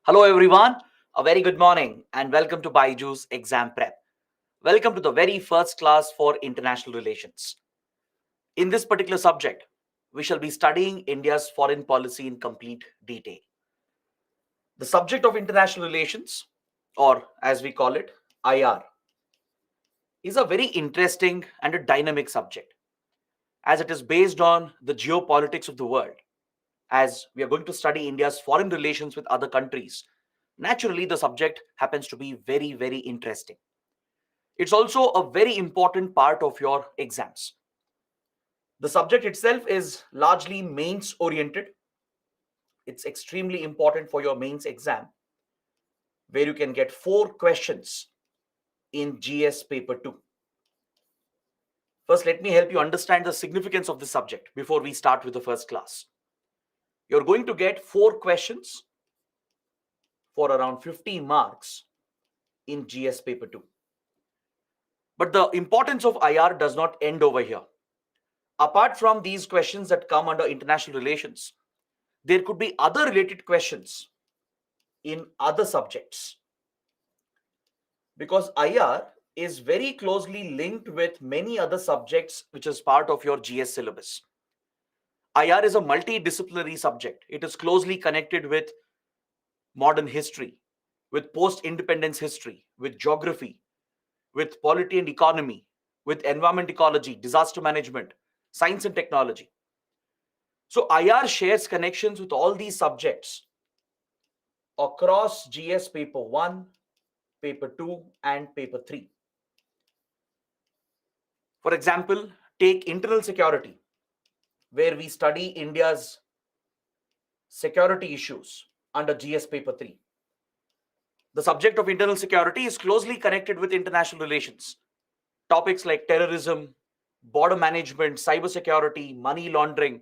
Hello, everyone. A very good morning and welcome to Byju's Exam Prep. Welcome to the very first class for international relations. In this particular subject, we shall be studying India's foreign policy in complete detail. The subject of international relations, or as we call it, IR, is a very interesting and a dynamic subject as it is based on the geopolitics of the world. As we are going to study India's foreign relations with other countries, naturally the subject happens to be very, very interesting. It's also a very important part of your exams. The subject itself is largely mains oriented. It's extremely important for your mains exam, where you can get 4 questions in GS paper 2. First, let me help you understand the significance of this subject before we start with the first class. You're going to get 4 questions for around 15 marks in GS paper 2. But the importance of IR does not end over here. Apart from these questions that come under international relations, there could be other related questions in other subjects, because IR is very closely linked with many other subjects which is part of your GS syllabus. IR is a multidisciplinary subject. It is closely connected with modern history, with post-independence history, with geography, with polity and economy, with environment ecology, disaster management, science and technology. So IR shares connections with all these subjects across GS paper 1, paper 2 and paper 3. For example, take internal security, where we study India's security issues under GS paper 3. The subject of internal security is closely connected with international relations. Topics like terrorism, border management, cybersecurity, money laundering,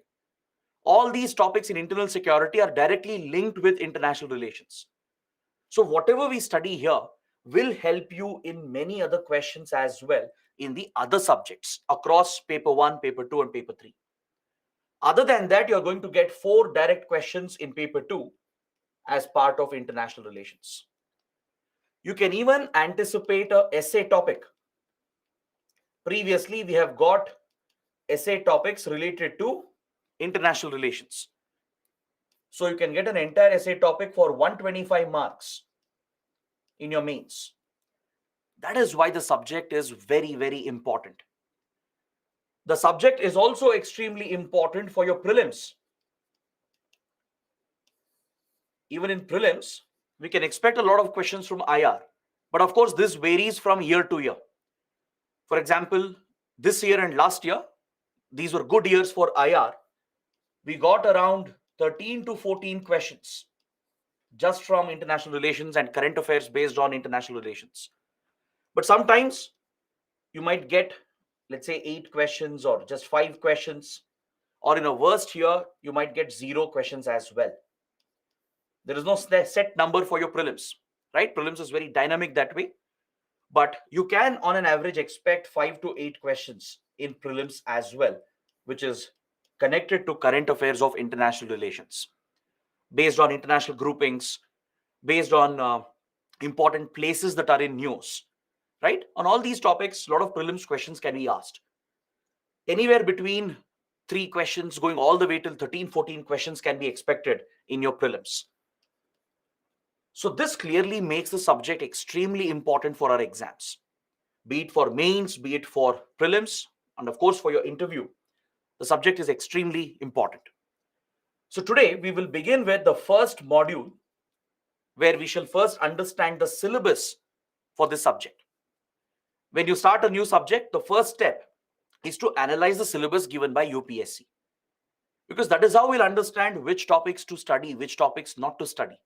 all these topics in internal security are directly linked with international relations. So whatever we study here will help you in many other questions as well in the other subjects across paper 1, paper 2 and paper 3. Other than that, you're going to get 4 direct questions in paper 2 as part of international relations. You can even anticipate a essay topic. Previously, we have got essay topics related to international relations. So you can get an entire essay topic for 125 marks in your mains. That is why the subject is very, very important. The subject is also extremely important for your prelims. Even in prelims, we can expect a lot of questions from IR. But of course, this varies from year to year. For example, this year and last year, these were good years for IR. We got around 13 to 14 questions just from international relations and current affairs based on international relations. But sometimes you might get, let's say, 8 questions or just 5 questions, or in a worst year, you might get 0 questions as well. There is no set number for your prelims, right? Prelims is very dynamic that way, but you can on an average expect 5 to 8 questions in prelims as well, which is connected to current affairs of international relations, based on international groupings, based on important places that are in news, right? On all these topics, a lot of prelims questions can be asked. Anywhere between 3 questions going all the way till 13, 14 questions can be expected in your prelims. So this clearly makes the subject extremely important for our exams, be it for mains, be it for prelims, and of course for your interview. The subject is extremely important. So today we will begin with the first module, where we shall first understand the syllabus for this subject. When you start a new subject, the first step is to analyze the syllabus given by UPSC, because that is how we'll understand which topics to study, which topics not to study,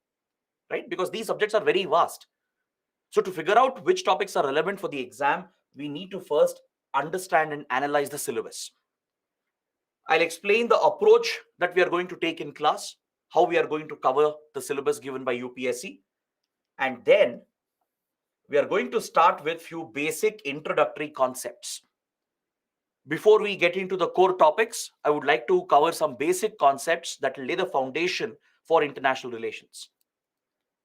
right? Because these subjects are very vast. So to figure out which topics are relevant for the exam, we need to first understand and analyze the syllabus. I'll explain the approach that we are going to take in class, how we are going to cover the syllabus given by UPSC, and then we are going to start with few basic introductory concepts. Before we get into the core topics, I would like to cover some basic concepts that lay the foundation for international relations.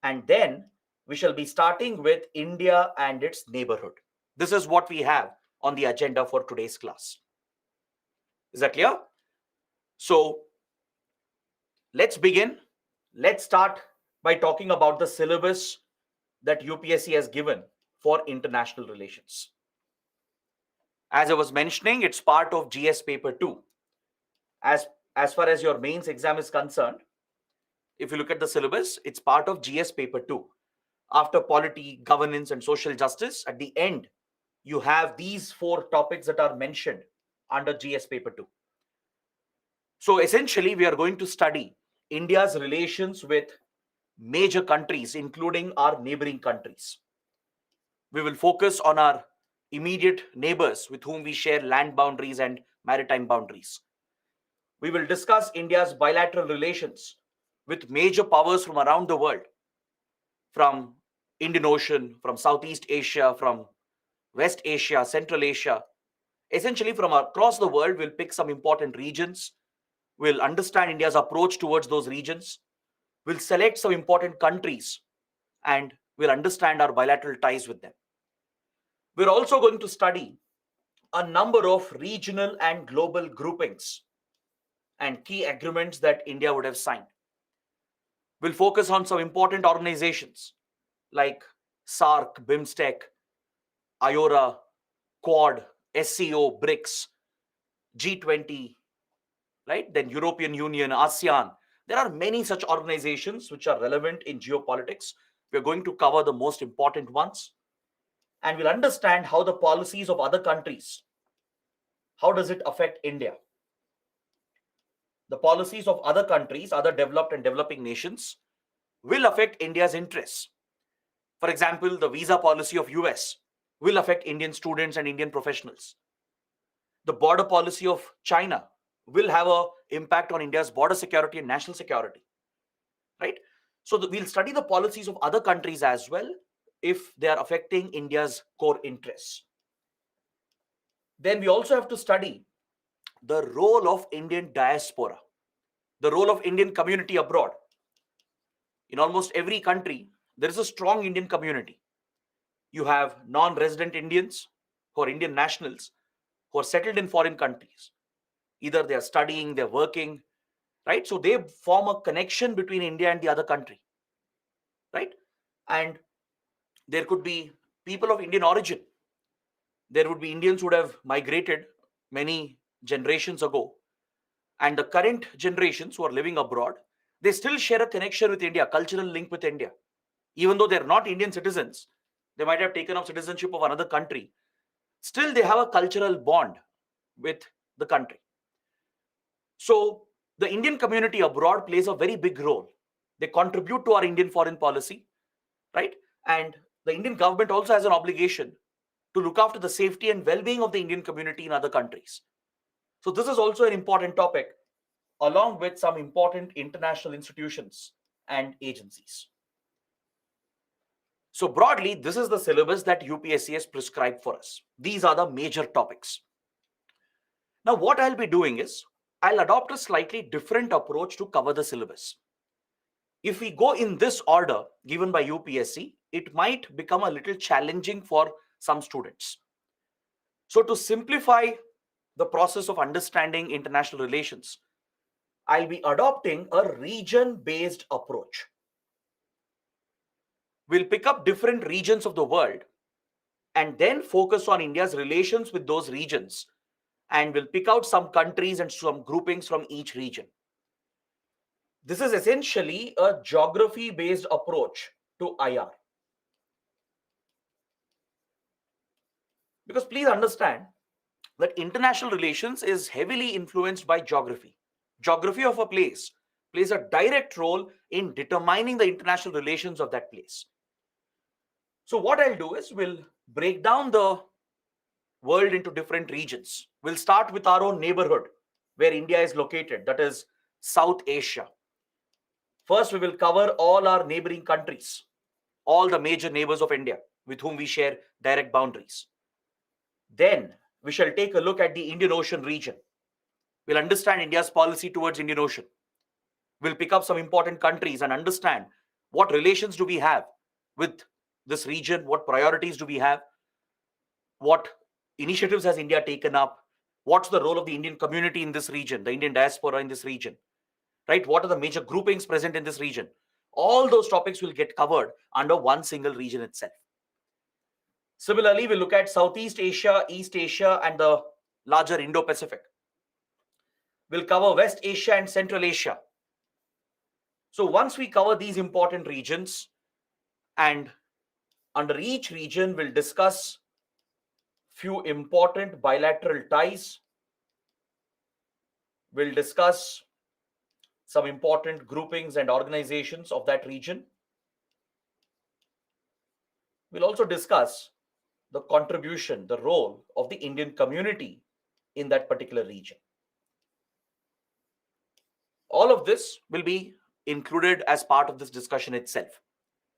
And then we shall be starting with India and its neighborhood. This is what we have on the agenda for today's class. Is that clear? So let's begin. Let's start by talking about the syllabus that UPSC has given for international relations. As I was mentioning, it's part of GS paper 2. As far as your mains exam is concerned, if you look at the syllabus, it's part of GS paper 2. After polity, governance, and social justice, at the end, you have these 4 topics that are mentioned under GS paper 2. So essentially, we are going to study India's relations with major countries, including our neighboring countries. We will focus on our immediate neighbors with whom we share land boundaries and maritime boundaries. We will discuss India's bilateral relations with major powers from around the world, from Indian Ocean, from Southeast Asia, from West Asia, Central Asia. Essentially, from across the world, we'll pick some important regions. We'll understand India's approach towards those regions. We'll select some important countries and we'll understand our bilateral ties with them. We're also going to study a number of regional and global groupings and key agreements that India would have signed. We'll focus on some important organizations like SAARC, BIMSTEC, IORA, Quad, SCO, BRICS, G20, right? Then European Union, ASEAN. There are many such organizations which are relevant in geopolitics. We're going to cover the most important ones. And we'll understand how the policies of other countries, how does it affect India? The policies of other countries, other developed and developing nations, will affect India's interests. For example, the visa policy of US will affect Indian students and Indian professionals. The border policy of China will have an impact on India's border security and national security, right? So we'll study the policies of other countries as well if they are affecting India's core interests. Then we also have to study the role of Indian diaspora, the role of Indian community abroad. In almost every country, there is a strong Indian community. You have non-resident Indians who are Indian nationals who are settled in foreign countries. Either they are studying, they're working, right? So they form a connection between India and the other country, right? And there could be people of Indian origin. There would be Indians who would have migrated many generations ago. And the current generations who are living abroad, they still share a connection with India, cultural link with India. Even though they're not Indian citizens, they might have taken up citizenship of another country. Still, they have a cultural bond with the country. So the Indian community abroad plays a very big role. They contribute to our Indian foreign policy, right? And the Indian government also has an obligation to look after the safety and well-being of the Indian community in other countries. So this is also an important topic, along with some important international institutions and agencies. So broadly, this is the syllabus that UPSC has prescribed for us. These are the major topics. Now, what I'll be doing is, I'll adopt a slightly different approach to cover the syllabus. If we go in this order given by UPSC, it might become a little challenging for some students. So to simplify the process of understanding international relations, I'll be adopting a region-based approach. We'll pick up different regions of the world and then focus on India's relations with those regions. And we'll pick out some countries and some groupings from each region. This is essentially a geography-based approach to IR. Because please understand that international relations is heavily influenced by geography. Geography of a place plays a direct role in determining the international relations of that place. So what I'll do is we'll break down the world into different regions. We'll start with our own neighborhood where India is located, that is South Asia. First, we will cover all our neighboring countries, all the major neighbors of India with whom we share direct boundaries. Then we shall take a look at the Indian Ocean region. We'll understand India's policy towards Indian Ocean. We'll pick up some important countries and understand What relations do we have with this region? What priorities do we have? What initiatives has India taken up? What's the role of the Indian community in this region, the Indian diaspora in this region, right? What are the major groupings present in this region? All those topics will get covered under one single region itself. Similarly, we'll look at Southeast Asia, East Asia, and the larger Indo-Pacific. We'll cover West Asia and Central Asia. So once we cover these important regions, and under each region, we'll discuss few important bilateral ties. We'll discuss some important groupings and organizations of that region. We'll also discuss the contribution, the role of the Indian community in that particular region. All of this will be included as part of this discussion itself.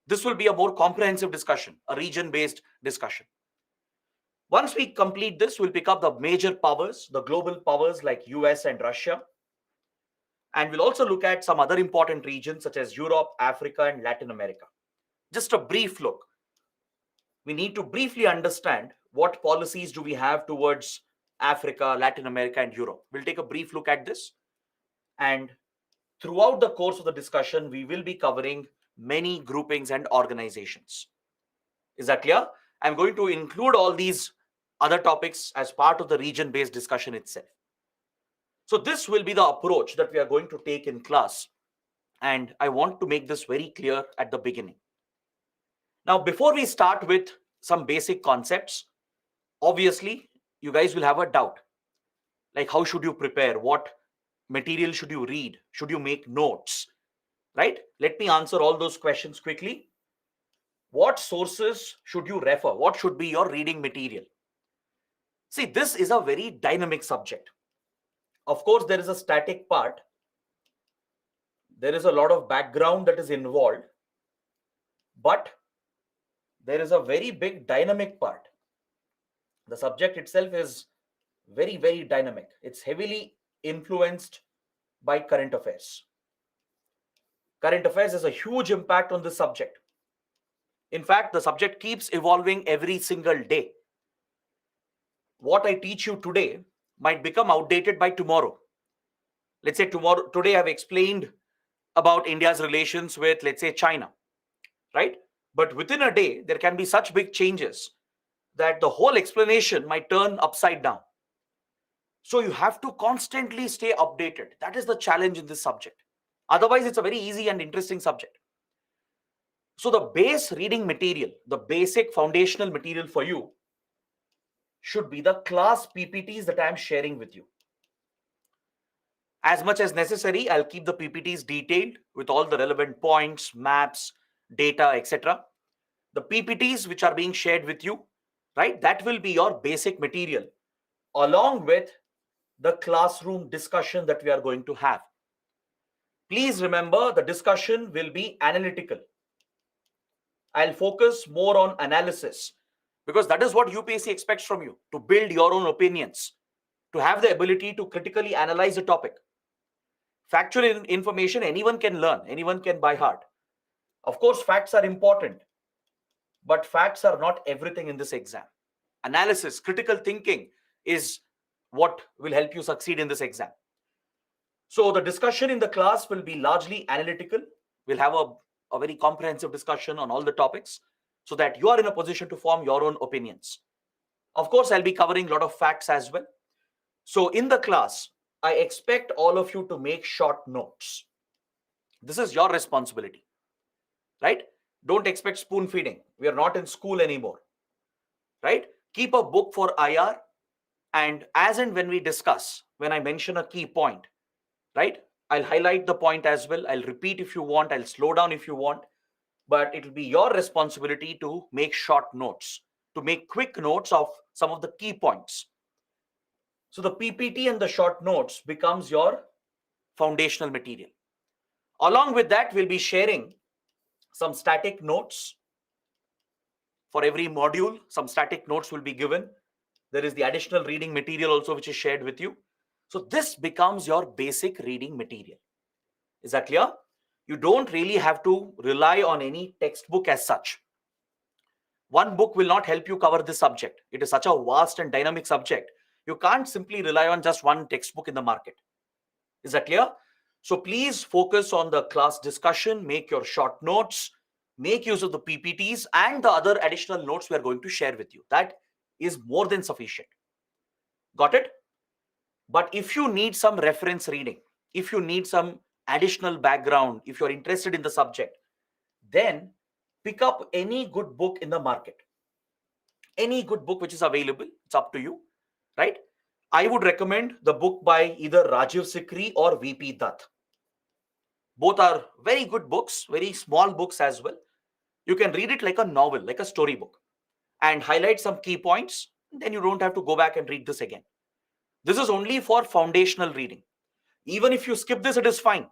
This will be a more comprehensive discussion, a region-based discussion. Once we complete this, we'll pick up the major powers, the global powers like US and Russia. And we'll also look at some other important regions such as Europe, Africa, and Latin America. Just a brief look. We need to briefly understand what policies do we have towards Africa, Latin America, and Europe. We'll take a brief look at this. And throughout the course of the discussion, we will be covering many groupings and organizations. Is that clear? I'm going to include all these other topics as part of the region-based discussion itself. So this will be the approach that we are going to take in class. And I want to make this very clear at the beginning. Now, before we start with some basic concepts, obviously, you guys will have a doubt. Like, how should you prepare? What material should you read? Should you make notes? Right? Let me answer all those questions quickly. What sources should you refer? What should be your reading material? See, this is a very dynamic subject. Of course, there is a static part. There is a lot of background that is involved. But there is a very big dynamic part. The subject itself is very, very dynamic. It's heavily influenced by current affairs. Current affairs has a huge impact on this subject. In fact, the subject keeps evolving every single day. What I teach you today might become outdated by tomorrow. Let's say today I've explained about India's relations with, let's say, China, right? But within a day, there can be such big changes that the whole explanation might turn upside down. So you have to constantly stay updated. That is the challenge in this subject. Otherwise, it's a very easy and interesting subject. So the base reading material, the basic foundational material for you should be the class PPTs that I am sharing with you. As much as necessary, I'll keep the PPTs detailed with all the relevant points, maps, data, etc. The PPTs which are being shared with you, right? That will be your basic material along with the classroom discussion that we are going to have. Please remember, the discussion will be analytical. I'll focus more on analysis because that is what UPSC expects from you, to build your own opinions, to have the ability to critically analyze a topic. Factual information anyone can learn, anyone can by heart. Of course, facts are important, but facts are not everything in this exam. Analysis, critical thinking is what will help you succeed in this exam. So the discussion in the class will be largely analytical. We'll have a very comprehensive discussion on all the topics so that you are in a position to form your own opinions. Of course, I'll be covering a lot of facts as well. So in the class, I expect all of you to make short notes. This is your responsibility, right? Don't expect spoon feeding. We are not in school anymore, right? Keep a book for IR, and as and when we discuss, when I mention a key point, right? I'll highlight the point as well. I'll repeat if you want. I'll slow down if you want. But it will be your responsibility to make short notes, to make quick notes of some of the key points. So the PPT and the short notes becomes your foundational material. Along with that, we'll be sharing some static notes. For every module, some static notes will be given. There is the additional reading material also which is shared with you. So this becomes your basic reading material. Is that clear? You don't really have to rely on any textbook as such. One book will not help you cover this subject. It is such a vast and dynamic subject. You can't simply rely on just one textbook in the market. Is that clear? So please focus on the class discussion, make your short notes, make use of the PPTs and the other additional notes we are going to share with you. That is more than sufficient. Got it? But if you need some reference reading, if you need some additional background, if you're interested in the subject, then pick up any good book in the market. Any good book which is available, it's up to you, right? I would recommend the book by either Rajiv Sikri or VP Dutt. Both are very good books, very small books as well. You can read it like a novel, like a storybook, and highlight some key points. Then you don't have to go back and read this again. This is only for foundational reading. Even if you skip this, it is fine.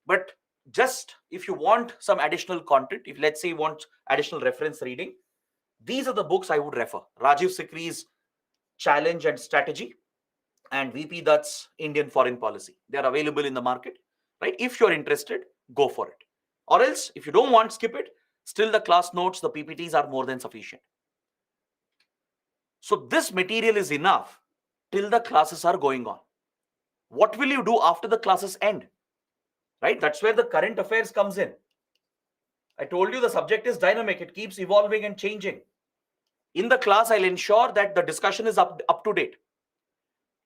But just if you want some additional content, if let's say you want additional reference reading, these are the books I would refer. Rajiv Sikri's Challenge and Strategy and VP Dutt's Indian Foreign Policy. They are available in the market, right? If you're interested, go for it. Or else, if you don't want, skip it. Still, the class notes, the PPTs are more than sufficient. So this material is enough till the classes are going on. What will you do after the classes end? Right? That's where the current affairs comes in. I told you the subject is dynamic. It keeps evolving and changing. In the class, I'll ensure that the discussion is up to date.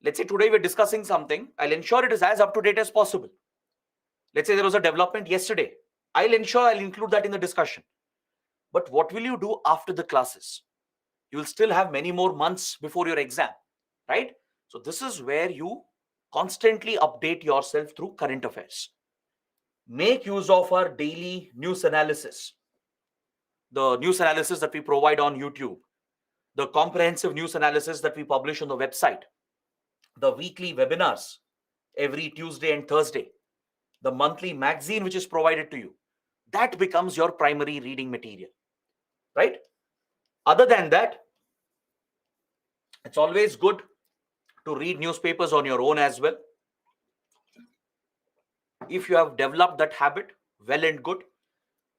Let's say today we're discussing something. I'll ensure it is as up to date as possible. Let's say there was a development yesterday. I'll ensure I'll include that in the discussion. But what will you do after the classes? You will still have many more months before your exam, right? So this is where you constantly update yourself through current affairs. Make use of our daily news analysis, the news analysis that we provide on YouTube, the comprehensive news analysis that we publish on the website, the weekly webinars every Tuesday and Thursday, the monthly magazine which is provided to you. That becomes your primary reading material, right? Other than that, it's always good to read newspapers on your own as well. If you have developed that habit, well and good.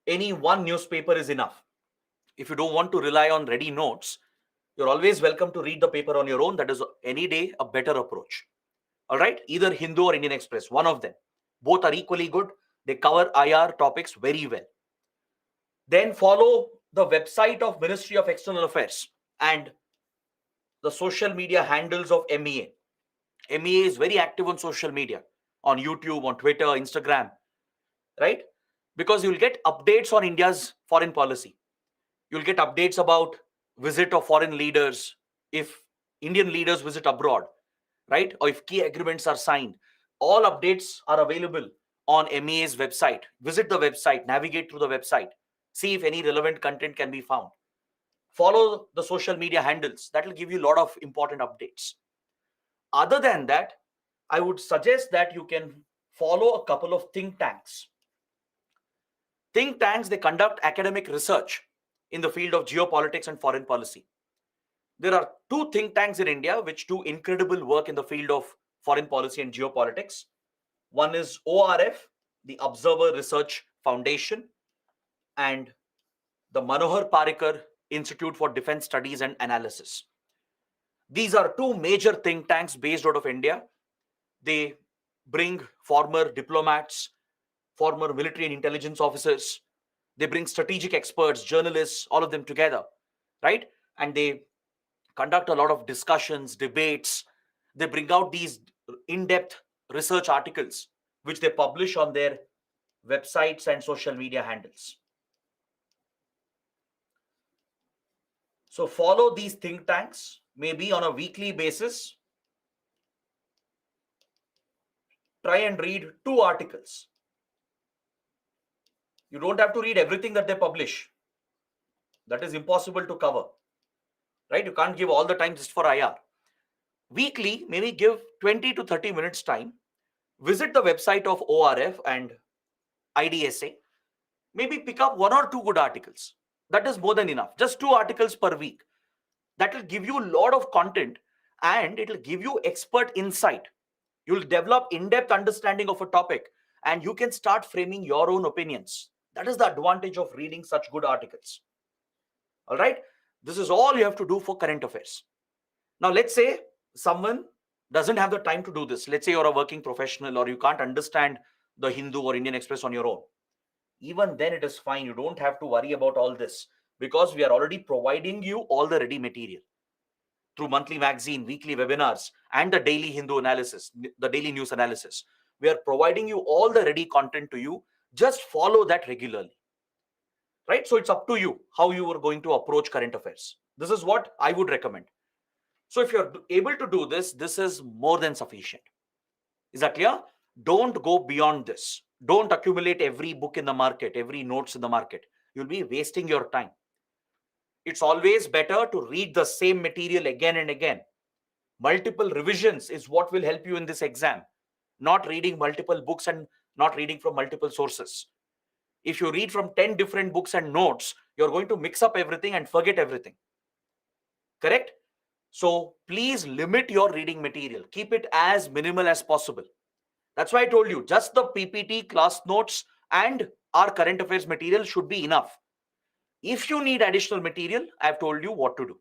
Any one newspaper is enough. If you don't want to rely on ready notes, you're always welcome to read the paper on your own. That is any day a better approach. All right, either Hindu or Indian Express, one of them. Both are equally good. They cover IR topics very well. Then follow the website of Ministry of External Affairs and the social media handles of MEA. MEA is very active on social media, on YouTube, on Twitter, Instagram, right? Because you'll get updates on India's foreign policy. You'll get updates about visit of foreign leaders, if Indian leaders visit abroad, right? Or if key agreements are signed. All updates are available on MEA's website. Visit the website, navigate through the website, see if any relevant content can be found. Follow the social media handles. That will give you a lot of important updates. Other than that, I would suggest that you can follow a couple of think tanks. Think tanks, they conduct academic research in the field of geopolitics and foreign policy. There are two think tanks in India which do incredible work in the field of foreign policy and geopolitics. One is ORF, the Observer Research Foundation, and the Manohar Parrikar Institute for Defense Studies and Analysis. These are two major think tanks based out of India. They bring former diplomats, former military and intelligence officers. They bring strategic experts, journalists, all of them together, right? And they conduct a lot of discussions, debates. They bring out these in-depth research articles, which they publish on their websites and social media handles. So follow these think tanks, maybe on a weekly basis. Try and read 2 articles. You don't have to read everything that they publish. That is impossible to cover, right? You can't give all the time just for IR. Weekly, maybe give 20 to 30 minutes time. Visit the website of ORF and IDSA. Maybe pick up 1 or 2 good articles. That is more than enough. Just 2 articles per week. That will give you a lot of content and it will give you expert insight. You'll develop in-depth understanding of a topic and you can start framing your own opinions. That is the advantage of reading such good articles. All right. This is all you have to do for current affairs. Now, let's say someone doesn't have the time to do this. Let's say you're a working professional or you can't understand the Hindu or Indian Express on your own. Even then, it is fine. You don't have to worry about all this because we are already providing you all the ready material through monthly magazine, weekly webinars, and the daily Hindu analysis, the daily news analysis. We are providing you all the ready content to you. Just follow that regularly. Right? So it's up to you how you are going to approach current affairs. This is what I would recommend. So if you're able to do this, this is more than sufficient. Is that clear? Don't go beyond this. Don't accumulate every book in the market, every notes in the market. You'll be wasting your time. It's always better to read the same material again and again. Multiple revisions is what will help you in this exam, not reading multiple books and not reading from multiple sources. If you read from 10 different books and notes, you're going to mix up everything and forget everything. Correct? So please limit your reading material. Keep it as minimal as possible. That's why I told you, just the PPT, class notes, and our current affairs material should be enough. If you need additional material, I've told you what to do.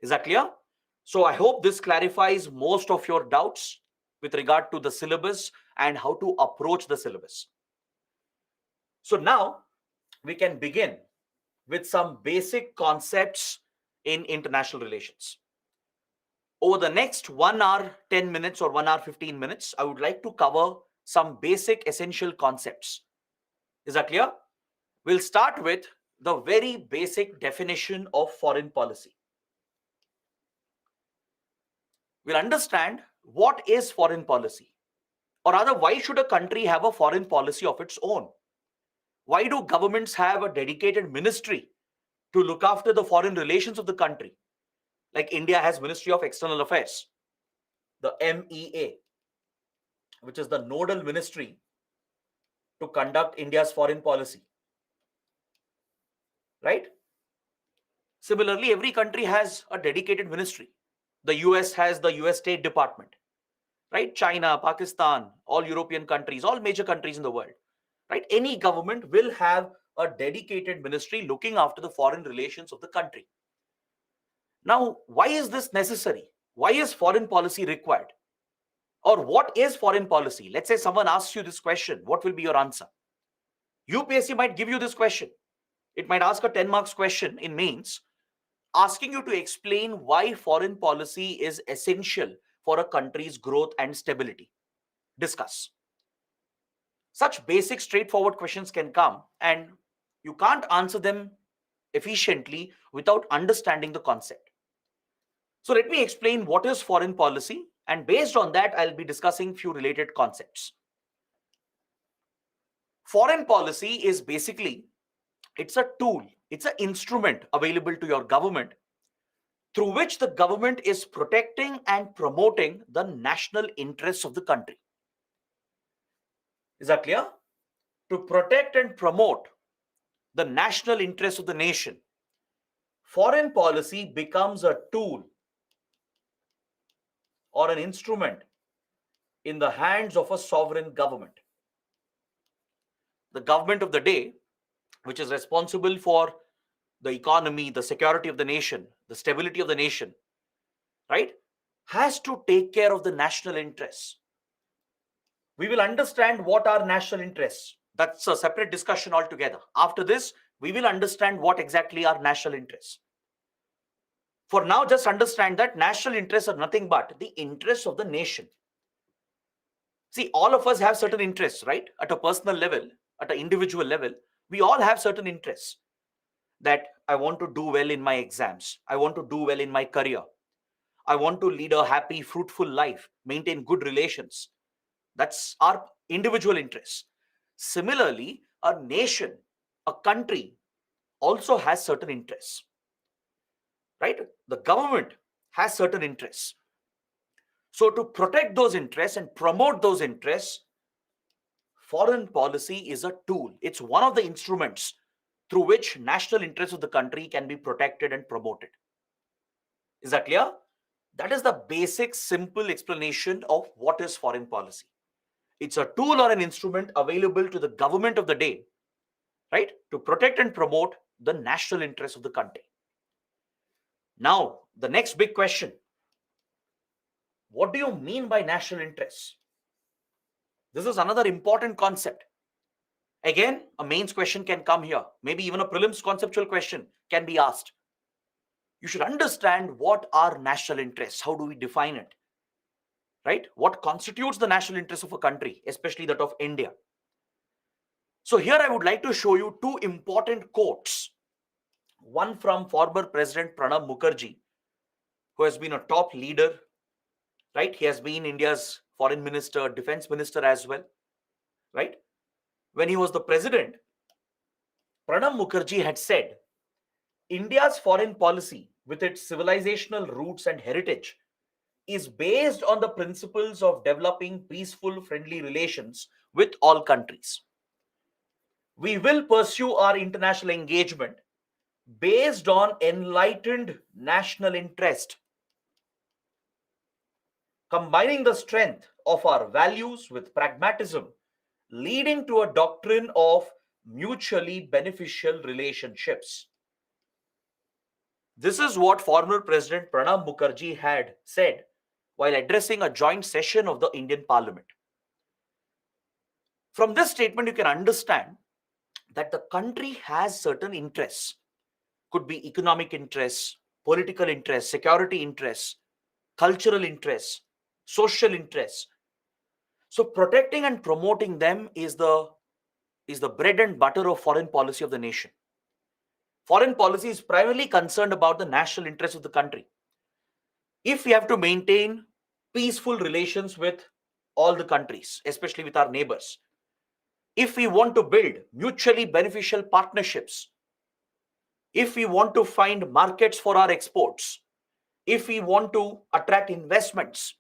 Is that clear? So I hope this clarifies most of your doubts with regard to the syllabus and how to approach the syllabus. So now we can begin with some basic concepts in international relations. Over the next 1 hour, 10 minutes or 1 hour, 15 minutes, I would like to cover some basic essential concepts. Is that clear? We'll start with the very basic definition of foreign policy. We'll understand what is foreign policy, or rather, why should a country have a foreign policy of its own? Why do governments have a dedicated ministry to look after the foreign relations of the country? Like India has Ministry of External Affairs, the MEA, which is the nodal ministry to conduct India's foreign policy. Right? Similarly, every country has a dedicated ministry. The US has the US State Department, right? China, Pakistan, all European countries, all major countries in the world, right? Any government will have a dedicated ministry looking after the foreign relations of the country. Now, why is this necessary? Why is foreign policy required? Or what is foreign policy? Let's say someone asks you this question. What will be your answer? UPSC might give you this question. It might ask a 10 marks question in mains, asking you to explain why foreign policy is essential for a country's growth and stability. Discuss. Such basic, straightforward questions can come, and you can't answer them efficiently without understanding the concept. So let me explain what is foreign policy, and based on that, I'll be discussing few related concepts. Foreign policy is basically, it's a tool, it's an instrument available to your government through which the government is protecting and promoting the national interests of the country. Is that clear? To protect and promote the national interests of the nation, foreign policy becomes a tool or an instrument in the hands of a sovereign government. The government of the day, which is responsible for the economy, the security of the nation, the stability of the nation, right, has to take care of the national interests. We will understand what are national interests. That's a separate discussion altogether. After this, we will understand what exactly are national interests. For now, just understand that national interests are nothing but the interests of the nation. See, all of us have certain interests, right? At a personal level, at an individual level, we all have certain interests. That I want to do well in my exams. I want to do well in my career. I want to lead a happy, fruitful life, maintain good relations. That's our individual interests. Similarly, a nation, a country also has certain interests, right? The government has certain interests. So to protect those interests and promote those interests, foreign policy is a tool. It's one of the instruments through which national interests of the country can be protected and promoted. Is that clear? That is the basic, simple explanation of what is foreign policy. It's a tool or an instrument available to the government of the day, right, to protect and promote the national interests of the country. Now, the next big question: what do you mean by national interests? This is another important concept. Again, a mains question can come here. Maybe even a prelims conceptual question can be asked. You should understand what are national interests. How do we define it? Right? What constitutes the national interest of a country, especially that of India? So here I would like to show you two important quotes. One from former President Pranab Mukherjee, who has been a top leader, right? He has been India's foreign minister, defense minister as well, right? When he was the president, Pranab Mukherjee had said, India's foreign policy, with its civilizational roots and heritage, is based on the principles of developing peaceful, friendly relations with all countries. We will pursue our international engagement based on enlightened national interest, combining the strength of our values with pragmatism, leading to a doctrine of mutually beneficial relationships. This is what former President Pranab Mukherjee had said while addressing a joint session of the Indian Parliament. From this statement, you can understand that the country has certain interests. Could be economic interests, political interests, security interests, cultural interests, social interests. So protecting and promoting them is the bread and butter of foreign policy of the nation. Foreign policy is primarily concerned about the national interests of the country. If we have to maintain peaceful relations with all the countries, especially with our neighbors, if we want to build mutually beneficial partnerships, if we want to find markets for our exports, if we want to attract investments,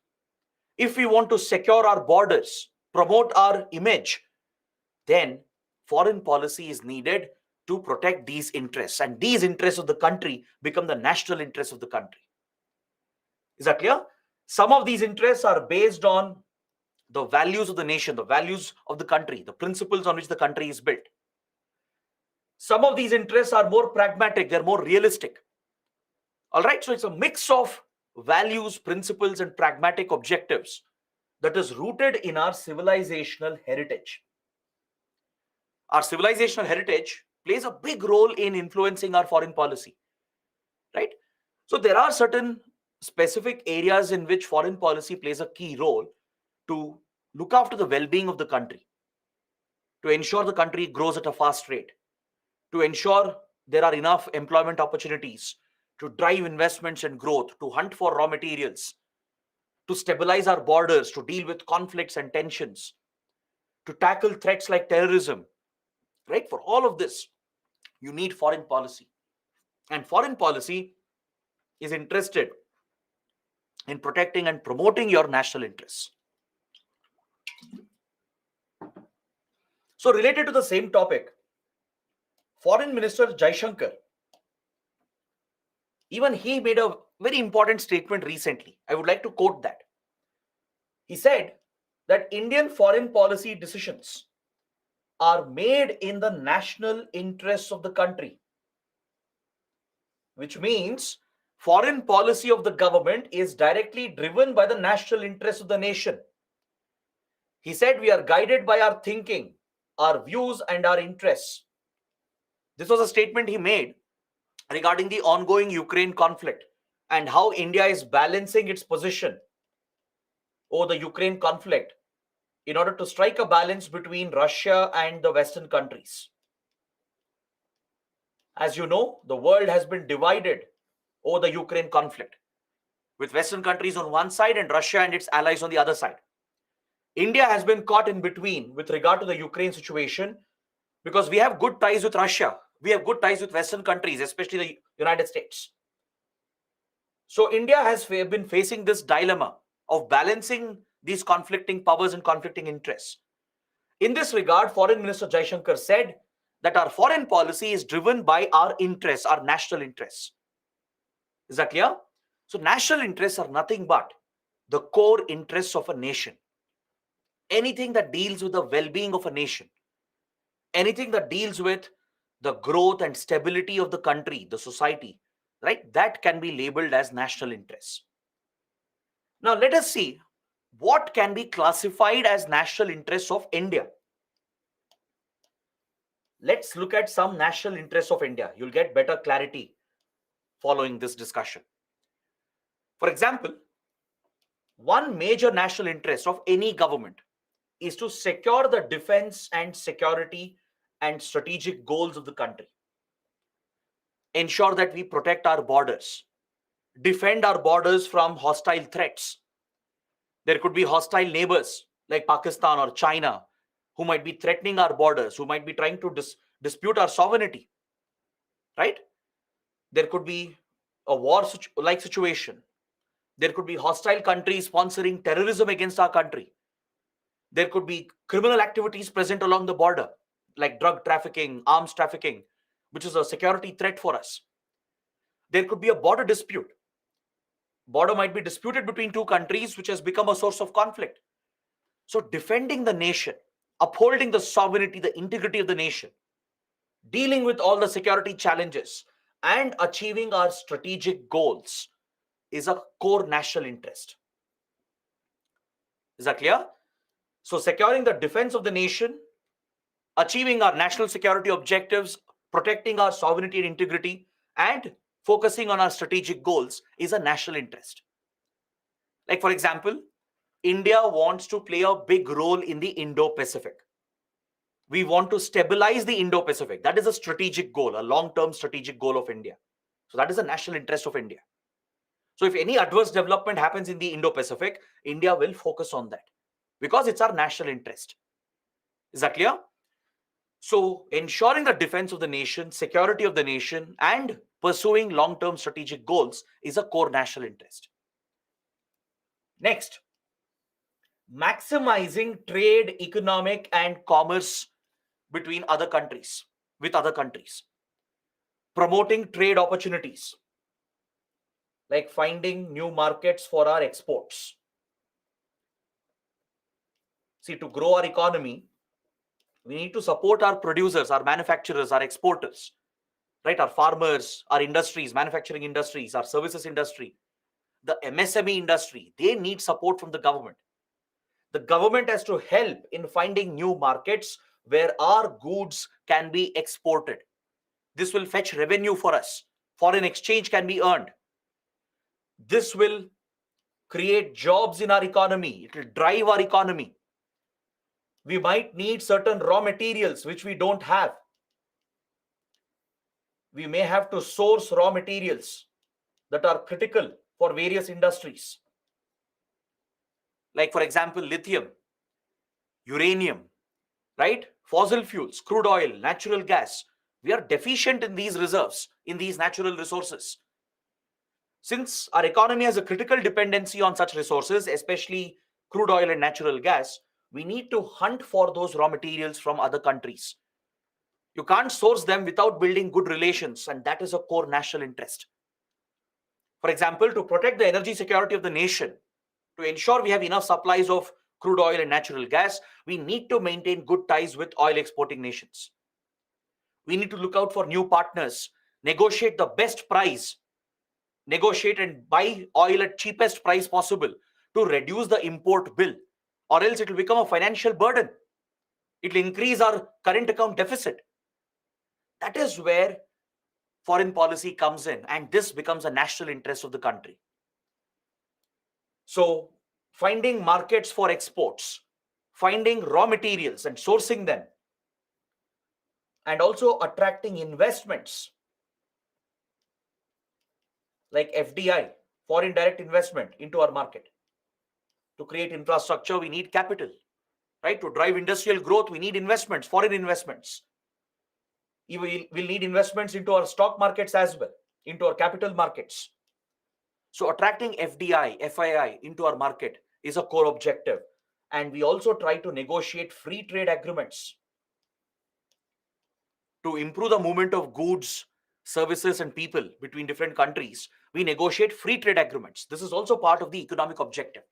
if we want to secure our borders, promote our image, then foreign policy is needed to protect these interests. And these interests of the country become the national interests of the country. Is that clear? Some of these interests are based on the values of the nation, the values of the country, the principles on which the country is built. Some of these interests are more pragmatic, they're more realistic. All right, so it's a mix of values, principles, and pragmatic objectives that is rooted in our civilizational heritage. Our civilizational heritage plays a big role in influencing our foreign policy, right? So there are certain specific areas in which foreign policy plays a key role to look after the well-being of the country, to ensure the country grows at a fast rate, to ensure there are enough employment opportunities, to drive investments and growth, to hunt for raw materials, to stabilize our borders, to deal with conflicts and tensions, to tackle threats like terrorism, right? For all of this, you need foreign policy. And foreign policy is interested in protecting and promoting your national interests. So related to the same topic, Foreign Minister Jaishankar, even he made a very important statement recently. I would like to quote that. He said that Indian foreign policy decisions are made in the national interests of the country, which means foreign policy of the government is directly driven by the national interests of the nation. He said we are guided by our thinking, our views, and our interests. This was a statement he made regarding the ongoing Ukraine conflict and how India is balancing its position over the Ukraine conflict in order to strike a balance between Russia and the Western countries. As you know, the world has been divided over the Ukraine conflict, with Western countries on one side and Russia and its allies on the other side. India has been caught in between with regard to the Ukraine situation because we have good ties with Russia. We have good ties with Western countries, especially the United States. So India has been facing this dilemma of balancing these conflicting powers and conflicting interests. In this regard, Foreign Minister Jaishankar said that our foreign policy is driven by our interests, our national interests. Is that clear? So national interests are nothing but the core interests of a nation. anything that deals with the well-being of a nation, anything that deals with the growth and stability of the country, the society, right? That can be labeled as national interest. Now, let us see what can be classified as national interests of India. Let's look at some national interests of India. You'll get better clarity following this discussion. For example, one major national interest of any government is to secure the defense and security and strategic goals of the country. Ensure that we protect our borders, defend our borders from hostile threats. There could be hostile neighbors like Pakistan or China who might be threatening our borders, who might be trying to dispute our sovereignty, right? There could be a war-like situation. There could be hostile countries sponsoring terrorism against our country. There could be criminal activities present along the border, like drug trafficking, arms trafficking, which is a security threat for us. There could be a border dispute. Border might be disputed between two countries, which has become a source of conflict. So defending the nation, upholding the sovereignty, the integrity of the nation, dealing with all the security challenges, and achieving our strategic goals is a core national interest. Is that clear? So securing the defense of the nation, achieving our national security objectives, protecting our sovereignty and integrity, and focusing on our strategic goals is a national interest. Like, for example, India wants to play a big role in the Indo-Pacific. We want to stabilize the Indo-Pacific. That is a strategic goal, a long-term strategic goal of India. So that is a national interest of India. So if any adverse development happens in the Indo-Pacific, India will focus on that because it's our national interest. Is that clear? So ensuring the defense of the nation, security of the nation, and pursuing long-term strategic goals is a core national interest. Next, maximizing trade, economic, and commerce between other countries, with other countries. Promoting trade opportunities, like finding new markets for our exports. See, to grow our economy, we need to support our producers, our manufacturers, our exporters, right? Our farmers, our industries, manufacturing industries, our services industry, the MSME industry, they need support from the government. The government has to help in finding new markets where our goods can be exported. This will fetch revenue for us. Foreign exchange can be earned. This will create jobs in our economy. It will drive our economy. We might need certain raw materials which we don't have. We may have to source raw materials that are critical for various industries. Like, for example, lithium, uranium, right? Fossil fuels, crude oil, natural gas. We are deficient in these reserves, in these natural resources. Since our economy has a critical dependency on such resources, especially crude oil and natural gas, we need to hunt for those raw materials from other countries. You can't source them without building good relations, and that is a core national interest. For example, to protect the energy security of the nation, to ensure we have enough supplies of crude oil and natural gas, we need to maintain good ties with oil exporting nations. We need to look out for new partners, negotiate the best price, negotiate and buy oil at cheapest price possible to reduce the import bill, or else it will become a financial burden. It will increase our current account deficit. That is where foreign policy comes in, and this becomes a national interest of the country. So finding markets for exports, finding raw materials and sourcing them, and also attracting investments like FDI, foreign direct investment, into our market. To create infrastructure, we need capital, right? To drive industrial growth, we need investments, foreign investments. We'll need investments into our stock markets as well, into our capital markets. So attracting FDI, FII into our market is a core objective. And we also try to negotiate free trade agreements to improve the movement of goods, services, and people between different countries. We negotiate free trade agreements. This is also part of the economic objective.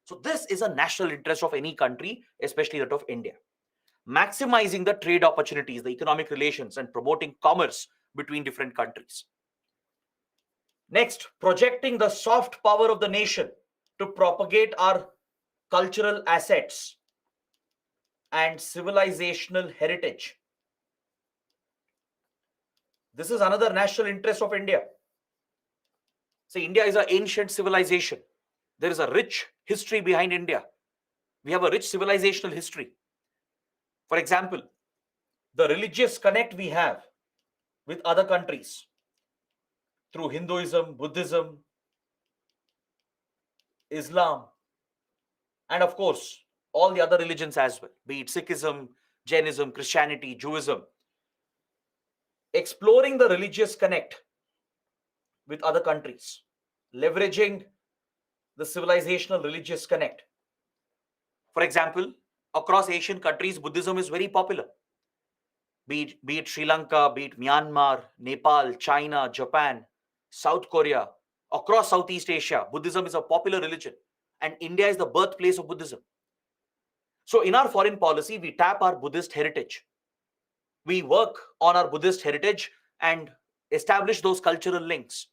So this is a national interest of any country, especially that of India. Maximizing the trade opportunities, the economic relations, and promoting commerce between different countries. Next, projecting the soft power of the nation to propagate our cultural assets and civilizational heritage. This is another national interest of India. See, India is an ancient civilization. There is a rich history behind India. We have a rich civilizational history. For example, the religious connect we have with other countries through Hinduism, Buddhism, Islam, and of course, all the other religions as well, be it Sikhism, Jainism, Christianity, Judaism. Exploring the religious connect with other countries, leveraging the civilizational religious connect. For example, across Asian countries, Buddhism is very popular. Be it Sri Lanka, be it Myanmar, Nepal, China, Japan, South Korea, across Southeast Asia, Buddhism is a popular religion, and India is the birthplace of Buddhism. So in our foreign policy, we tap our Buddhist heritage. We work on our Buddhist heritage and establish those cultural links.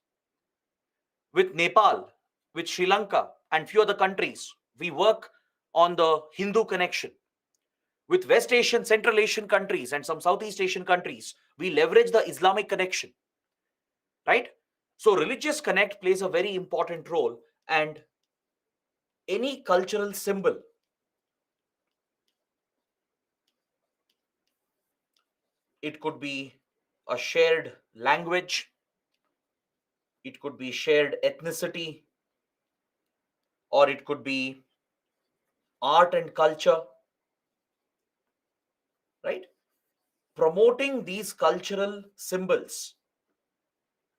With Nepal, with Sri Lanka, and few other countries, we work on the Hindu connection. With West Asian, Central Asian countries, and some Southeast Asian countries, we leverage the Islamic connection, right? So religious connect plays a very important role, and any cultural symbol, it could be a shared language, it could be shared ethnicity, or it could be art and culture, right? Promoting these cultural symbols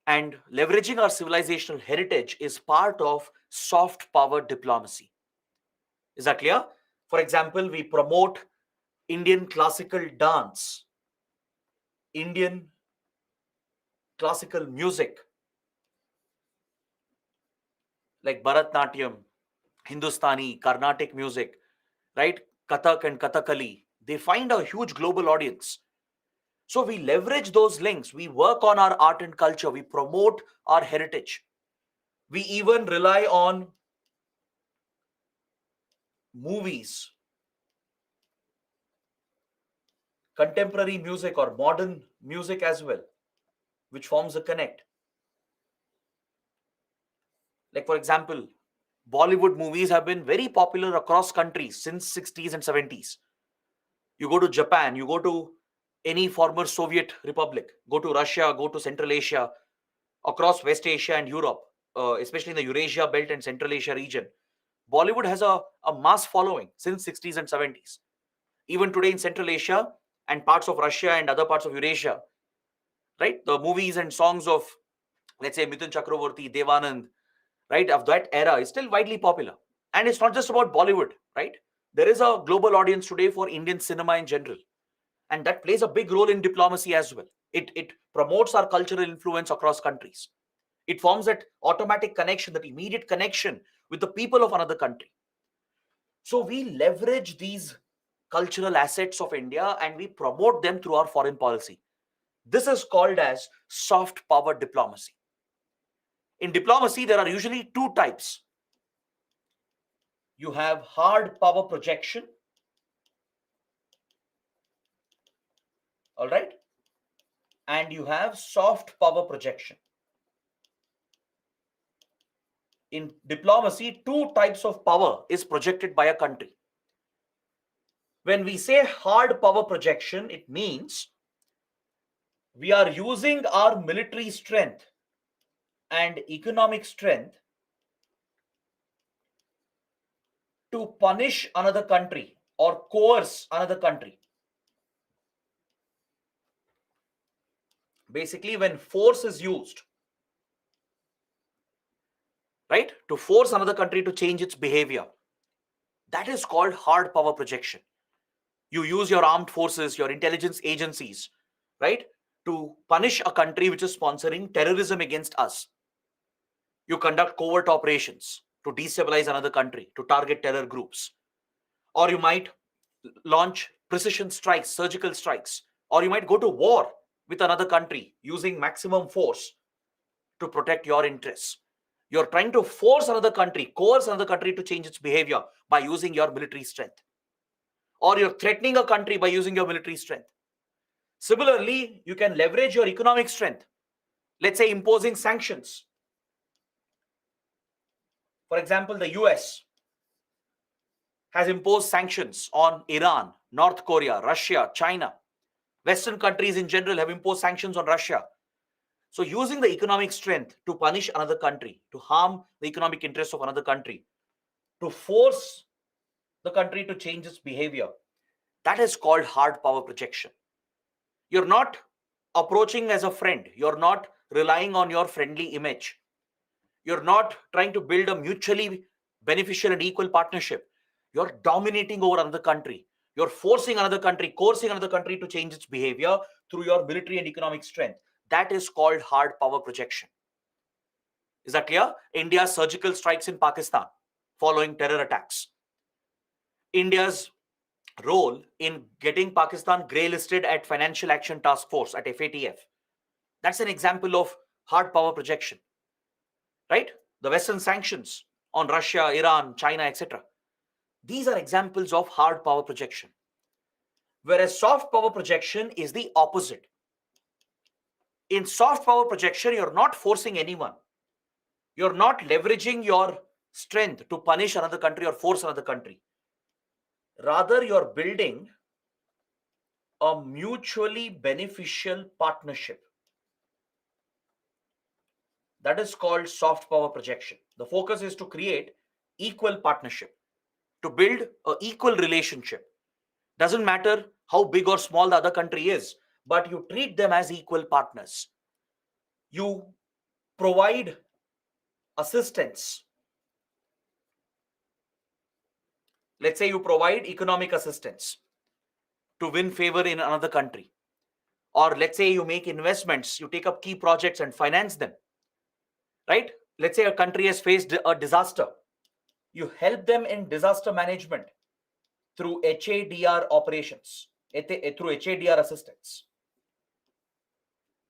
and leveraging our civilizational heritage is part of soft power diplomacy. Is that clear? For example, we promote Indian classical dance, Indian classical music like Bharatnatyam, Hindustani, Carnatic music, right? Kathak and Kathakali. They find a huge global audience. So we leverage those links. We work on our art and culture. We promote our heritage. We even rely on movies, contemporary music or modern music as well, which forms a connect. Like for example, Bollywood movies have been very popular across countries since 60s and 70s. You go to Japan, you go to any former Soviet republic, go to Russia, go to Central Asia, across West Asia and Europe, especially in the Eurasia belt and Central Asia region. Bollywood has a mass following since 60s and 70s. Even today in Central Asia and parts of Russia and other parts of Eurasia, right? The movies and songs of, let's say, Mithun Chakravorty, Devanand, right, of that era is still widely popular. And it's not just about Bollywood, right? There is a global audience today for Indian cinema in general. And that plays a big role in diplomacy as well. It promotes our cultural influence across countries. It forms that automatic connection, that immediate connection with the people of another country. So we leverage these cultural assets of India and we promote them through our foreign policy. This is called as soft power diplomacy. In diplomacy, there are usually two types. You have hard power projection, all right, and you have soft power projection. In diplomacy, two types of power is projected by a country. When we say hard power projection, it means we are using our military strength and economic strength to punish another country or coerce another country. Basically, when force is used, right, to force another country to change its behavior, that is called hard power projection. You use your armed forces, your intelligence agencies, right, to punish a country which is sponsoring terrorism against us. You conduct covert operations. to destabilize another country, to target terror groups. Or you might launch precision strikes, surgical strikes, or you might go to war with another country using maximum force to protect your interests. You're trying to force another country, coerce another country to change its behavior by using your military strength. Or you're threatening a country by using your military strength. Similarly, you can leverage your economic strength. Let's say imposing sanctions. For example, the US has imposed sanctions on Iran, North Korea, Russia, China. Western countries in general have imposed sanctions on Russia. So using the economic strength to punish another country, to harm the economic interests of another country, to force the country to change its behavior, that is called hard power projection. You're not approaching as a friend. You're not relying on your friendly image. You're not trying to build a mutually beneficial and equal partnership. You're dominating over another country. You're forcing another country, coercing another country to change its behavior through your military and economic strength. That is called hard power projection. Is that clear? India's surgical strikes in Pakistan following terror attacks. India's role in getting Pakistan grey listed at Financial Action Task Force, at FATF. That's an example of hard power projection, right? The Western sanctions on Russia, Iran, China, etc. These are examples of hard power projection. Whereas soft power projection is the opposite. In soft power projection, you're not forcing anyone. You're not leveraging your strength to punish another country or force another country. Rather, you're building a mutually beneficial partnership. That is called soft power projection. The focus is to create equal partnership, to build an equal relationship. Doesn't matter how big or small the other country is, but you treat them as equal partners. You provide assistance. Let's say you provide economic assistance to win favor in another country. Or let's say you make investments, you take up key projects and finance them. Right? Let's say a country has faced a disaster. You help them in disaster management through HADR operations, through HADR assistance.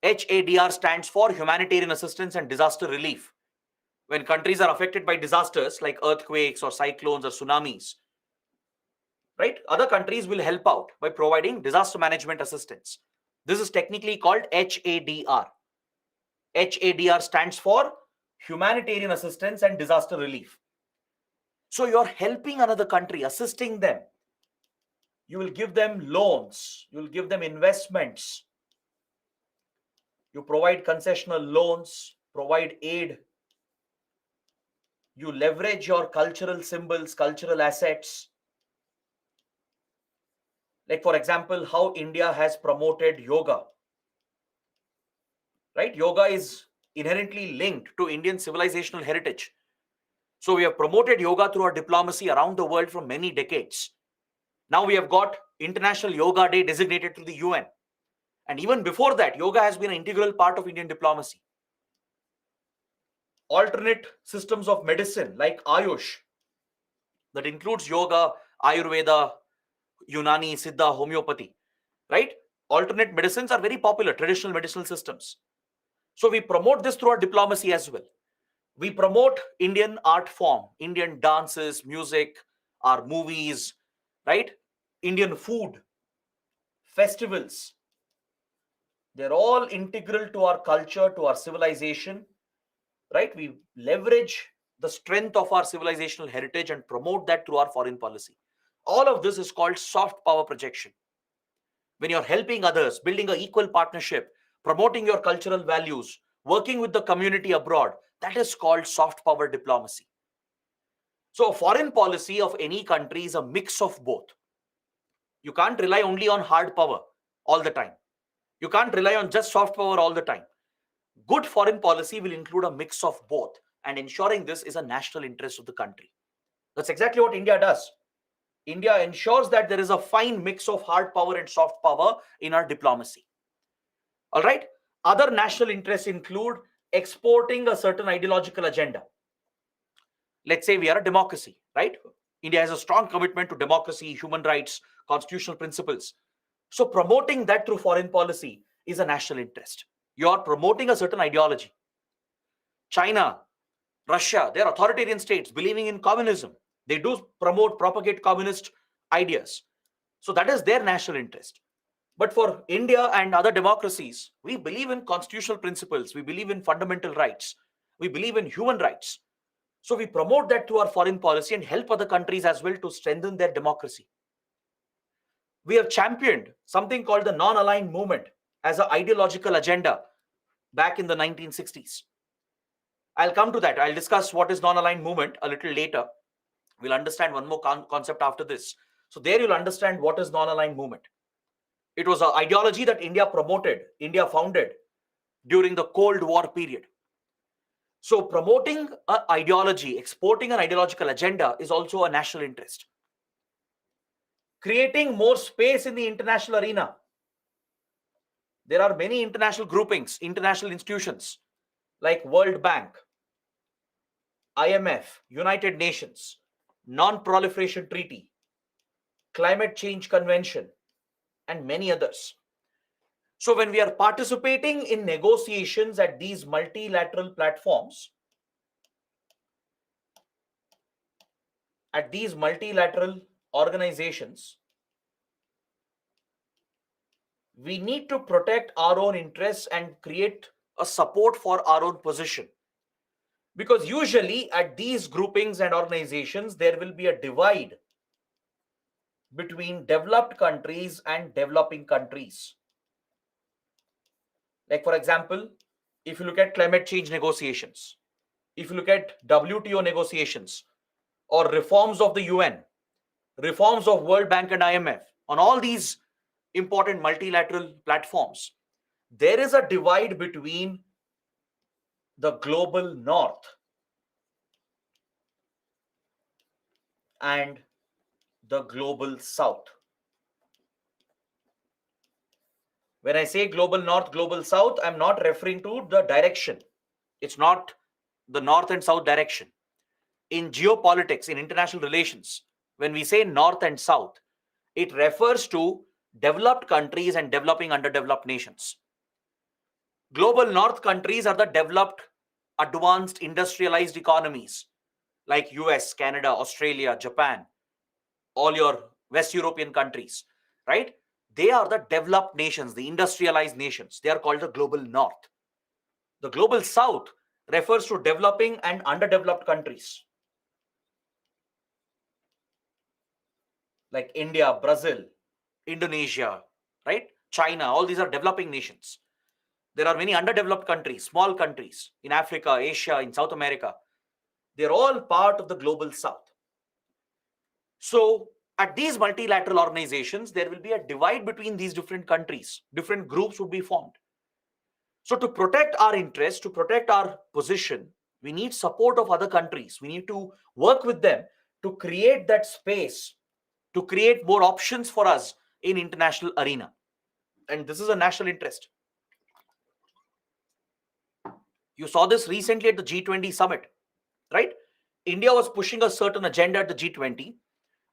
HADR stands for Humanitarian Assistance and Disaster Relief. When countries are affected by disasters like earthquakes or cyclones or tsunamis, right? Other countries will help out by providing disaster management assistance. This is technically called HADR. HADR stands for Humanitarian Assistance and Disaster Relief. So you're helping another country, assisting them. You will give them loans. You will give them investments. You provide concessional loans, provide aid. You leverage your cultural symbols, cultural assets. Like, for example, how India has promoted yoga. Right? Yoga is inherently linked to Indian civilizational heritage. So we have promoted yoga through our diplomacy around the world for many decades. Now we have got International Yoga Day designated through the UN. And even before that, yoga has been an integral part of Indian diplomacy. Alternate systems of medicine like Ayush, that includes yoga, Ayurveda, Unani, Siddha, homeopathy, right? Alternate medicines are very popular, traditional medicinal systems. So we promote this through our diplomacy as well. We promote Indian art form, Indian dances, music, our movies, right? Indian food, festivals. They're all integral to our culture, to our civilization, right? We leverage the strength of our civilizational heritage and promote that through our foreign policy. All of this is called soft power projection. When you're helping others, building an equal partnership, promoting your cultural values, working with the community abroad, that is called soft power diplomacy. So foreign policy of any country is a mix of both. You can't rely only on hard power all the time. You can't rely on just soft power all the time. Good foreign policy will include a mix of both, and ensuring this is a national interest of the country. That's exactly what India does. India ensures that there is a fine mix of hard power and soft power in our diplomacy. All right. Other national interests include exporting a certain ideological agenda. Let's say we are a democracy, right? India has a strong commitment to democracy, human rights, constitutional principles. So promoting that through foreign policy is a national interest. You are promoting a certain ideology. China, Russia, they're authoritarian states believing in communism. They do propagate communist ideas. So that is their national interest. But for India and other democracies, we believe in constitutional principles. We believe in fundamental rights. We believe in human rights. So we promote that through our foreign policy and help other countries as well to strengthen their democracy. We have championed something called the non-aligned movement as an ideological agenda back in the 1960s. I'll come to that. I'll discuss what is non-aligned movement a little later. We'll understand one more concept after this. So there you'll understand what is non-aligned movement. It was an ideology that India promoted, India founded during the Cold War period. So promoting an ideology, exporting an ideological agenda is also a national interest. Creating more space in the international arena. There are many international groupings, international institutions like World Bank, IMF, United Nations, Non-Proliferation Treaty, Climate Change Convention, and many others. So when we are participating in negotiations at these multilateral platforms, at these multilateral organizations, we need to protect our own interests and create a support for our own position. Because usually at these groupings and organizations, there will be a divide between developed countries and developing countries. Like for example, if you look at climate change negotiations, if you look at WTO negotiations, or reforms of the UN, reforms of World Bank and IMF, on all these important multilateral platforms, there is a divide between the global north and the global south. When I say global north, global south, I'm not referring to the direction. It's not the north and south direction. In geopolitics, in international relations, when we say north and south, it refers to developed countries and developing underdeveloped nations. Global north countries are the developed, advanced, industrialized economies like US, Canada, Australia, Japan, all your West European countries, right? They are the developed nations, the industrialized nations. They are called the global north. The global south refers to developing and underdeveloped countries like India, Brazil, Indonesia, right? China, all these are developing nations. There are many underdeveloped countries, small countries in Africa, Asia, in South America. They're all part of the global south. So at these multilateral organizations, there will be a divide between these different countries. Different groups would be formed. So to protect our interests, to protect our position, we need support of other countries. We need to work with them to create that space, to create more options for us in international arena. And this is a national interest. You saw this recently at the G20 summit, right? India was pushing a certain agenda at the G20,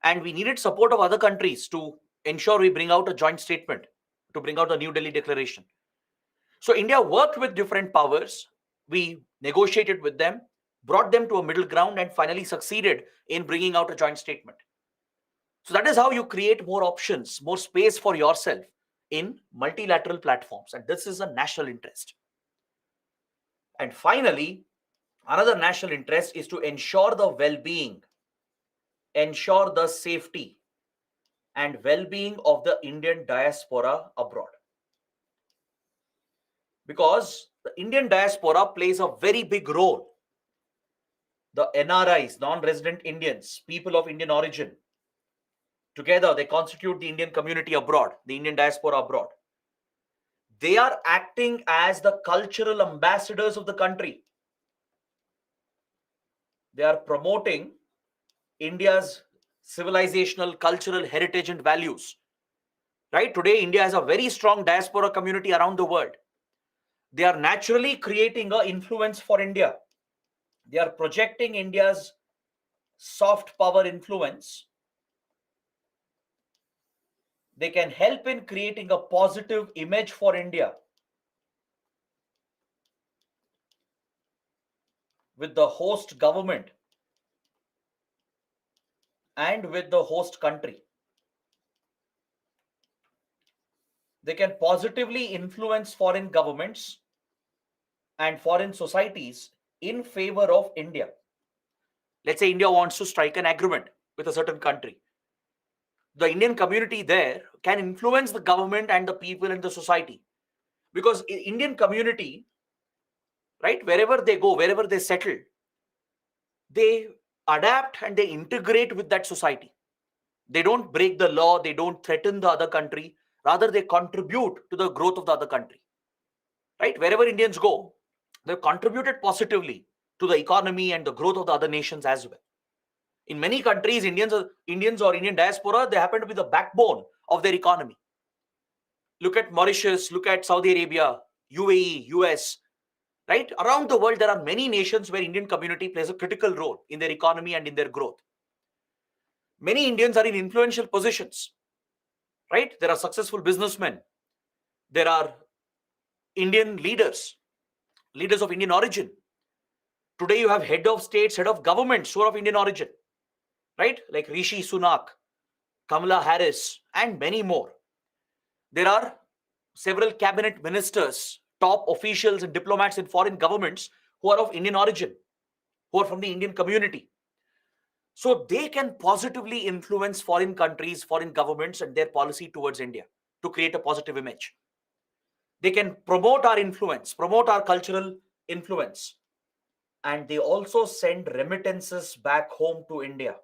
and we needed support of other countries to ensure we bring out a joint statement, to bring out a New Delhi declaration. So India worked with different powers. We negotiated with them, brought them to a middle ground, and finally succeeded in bringing out a joint statement. So that is how you create more options, more space for yourself in multilateral platforms. And this is a national interest. And finally, another national interest is to ensure the well-being, ensure the safety and well-being of the Indian diaspora abroad. Because the Indian diaspora plays a very big role. The NRIs, non-resident Indians, people of Indian origin, together they constitute the Indian community abroad, the Indian diaspora abroad. They are acting as the cultural ambassadors of the country. They are promoting India's civilizational, cultural heritage and values. Right? Today, India has a very strong diaspora community around the world. They are naturally creating an influence for India. They are projecting India's soft power influence, they can help in creating a positive image for India with the host government and with the host country. They can positively influence foreign governments and foreign societies in favor of India. Let's say India wants to strike an agreement with a certain country. The Indian community there can influence the government and the people and the society, because Indian community, right, wherever they go, wherever they settle, they adapt and they integrate with that society. They don't break the law, they don't threaten the other country, rather they contribute to the growth of the other country. Right, wherever Indians go, they've contributed positively to the economy and the growth of the other nations as well. In many countries, Indians or Indian diaspora, they happen to be the backbone of their economy. Look at Mauritius, look at Saudi Arabia, UAE, US, right? Around the world, there are many nations where Indian community plays a critical role in their economy and in their growth. Many Indians are in influential positions, right? There are successful businessmen. There are Indian leaders of Indian origin. Today, you have head of states, head of governments who are of Indian origin, right? Like Rishi Sunak, Kamala Harris, and many more. There are several cabinet ministers, top officials and diplomats in foreign governments who are of Indian origin, who are from the Indian community. So they can positively influence foreign countries, foreign governments and their policy towards India to create a positive image. They can promote our influence, promote our cultural influence. And they also send remittances back home to India.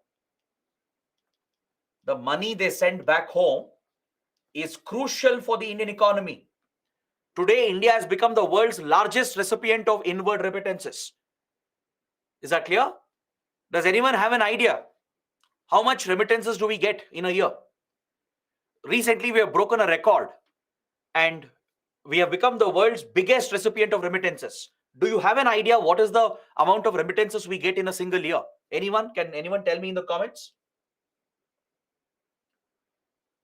The money they send back home is crucial for the Indian economy. Today, India has become the world's largest recipient of inward remittances. Is that clear? Does anyone have an idea? How much remittances do we get in a year? Recently, we have broken a record and we have become the world's biggest recipient of remittances. Do you have an idea what is the amount of remittances we get in a single year? Anyone? Can anyone tell me in the comments?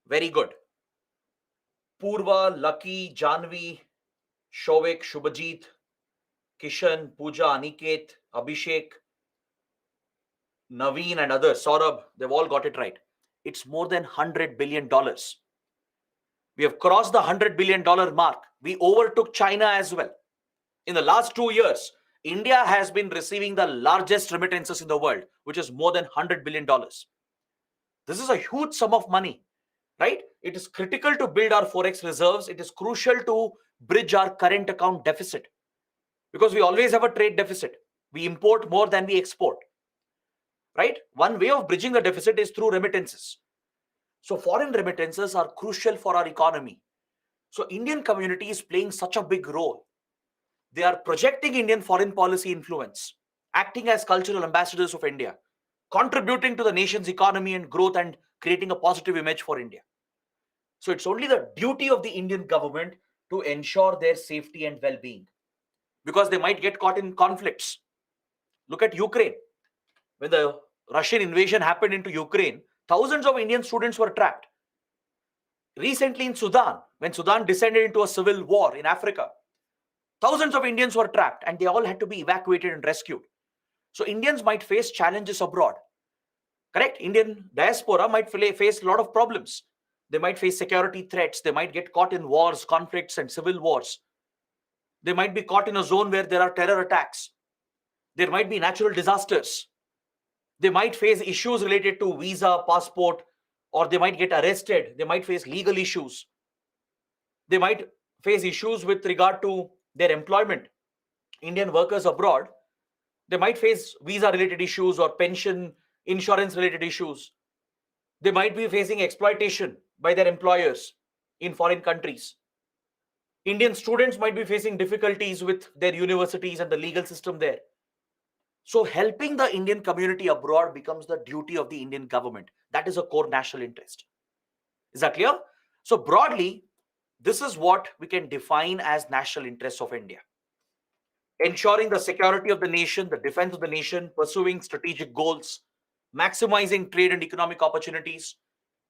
Very good. Purva, Lucky, Janvi, Shovik, Shubhajit, Kishan, Pooja, Aniket, Abhishek, Naveen and others, Saurabh, they've all got it right. It's more than $100 billion. We have crossed the $100 billion mark. We overtook China as well. In the last 2 years, India has been receiving the largest remittances in the world, which is more than $100 billion. This is a huge sum of money, right? It is critical to build our forex reserves. It is crucial to bridge our current account deficit, because we always have a trade deficit. We import more than we export, right? One way of bridging the deficit is through remittances. So foreign remittances are crucial for our economy. So Indian community is playing such a big role. They are projecting Indian foreign policy influence, acting as cultural ambassadors of India, contributing to the nation's economy and growth and creating a positive image for India. So it's only the duty of the Indian government to ensure their safety and well-being, because they might get caught in conflicts. Look at Ukraine. When the Russian invasion happened into Ukraine, thousands of Indian students were trapped. Recently in Sudan, when Sudan descended into a civil war in Africa, thousands of Indians were trapped and they all had to be evacuated and rescued. So Indians might face challenges abroad. Correct? Indian diaspora might face a lot of problems. They might face security threats. They might get caught in wars, conflicts, and civil wars. They might be caught in a zone where there are terror attacks. There might be natural disasters. They might face issues related to visa, passport, or they might get arrested. They might face legal issues. They might face issues with regard to their employment. Indian workers abroad, they might face visa-related issues or pension, insurance-related issues. They might be facing exploitation by their employers in foreign countries. Indian students might be facing difficulties with their universities and the legal system there. So helping the Indian community abroad becomes the duty of the Indian government. That is a core national interest. Is that clear? So broadly, this is what we can define as national interests of India. Ensuring the security of the nation, the defense of the nation, pursuing strategic goals, maximizing trade and economic opportunities,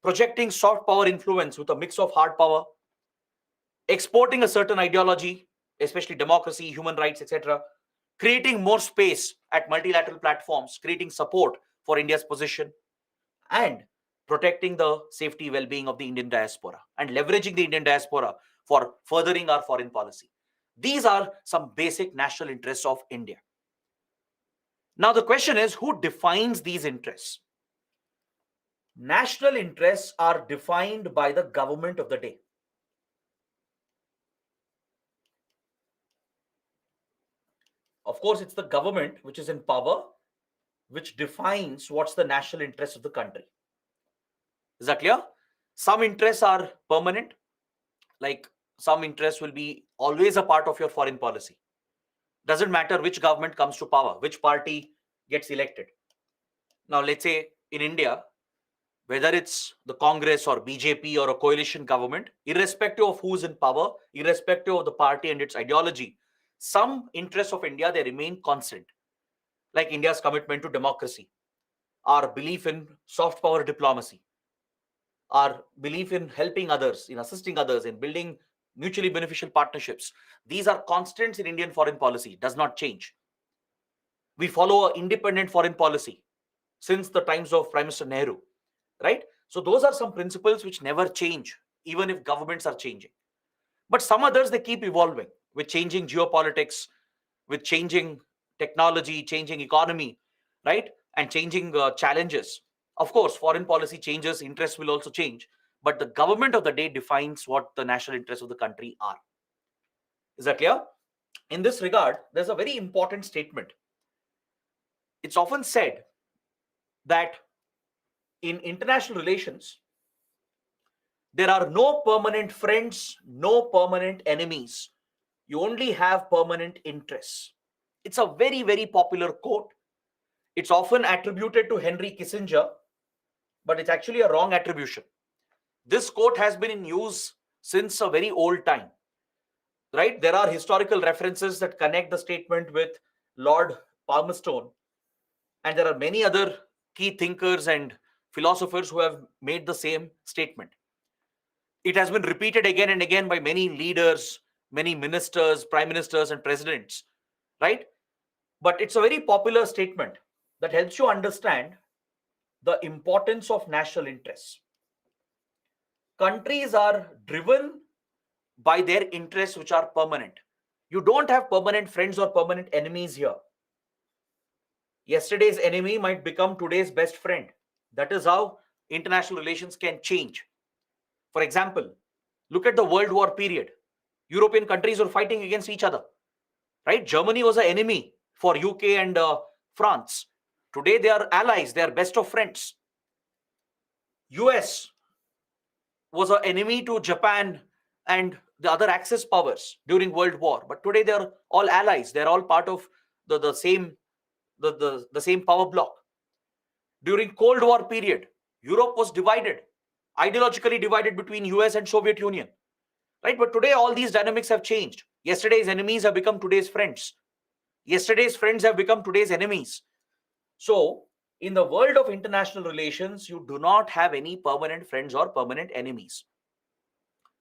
projecting soft power influence with a mix of hard power, exporting a certain ideology, especially democracy, human rights, etc., creating more space at multilateral platforms, creating support for India's position, and protecting the safety well-being of the Indian diaspora and leveraging the Indian diaspora for furthering our foreign policy. These are some basic national interests of India. Now the question is, who defines these interests? National interests are defined by the government of the day. Of course, it's the government which is in power, which defines what's the national interest of the country. Is that clear? Some interests are permanent, like some interests will be always a part of your foreign policy. Doesn't matter which government comes to power, which party gets elected. Now, let's say in India, whether it's the Congress or BJP or a coalition government, irrespective of who's in power, irrespective of the party and its ideology, some interests of India, they remain constant. Like India's commitment to democracy, our belief in soft power diplomacy, our belief in helping others, in assisting others, in building mutually beneficial partnerships. These are constants in Indian foreign policy, does not change. We follow an independent foreign policy since the times of Prime Minister Nehru, right? So those are some principles which never change, even if governments are changing. But some others, they keep evolving with changing geopolitics, with changing technology, changing economy, right? And changing challenges. Of course, foreign policy changes, interests will also change, but the government of the day defines what the national interests of the country are. Is that clear? In this regard, there's a very important statement. It's often said that in international relations, there are no permanent friends, no permanent enemies. You only have permanent interests. It's a very, very popular quote. It's often attributed to Henry Kissinger, but it's actually a wrong attribution. This quote has been in use since a very old time, right? There are historical references that connect the statement with Lord Palmerston, and there are many other key thinkers and philosophers who have made the same statement. It has been repeated again and again by many leaders, many ministers, prime ministers, and presidents, right? But it's a very popular statement that helps you understand the importance of national interests. Countries are driven by their interests, which are permanent. You don't have permanent friends or permanent enemies here. Yesterday's enemy might become today's best friend. That is how international relations can change. For example, look at the World War period. European countries were fighting against each other, right? Germany was an enemy for UK and France. Today they are allies, they are best of friends. US was an enemy to Japan and the other Axis powers during World War, but today they are all allies. They are all part of the same power block. During Cold War period, Europe was divided, ideologically divided between US and Soviet Union, right? But today all these dynamics have changed. Yesterday's enemies have become today's friends. Yesterday's friends have become today's enemies. So in the world of international relations, you do not have any permanent friends or permanent enemies.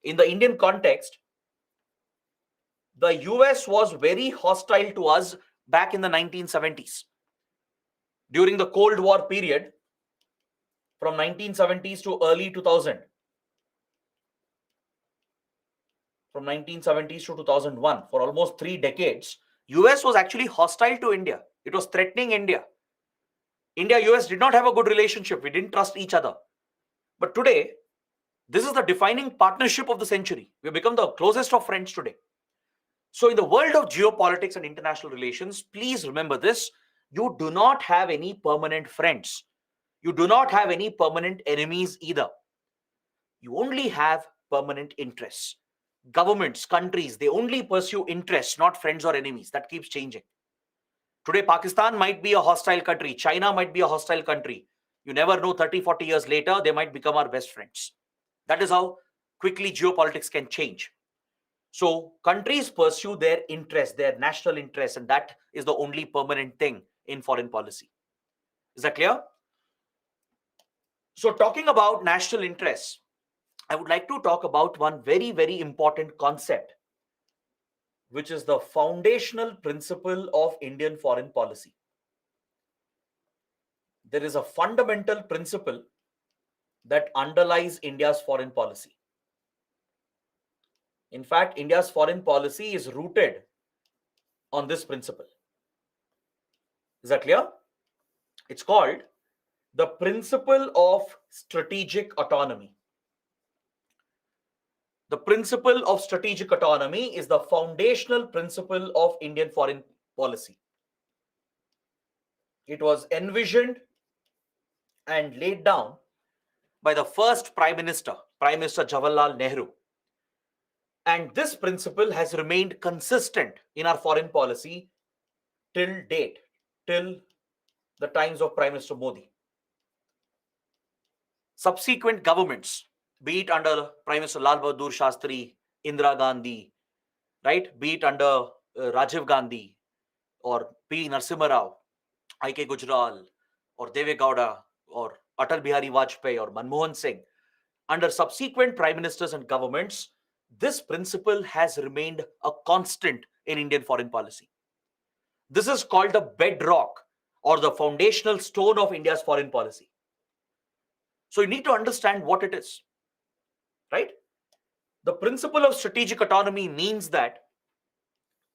In the Indian context, the US was very hostile to us back in the 1970s. During the Cold War period, from 1970s to early 2000, from 1970s to 2001, for almost 3 decades, US was actually hostile to India. It was threatening India. India-US did not have a good relationship. We didn't trust each other. But today, this is the defining partnership of the century. We have become the closest of friends today. So in the world of geopolitics and international relations, please remember this. You do not have any permanent friends. You do not have any permanent enemies either. You only have permanent interests. Governments, countries, they only pursue interests, not friends or enemies. That keeps changing. Today, Pakistan might be a hostile country. China might be a hostile country. You never know, 30, 40 years later, they might become our best friends. That is how quickly geopolitics can change. So countries pursue their interests, their national interests, and that is the only permanent thing in foreign policy. Is that clear? So, talking about national interests, I would like to talk about one very, very important concept, which is the foundational principle of Indian foreign policy. There is a fundamental principle that underlies India's foreign policy. In fact, India's foreign policy is rooted on this principle. Is that clear? It's called the principle of strategic autonomy. The principle of strategic autonomy is the foundational principle of Indian foreign policy. It was envisioned and laid down by the first Prime Minister Jawaharlal Nehru. And this principle has remained consistent in our foreign policy till date, till the times of Prime Minister Modi. Subsequent governments, be it under Prime Minister Lal Bahadur Shastri, Indira Gandhi, right, be it under Rajiv Gandhi or P. Narasimha Rao, I.K. Gujral or Deve Gowda or Atal Bihari Vajpayee or Manmohan Singh, under subsequent prime ministers and governments, this principle has remained a constant in Indian foreign policy. This is called the bedrock or the foundational stone of India's foreign policy. So you need to understand what it is, right? The principle of strategic autonomy means that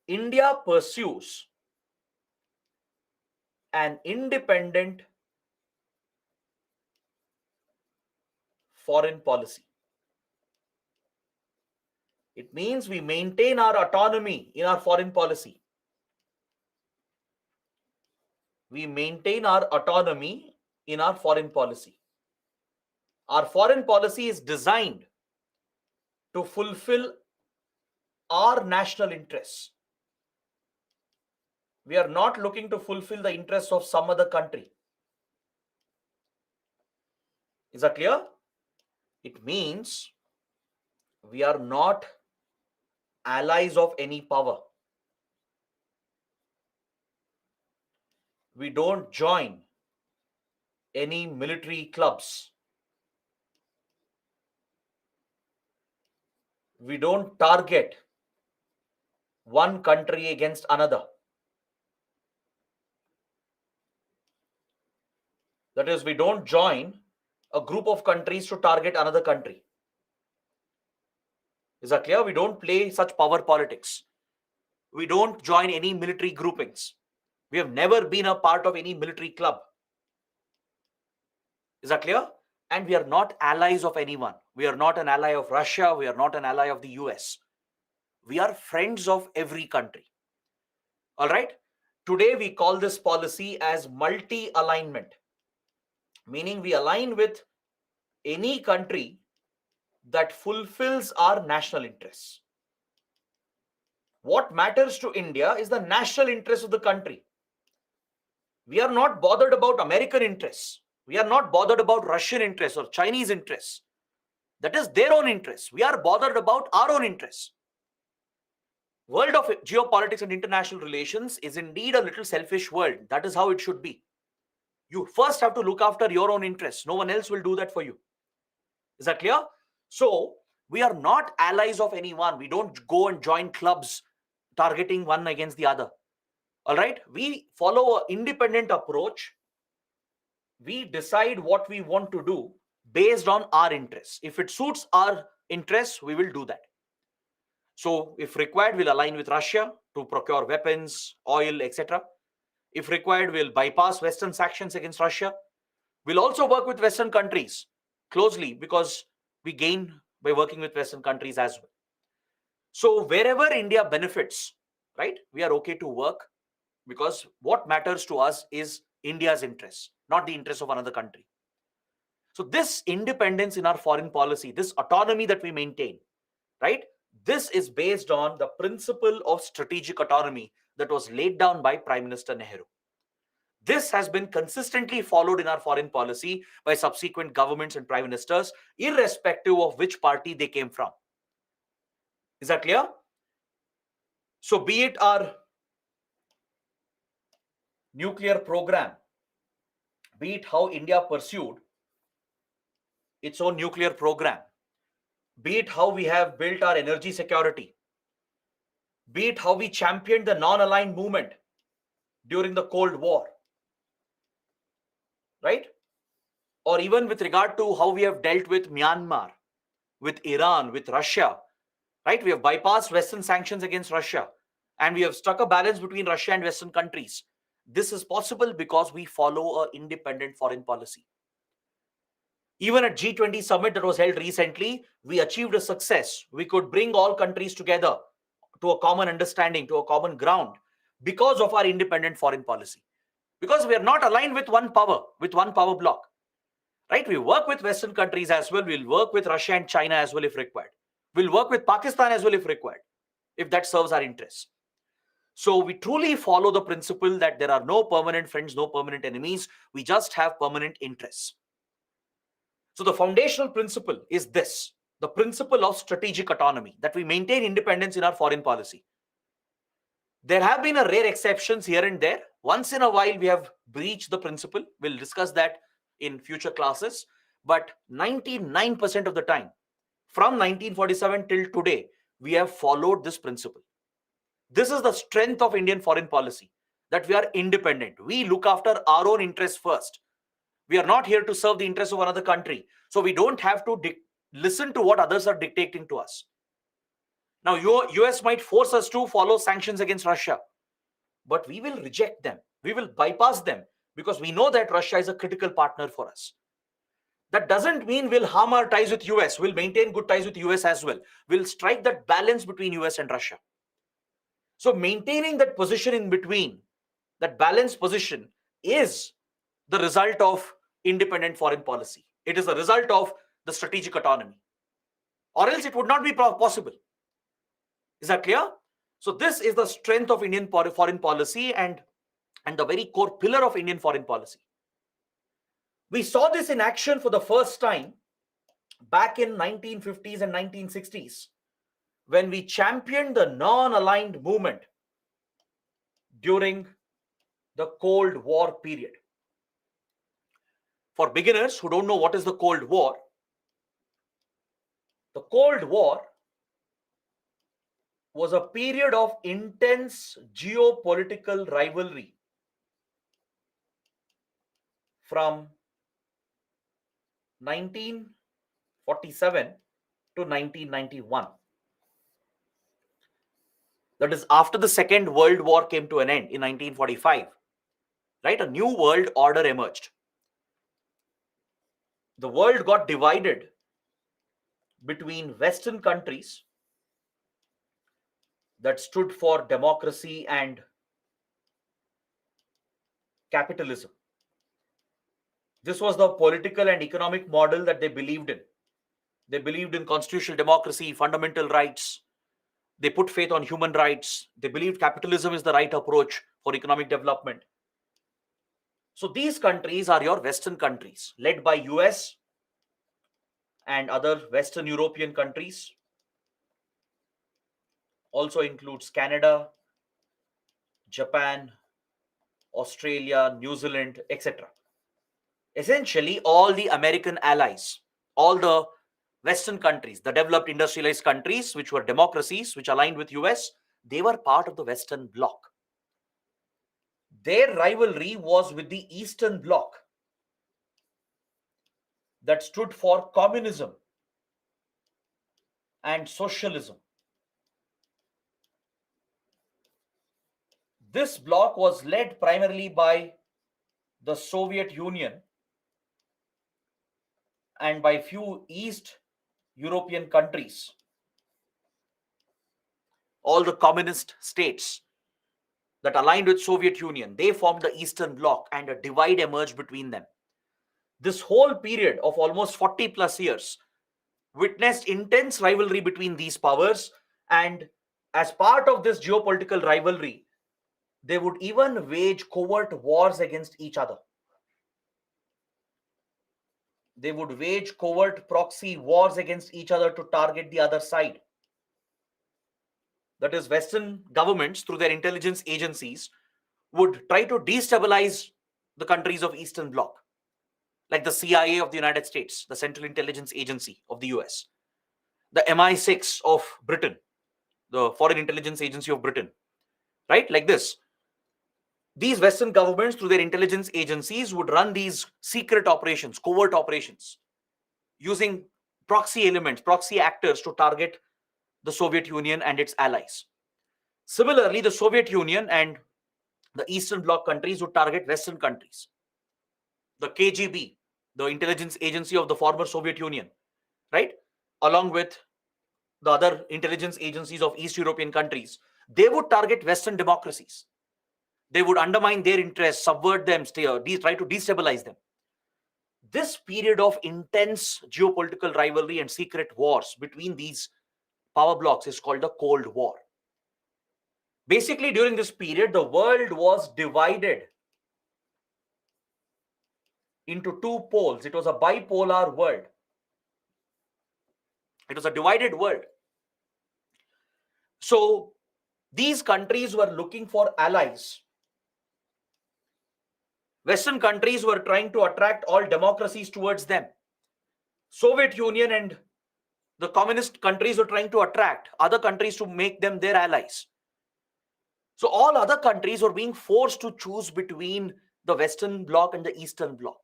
India pursues an independent foreign policy. It means we maintain our autonomy in our foreign policy. We maintain our autonomy in our foreign policy. Our foreign policy is designed to fulfill our national interests. We are not looking to fulfill the interests of some other country. Is that clear? It means we are not allies of any power. We don't join any military clubs. We don't target one country against another. That is, we don't join a group of countries to target another country. Is that clear? We don't play such power politics. We don't join any military groupings. We have never been a part of any military club. Is that clear? And we are not allies of anyone. We are not an ally of Russia. We are not an ally of the US. We are friends of every country. All right? Today we call this policy as multi-alignment, meaning we align with any country that fulfills our national interests. What matters to India is the national interest of the country. We are not bothered about American interests. We are not bothered about Russian interests or Chinese interests. That is their own interests. We are bothered about our own interests. World of geopolitics and international relations is indeed a little selfish world. That is how it should be. You first have to look after your own interests. No one else will do that for you. Is that clear? So we are not allies of anyone. We don't go and join clubs targeting one against the other. All right? We follow an independent approach. We decide what we want to do based on our interests. If it suits our interests, we will do that. So if required, we'll align with Russia to procure weapons, oil, etc. If required, we'll bypass Western sanctions against Russia. We'll also work with Western countries closely because we gain by working with Western countries as well. So wherever India benefits, right, we are okay to work, because what matters to us is India's interests, not the interests of another country. So this independence in our foreign policy, this autonomy that we maintain, right, this is based on the principle of strategic autonomy that was laid down by Prime Minister Nehru. This has been consistently followed in our foreign policy by subsequent governments and prime ministers, irrespective of which party they came from. Is that clear? So be it our nuclear program, be it how India pursued its own nuclear program, be it how we have built our energy security, be it how we championed the non-aligned movement during the Cold War, right? Or even with regard to how we have dealt with Myanmar, with Iran, with Russia, right? We have bypassed Western sanctions against Russia and we have struck a balance between Russia and Western countries. This is possible because we follow an independent foreign policy. Even at G20 summit that was held recently, we achieved a success. We could bring all countries together to a common understanding, to a common ground, because of our independent foreign policy. Because we are not aligned with one power bloc, right? We work with Western countries as well. We'll work with Russia and China as well if required. We'll work with Pakistan as well if required, if that serves our interests. So we truly follow the principle that there are no permanent friends, no permanent enemies. We just have permanent interests. So the foundational principle is this, the principle of strategic autonomy, that we maintain independence in our foreign policy. There have been a rare exceptions here and there. Once in a while, we have breached the principle. We'll discuss that in future classes. But 99% of the time, from 1947 till today, we have followed this principle. This is the strength of Indian foreign policy, that we are independent. We look after our own interests first. We are not here to serve the interests of another country. So we don't have to listen to what others are dictating to us. Now, US might force us to follow sanctions against Russia, but we will reject them. We will bypass them because we know that Russia is a critical partner for us. That doesn't mean we'll harm our ties with US. We'll maintain good ties with US as well. We'll strike that balance between US and Russia. So maintaining that position in between, that balanced position, is the result of independent foreign policy. It is a result of the strategic autonomy. Or else it would not be possible. Is that clear? So this is the strength of Indian foreign policy and the very core pillar of Indian foreign policy. We saw this in action for the first time back in 1950s and 1960s when we championed the non-aligned movement during the Cold War period. For beginners who don't know what is the Cold War, the Cold War was a period of intense geopolitical rivalry from 1947 to 1991. That is after the Second World War came to an end in 1945, right? A new world order emerged. The world got divided between Western countries that stood for democracy and capitalism. This was the political and economic model that they believed in. They believed in constitutional democracy, fundamental rights. They put faith on human rights. They believed capitalism is the right approach for economic development. So these countries are your Western countries, led by US and other Western European countries. Also includes Canada, Japan, Australia, New Zealand, etc. Essentially, all the American allies, all the Western countries, the developed industrialized countries, which were democracies, which aligned with US, they were part of the Western bloc. Their rivalry was with the Eastern bloc that stood for communism and socialism. This bloc was led primarily by the Soviet Union and by few East European countries. All the communist states that aligned with Soviet Union, they formed the Eastern Bloc and a divide emerged between them. This whole period of almost 40 plus years witnessed intense rivalry between these powers, and as part of this geopolitical rivalry, they would even wage covert wars against each other. They would wage covert proxy wars against each other to target the other side. That is, Western governments, through their intelligence agencies, would try to destabilize the countries of Eastern Bloc. like the CIA of the United States, the Central Intelligence Agency of the US, the MI6 of Britain, the Foreign Intelligence Agency of Britain, right? Like this. These Western governments, through their intelligence agencies, would run these secret operations, covert operations, using proxy elements, proxy actors to target the Soviet Union and its allies. Similarly, the Soviet Union and the Eastern Bloc countries would target Western countries. The KGB, the intelligence agency of the former Soviet Union, right, along with the other intelligence agencies of East European countries, they would target Western democracies. They would undermine their interests, subvert them, try to destabilize them. This period of intense geopolitical rivalry and secret wars between these power blocks is called the Cold War. Basically, during this period, the world was divided into two poles. It was a bipolar world. It was a divided world. So these countries were looking for allies. Western countries were trying to attract all democracies towards them. Soviet Union and the communist countries were trying to attract other countries to make them their allies. So all other countries were being forced to choose between the Western Bloc and the Eastern Bloc.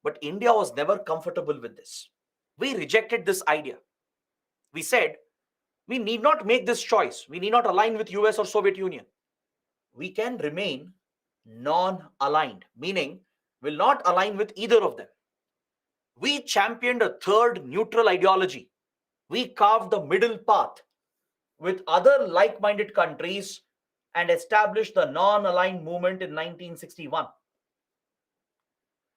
But India was never comfortable with this. We rejected this idea. We said, we need not make this choice. We need not align with US or Soviet Union. We can remain non-aligned, meaning will not align with either of them. We championed a third neutral ideology. We carved the middle path with other like-minded countries and established the non-aligned movement in 1961.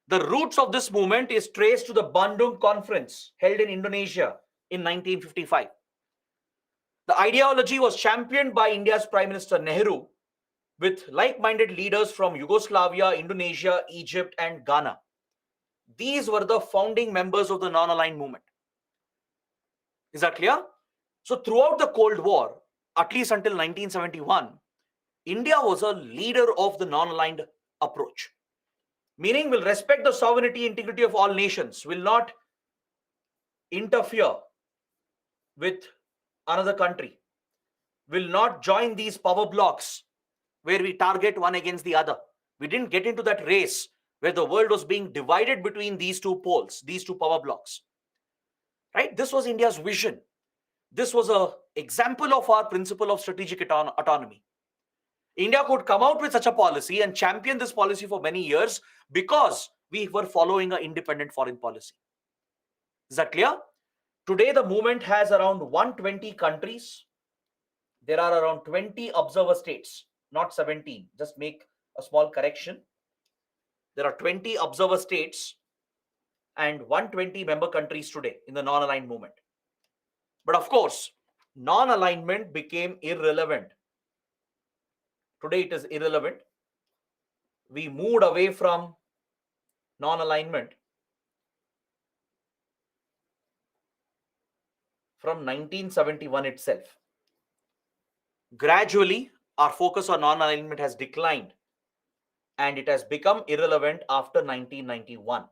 The roots of this movement is traced to the Bandung Conference held in Indonesia in 1955. The ideology was championed by India's Prime Minister Nehru with like-minded leaders from Yugoslavia, Indonesia, Egypt, and Ghana. These were the founding members of the non-aligned movement. Is that clear? So throughout the Cold War, at least until 1971, India was a leader of the non-aligned approach, meaning will respect the sovereignty, integrity of all nations, will not interfere with another country, will not join these power blocks where we target one against the other. We didn't get into that race where the world was being divided between these two poles, these two power blocks. Right? This was India's vision. This was an example of our principle of strategic autonomy. India could come out with such a policy and champion this policy for many years because we were following an independent foreign policy. Is that clear? Today, the movement has around 120 countries. There are around 20 observer states, not 17. Just make a small correction. There are 20 observer states and 120 member countries today in the non-aligned movement. But of course, non-alignment became irrelevant. Today it is irrelevant. We moved away from non-alignment from 1971 itself. Gradually, our focus on non-alignment has declined and it has become irrelevant after 1991.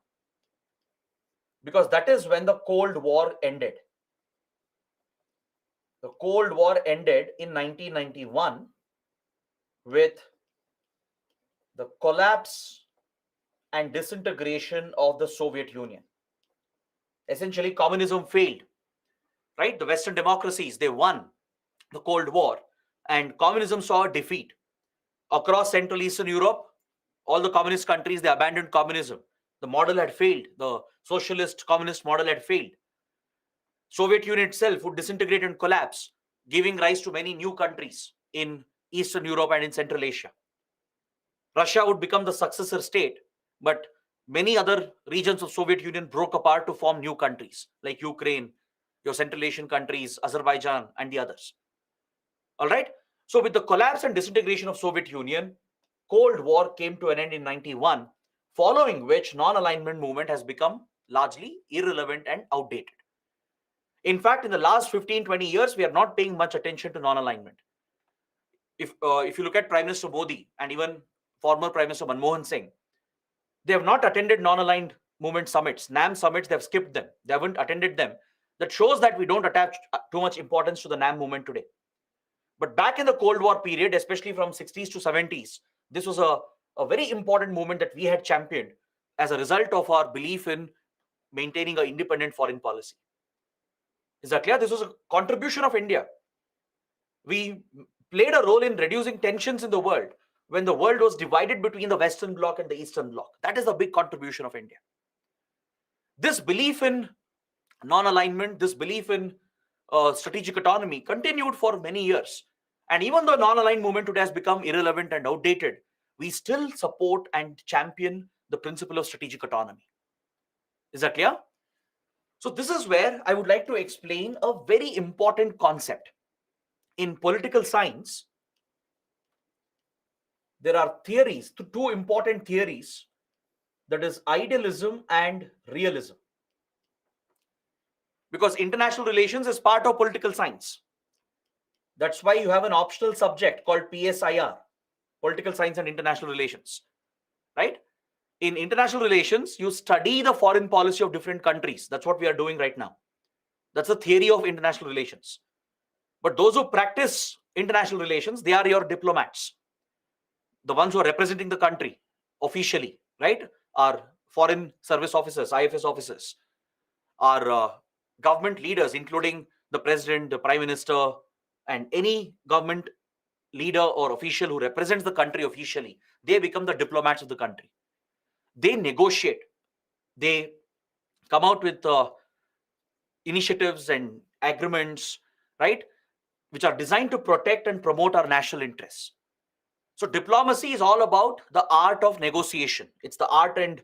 Because that is when the Cold War ended. The Cold War ended in 1991 with the collapse and disintegration of the Soviet Union. Essentially, communism failed, right? The Western democracies, they won the Cold War and communism saw a defeat. Across Central Eastern Europe, all the communist countries, they abandoned communism. The model had failed. The socialist communist model had failed. Soviet Union itself would disintegrate and collapse, giving rise to many new countries in Eastern Europe and in Central Asia. Russia would become the successor state, but many other regions of Soviet Union broke apart to form new countries like Ukraine, your Central Asian countries, Azerbaijan, and the others. All right. So with the collapse and disintegration of Soviet Union, Cold War came to an end in 91, following which non-alignment movement has become largely irrelevant and outdated. In fact, in the last 15-20 years, we are not paying much attention to non-alignment. If you look at Prime Minister Modi and even former Prime Minister Manmohan Singh, they have not attended non-aligned movement summits, NAM summits, they've skipped them. They haven't attended them. That shows that we don't attach too much importance to the NAM movement today. But back in the Cold War period, especially from 60s to 70s, this was a very important movement that we had championed as a result of our belief in maintaining an independent foreign policy. Is that clear? This was a contribution of India. We played a role in reducing tensions in the world when the world was divided between the Western Bloc and the Eastern Bloc. That is the big contribution of India. This belief in non-alignment, this belief in strategic autonomy continued for many years. And even though non-aligned movement today has become irrelevant and outdated, we still support and champion the principle of strategic autonomy. Is that clear? So this is where I would like to explain a very important concept. In political science, there are theories, two important theories, that is idealism and realism. Because international relations is part of political science. That's why you have an optional subject called PSIR, Political Science and International Relations, right? In international relations, you study the foreign policy of different countries. That's what we are doing right now. That's the theory of international relations. But those who practice international relations, they are your diplomats, the ones who are representing the country officially, right? Our foreign service officers, IFS officers, our government leaders, including the president, the prime minister, and any government leader or official who represents the country officially. They become the diplomats of the country. They negotiate. They come out with initiatives and agreements, right, which are designed to protect and promote our national interests. So diplomacy is all about the art of negotiation. It's the art and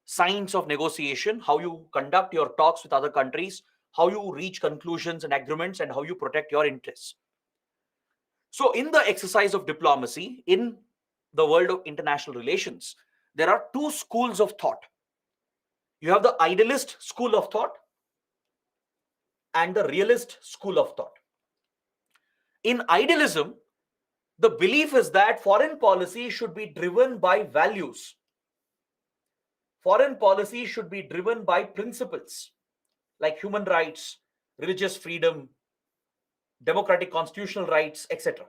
science of negotiation, how you conduct your talks with other countries, how you reach conclusions and agreements, and how you protect your interests. So in the exercise of diplomacy, in the world of international relations, there are two schools of thought. You have the idealist school of thought and the realist school of thought. In idealism, the belief is that foreign policy should be driven by values. Foreign policy should be driven by principles like human rights, religious freedom, democratic constitutional rights, etc.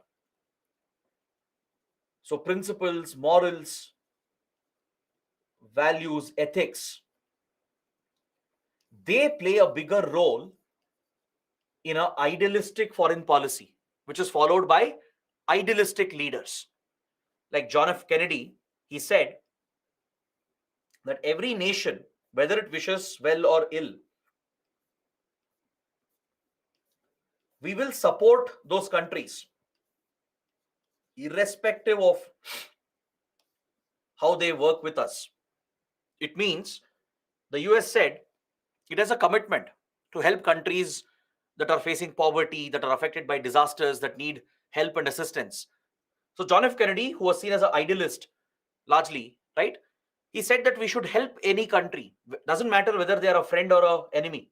So principles, morals, values, ethics, they play a bigger role in an idealistic foreign policy, which is followed by idealistic leaders. Like John F. Kennedy, he said that every nation, whether it wishes well or ill, we will support those countries irrespective of how they work with us. It means the US said it has a commitment to help countries that are facing poverty, that are affected by disasters, that need help and assistance. So John F. Kennedy, who was seen as an idealist largely, right, he said that we should help any country. Doesn't matter whether they are a friend or an enemy.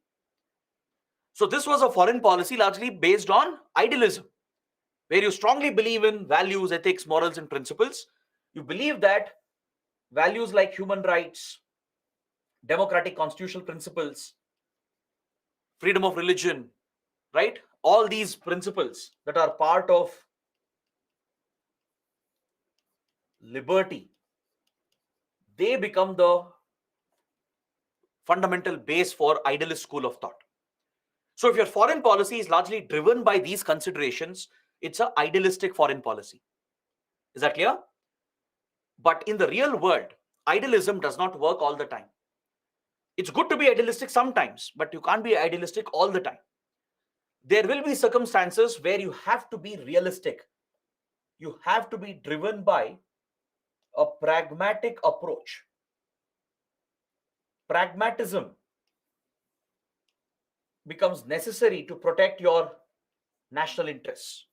So this was a foreign policy largely based on idealism, where you strongly believe in values, ethics, morals, and principles. You believe that values like human rights, democratic constitutional principles, freedom of religion, right? All these principles that are part of liberty, they become the fundamental base for idealist school of thought. So if your foreign policy is largely driven by these considerations, it's an idealistic foreign policy. Is that clear? But in the real world, idealism does not work all the time. It's good to be idealistic sometimes, but you can't be idealistic all the time. There will be circumstances where you have to be realistic. You have to be driven by a pragmatic approach. Pragmatism becomes necessary to protect your national interests.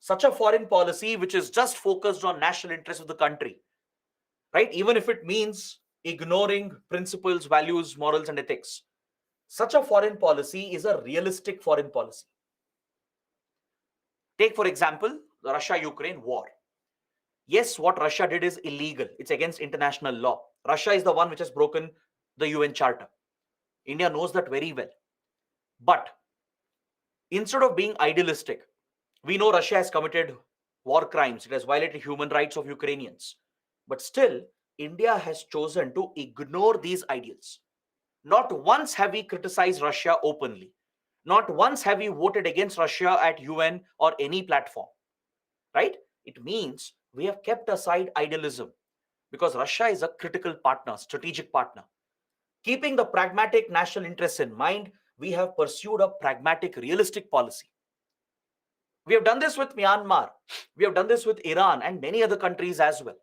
Such a foreign policy which is just focused on national interests of the country, right? Even if it means ignoring principles, values, morals, and ethics. Such a foreign policy is a realistic foreign policy. Take, for example, the Russia-Ukraine war. Yes, what Russia did is illegal. It's against international law. Russia is the one which has broken the UN Charter. India knows that very well. But instead of being idealistic, we know Russia has committed war crimes. It has violated human rights of Ukrainians. But still, India has chosen to ignore these ideals. Not once have we criticized Russia openly. Not once have we voted against Russia at UN or any platform. Right? It means we have kept aside idealism because Russia is a critical partner, strategic partner. Keeping the pragmatic national interests in mind, we have pursued a pragmatic, realistic policy. We have done this with Myanmar. We have done this with Iran and many other countries as well.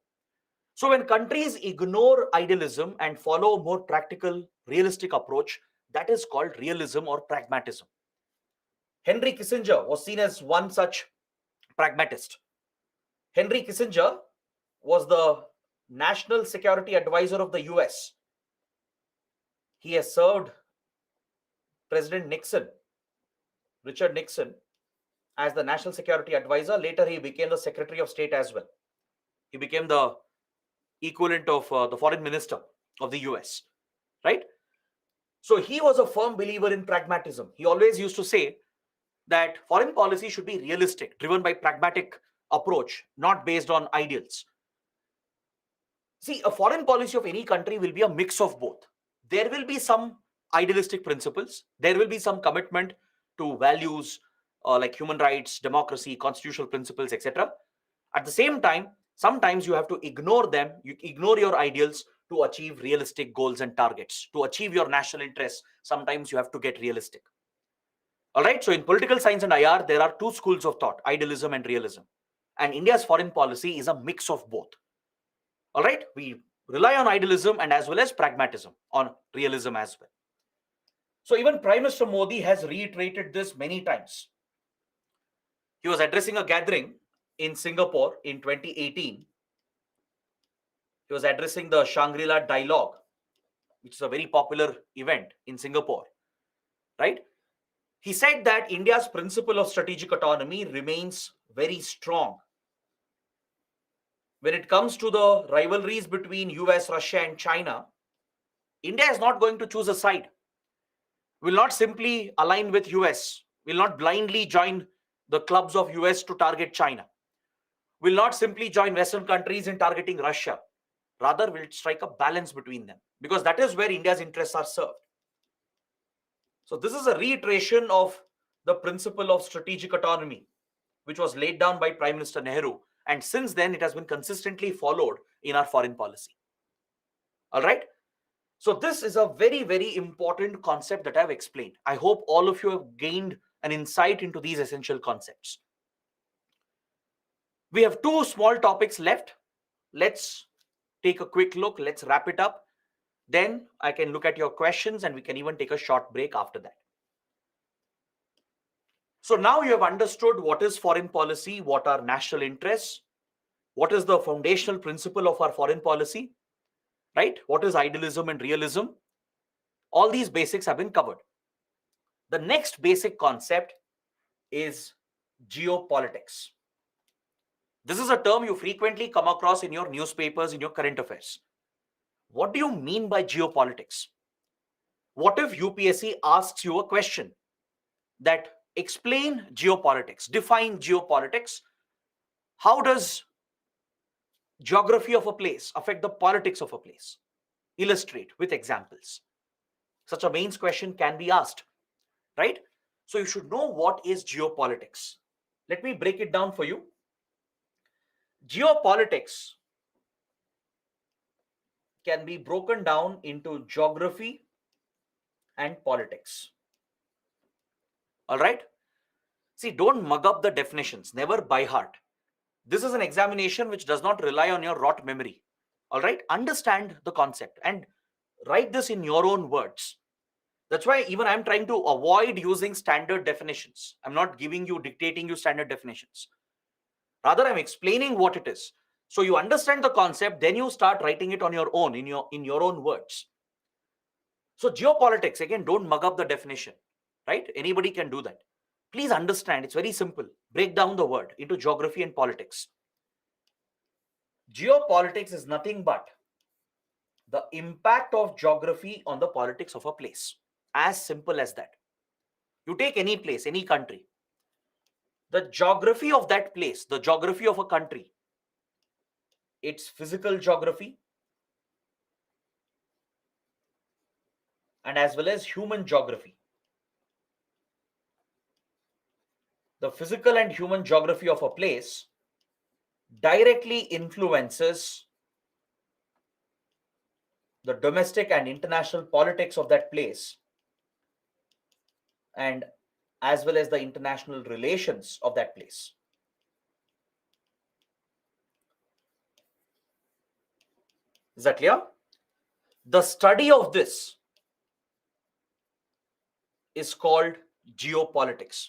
So when countries ignore idealism and follow a more practical, realistic approach, that is called realism or pragmatism. Henry Kissinger was seen as one such pragmatist. Henry Kissinger was the National Security Advisor of the US. He has served President Nixon, Richard Nixon, as the National Security Advisor. Later, he became the Secretary of State as well. He became the equivalent of the Foreign Minister of the US, right? So he was a firm believer in pragmatism. He always used to say that foreign policy should be realistic, driven by pragmatic approach, not based on ideals. See, a foreign policy of any country will be a mix of both. There will be some idealistic principles. There will be some commitment to values like human rights, democracy, constitutional principles, etc. At the same time, sometimes you have to ignore them. You ignore your ideals to achieve realistic goals and targets. To achieve your national interests, sometimes you have to get realistic. All right. So in political science and IR, there are two schools of thought, idealism and realism. And India's foreign policy is a mix of both. All right. We rely on idealism and as well as pragmatism, on realism as well. So even Prime Minister Modi has reiterated this many times. He was addressing a gathering in Singapore in 2018. He was addressing the Shangri-La Dialogue, which is a very popular event in Singapore, right? He said that India's principle of strategic autonomy remains very strong. When it comes to the rivalries between US, Russia, and China, India is not going to choose a side. Will not simply align with US, will not blindly join the clubs of US to target China, will not simply join Western countries in targeting Russia. Rather, will strike a balance between them because that is where India's interests are served. So this is a reiteration of the principle of strategic autonomy, which was laid down by Prime Minister Nehru. And since then, it has been consistently followed in our foreign policy. All right. So this is a very, very important concept that I've explained. I hope all of you have gained an insight into these essential concepts. We have two small topics left. Let's take a quick look. Let's wrap it up. Then I can look at your questions and we can even take a short break after that. So now you have understood what is foreign policy, what are national interests, what is the foundational principle of our foreign policy, right? What is idealism and realism? All these basics have been covered. The next basic concept is geopolitics. This is a term you frequently come across in your newspapers, in your current affairs. What do you mean by geopolitics? What if UPSC asks you a question that explain geopolitics, define geopolitics? How does geography of a place affect the politics of a place? Illustrate with examples. Such a mains question can be asked, right? So you should know what is geopolitics. Let me break it down for you. Geopolitics can be broken down into geography and politics. All right. See, don't mug up the definitions, never by heart. This is an examination which does not rely on your rote memory. All right. Understand the concept and write this in your own words. That's why even I'm trying to avoid using standard definitions. I'm not dictating you standard definitions. Rather, I'm explaining what it is. So you understand the concept, then you start writing it on your own, in your own words. So geopolitics, again, don't mug up the definition, right? Anybody can do that. Please understand, it's very simple. Break down the word into geography and politics. Geopolitics is nothing but the impact of geography on the politics of a place. As simple as that. You take any place, any country, the geography of that place, the geography of a country, its physical geography, and as well as human geography. The physical and human geography of a place directly influences the domestic and international politics of that place, and as well as the international relations of that place. Is that clear? The study of this is called geopolitics.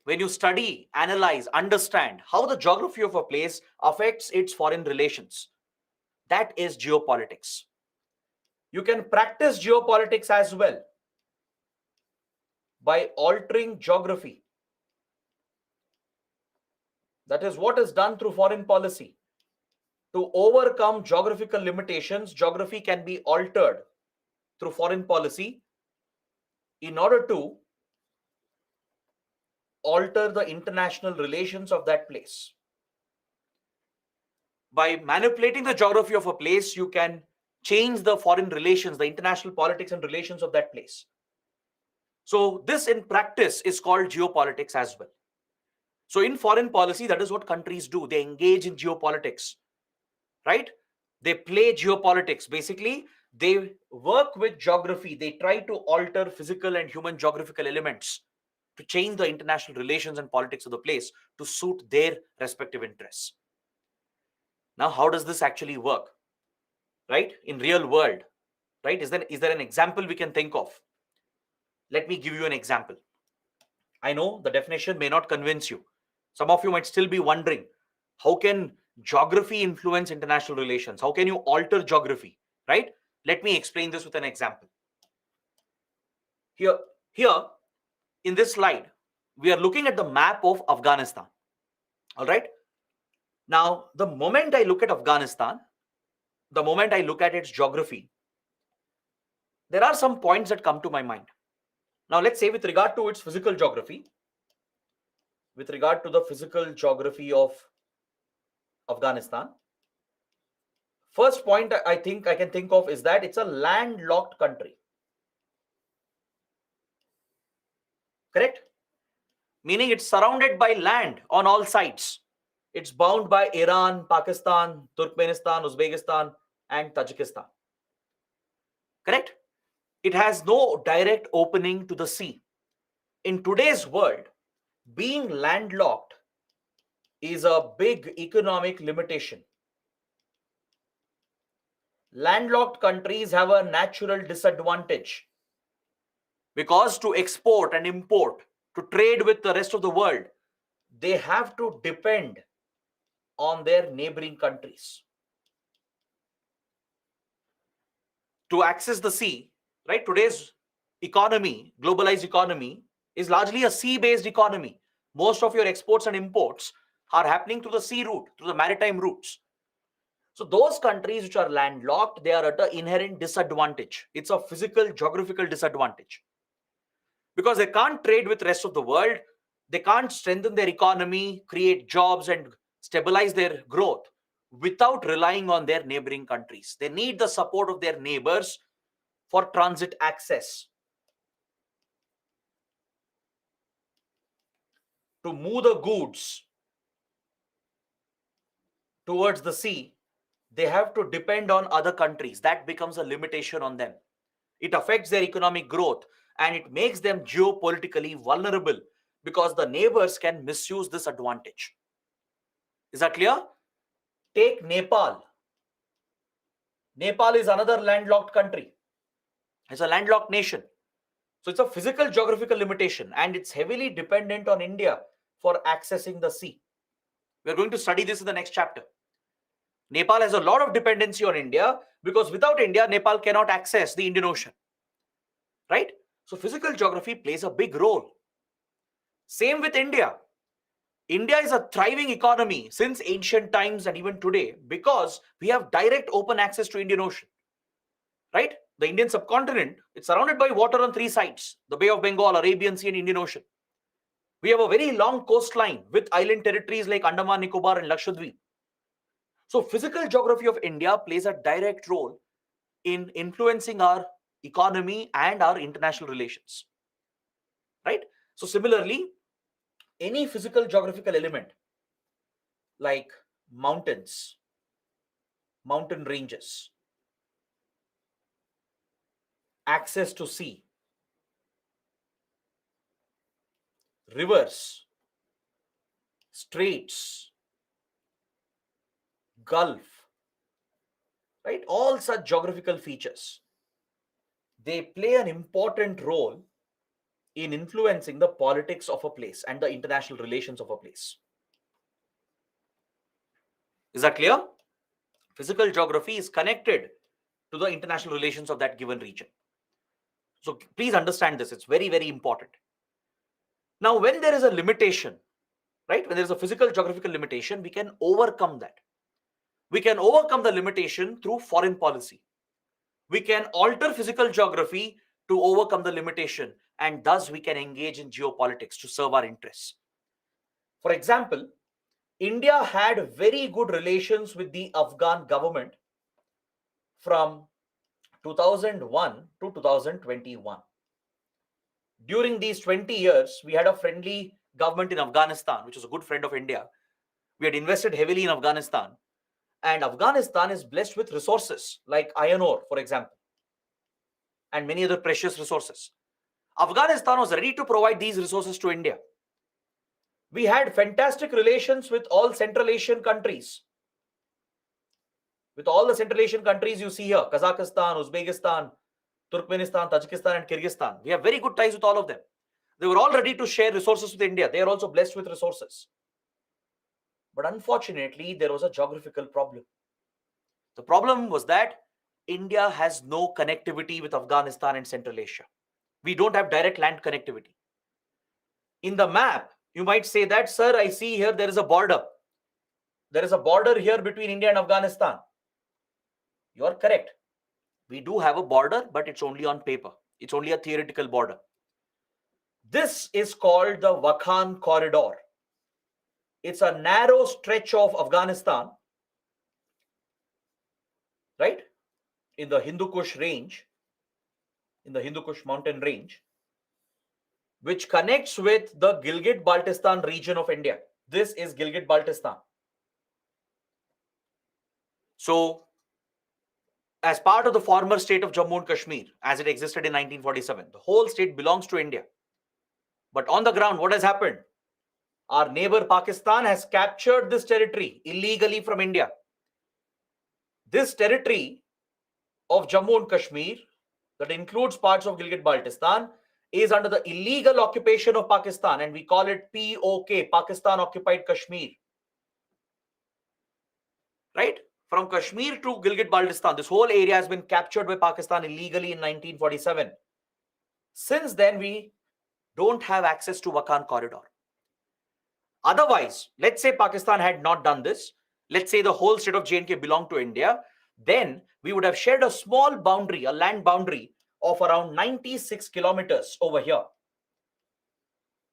When you study, analyze, understand how the geography of a place affects its foreign relations, that is geopolitics. You can practice geopolitics as well by altering geography. That is what is done through foreign policy. To overcome geographical limitations, geography can be altered through foreign policy in order to alter the international relations of that place. By manipulating the geography of a place, you can change the foreign relations, the international politics and relations of that place. So this in practice is called geopolitics as well. So in foreign policy, that is what countries do. They engage in geopolitics, right? They play geopolitics. Basically, they work with geography. They try to alter physical and human geographical elements to change the international relations and politics of the place to suit their respective interests. Now, how does this actually work, right? In real world, right? Is there an example we can think of? Let me give you an example. I know the definition may not convince you. Some of you might still be wondering, how can geography influence international relations? How can you alter geography, right? Let me explain this with an example. Here in this slide, we are looking at the map of Afghanistan. All right. Now, the moment I look at Afghanistan, the moment I look at its geography, there are some points that come to my mind. Now, let's say with regard to its physical geography, with regard to the physical geography of Afghanistan, first point I think I can think of is that it's a landlocked country. Correct? Meaning it's surrounded by land on all sides. It's bound by Iran, Pakistan, Turkmenistan, Uzbekistan, and Tajikistan. Correct? It has no direct opening to the sea. In today's world, being landlocked is a big economic limitation. Landlocked countries have a natural disadvantage because to export and import, to trade with the rest of the world, they have to depend on their neighboring countries. To access the sea, right? Today's economy, globalized economy, is largely a sea-based economy. Most of your exports and imports are happening through the sea route, through the maritime routes. So those countries which are landlocked, they are at an inherent disadvantage. It's a physical, geographical disadvantage. Because they can't trade with the rest of the world, they can't strengthen their economy, create jobs and stabilize their growth without relying on their neighboring countries. They need the support of their neighbors for transit access. To move the goods towards the sea, they have to depend on other countries. That becomes a limitation on them. It affects their economic growth and it makes them geopolitically vulnerable because the neighbors can misuse this advantage. Is that clear? Take Nepal. Nepal is another landlocked country. It's a landlocked nation. So it's a physical geographical limitation and it's heavily dependent on India for accessing the sea. We're going to study this in the next chapter. Nepal has a lot of dependency on India because without India, Nepal cannot access the Indian Ocean. Right? So physical geography plays a big role. Same with India. India is a thriving economy since ancient times and even today because we have direct open access to Indian Ocean, right? The Indian subcontinent, it's surrounded by water on three sides: the Bay of Bengal, Arabian Sea, and Indian Ocean. We have a very long coastline with island territories like Andaman, Nicobar, and Lakshadweep. So physical geography of India plays a direct role in influencing our economy and our international relations, right? So similarly, any physical geographical element like mountains, mountain ranges, access to sea, rivers, straits, gulf, right? All such geographical features, they play an important role in influencing the politics of a place and the international relations of a place. Is that clear? Physical geography is connected to the international relations of that given region. So please understand this. It's very, very important. Now, when there is a limitation, right? When there is a physical geographical limitation, we can overcome that. We can overcome the limitation through foreign policy. We can alter physical geography to overcome the limitation, and thus we can engage in geopolitics to serve our interests. For example, India had very good relations with the Afghan government from 2001 to 2021. During these 20 years, we had a friendly government in Afghanistan, which was a good friend of India. We had invested heavily in Afghanistan. And Afghanistan is blessed with resources like iron ore, for example, and many other precious resources. Afghanistan was ready to provide these resources to India. We had fantastic relations with all Central Asian countries. With all the Central Asian countries you see here, Kazakhstan, Uzbekistan, Turkmenistan, Tajikistan, and Kyrgyzstan. We have very good ties with all of them. They were all ready to share resources with India. They are also blessed with resources. But unfortunately, there was a geographical problem. The problem was that India has no connectivity with Afghanistan and Central Asia. We don't have direct land connectivity. In the map, you might say that, sir, I see here there is a border. There is a border here between India and Afghanistan. You are correct. We do have a border, but it's only on paper. It's only a theoretical border. This is called the Wakhan Corridor. It's a narrow stretch of Afghanistan, right, in the Hindu Kush range, in the Hindu Kush mountain range, which connects with the Gilgit-Baltistan region of India. This is Gilgit-Baltistan. So, as part of the former state of Jammu and Kashmir, as it existed in 1947, the whole state belongs to India. But on the ground, what has happened? Our neighbor Pakistan has captured this territory illegally from India. This territory of Jammu and Kashmir, that includes parts of Gilgit-Baltistan, is under the illegal occupation of Pakistan, and we call it POK, Pakistan Occupied Kashmir. Right? From Kashmir to Gilgit-Baltistan, this whole area has been captured by Pakistan illegally in 1947. Since then, we don't have access to Wakhan Corridor. Otherwise, let's say Pakistan had not done this, let's say the whole state of J&K belonged to India, then we would have shared a small boundary, a land boundary of around 96 kilometers over here.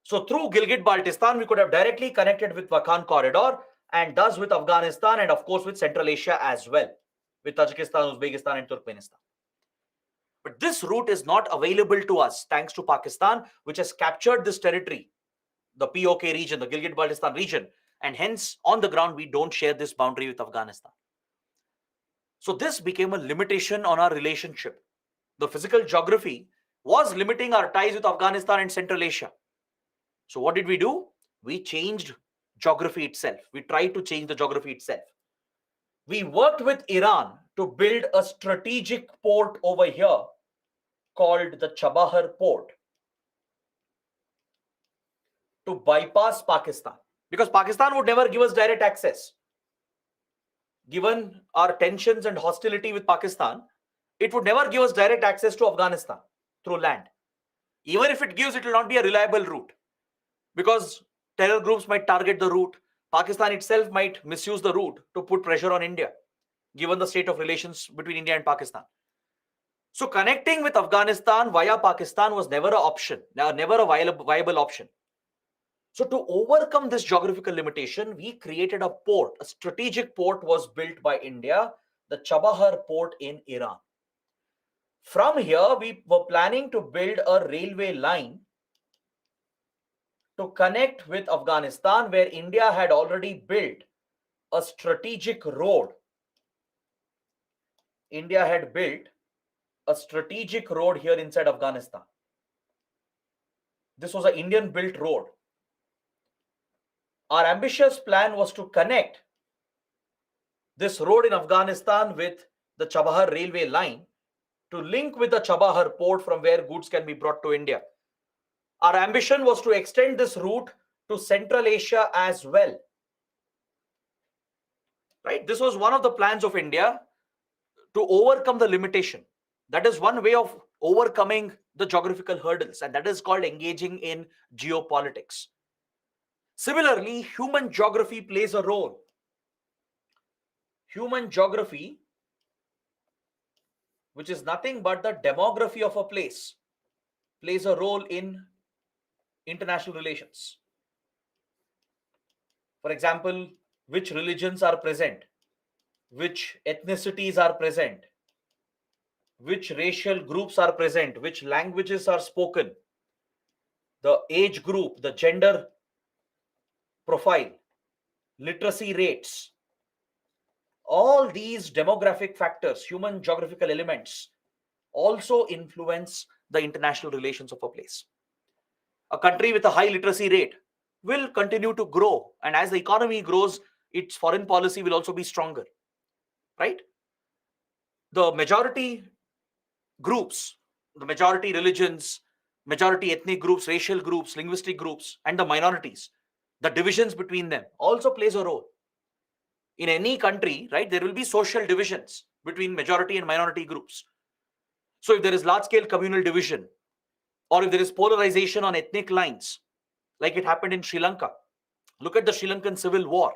So through Gilgit-Baltistan, we could have directly connected with Wakhan Corridor, and thus with Afghanistan and of course with Central Asia as well, with Tajikistan, Uzbekistan, and Turkmenistan. But this route is not available to us thanks to Pakistan, which has captured this territory, the POK region, the Gilgit-Baltistan region, and hence on the ground we don't share this boundary with Afghanistan. So this became a limitation on our relationship. The physical geography was limiting our ties with Afghanistan and Central Asia. So what did we do? We changed geography itself. We tried to change the geography itself. We worked with Iran to build a strategic port over here called the Chabahar port to bypass Pakistan, because Pakistan would never give us direct access. Given our tensions and hostility with Pakistan, it would never give us direct access to Afghanistan through land. Even if it gives, it will not be a reliable route, because terror groups might target the route. Pakistan itself might misuse the route to put pressure on India, given the state of relations between India and Pakistan. So connecting with Afghanistan via Pakistan was never an option, never a viable option. So to overcome this geographical limitation, we created a port. A strategic port was built by India, the Chabahar port in Iran. From here, we were planning to build a railway line to connect with Afghanistan, where India had already built a strategic road. India had built a strategic road here inside Afghanistan. This was an Indian built road. Our ambitious plan was to connect this road in Afghanistan with the Chabahar railway line to link with the Chabahar port from where goods can be brought to India. Our ambition was to extend this route to Central Asia as well. Right? This was one of the plans of India to overcome the limitation. That is one way of overcoming the geographical hurdles, and that is called engaging in geopolitics. Similarly, human geography plays a role. Human geography, which is nothing but the demography of a place, plays a role in international relations. For example, which religions are present, which ethnicities are present, which racial groups are present, which languages are spoken, the age group, the gender profile, literacy rates. All these demographic factors, human geographical elements, also influence the international relations of a place. A country with a high literacy rate will continue to grow, and as the economy grows, its foreign policy will also be stronger, right? The majority groups, the majority religions, majority ethnic groups, racial groups, linguistic groups, and the minorities, the divisions between them also plays a role. In any country, right, there will be social divisions between majority and minority groups. So if there is large-scale communal division, or if there is polarization on ethnic lines, like it happened in Sri Lanka, look at the Sri Lankan Civil War,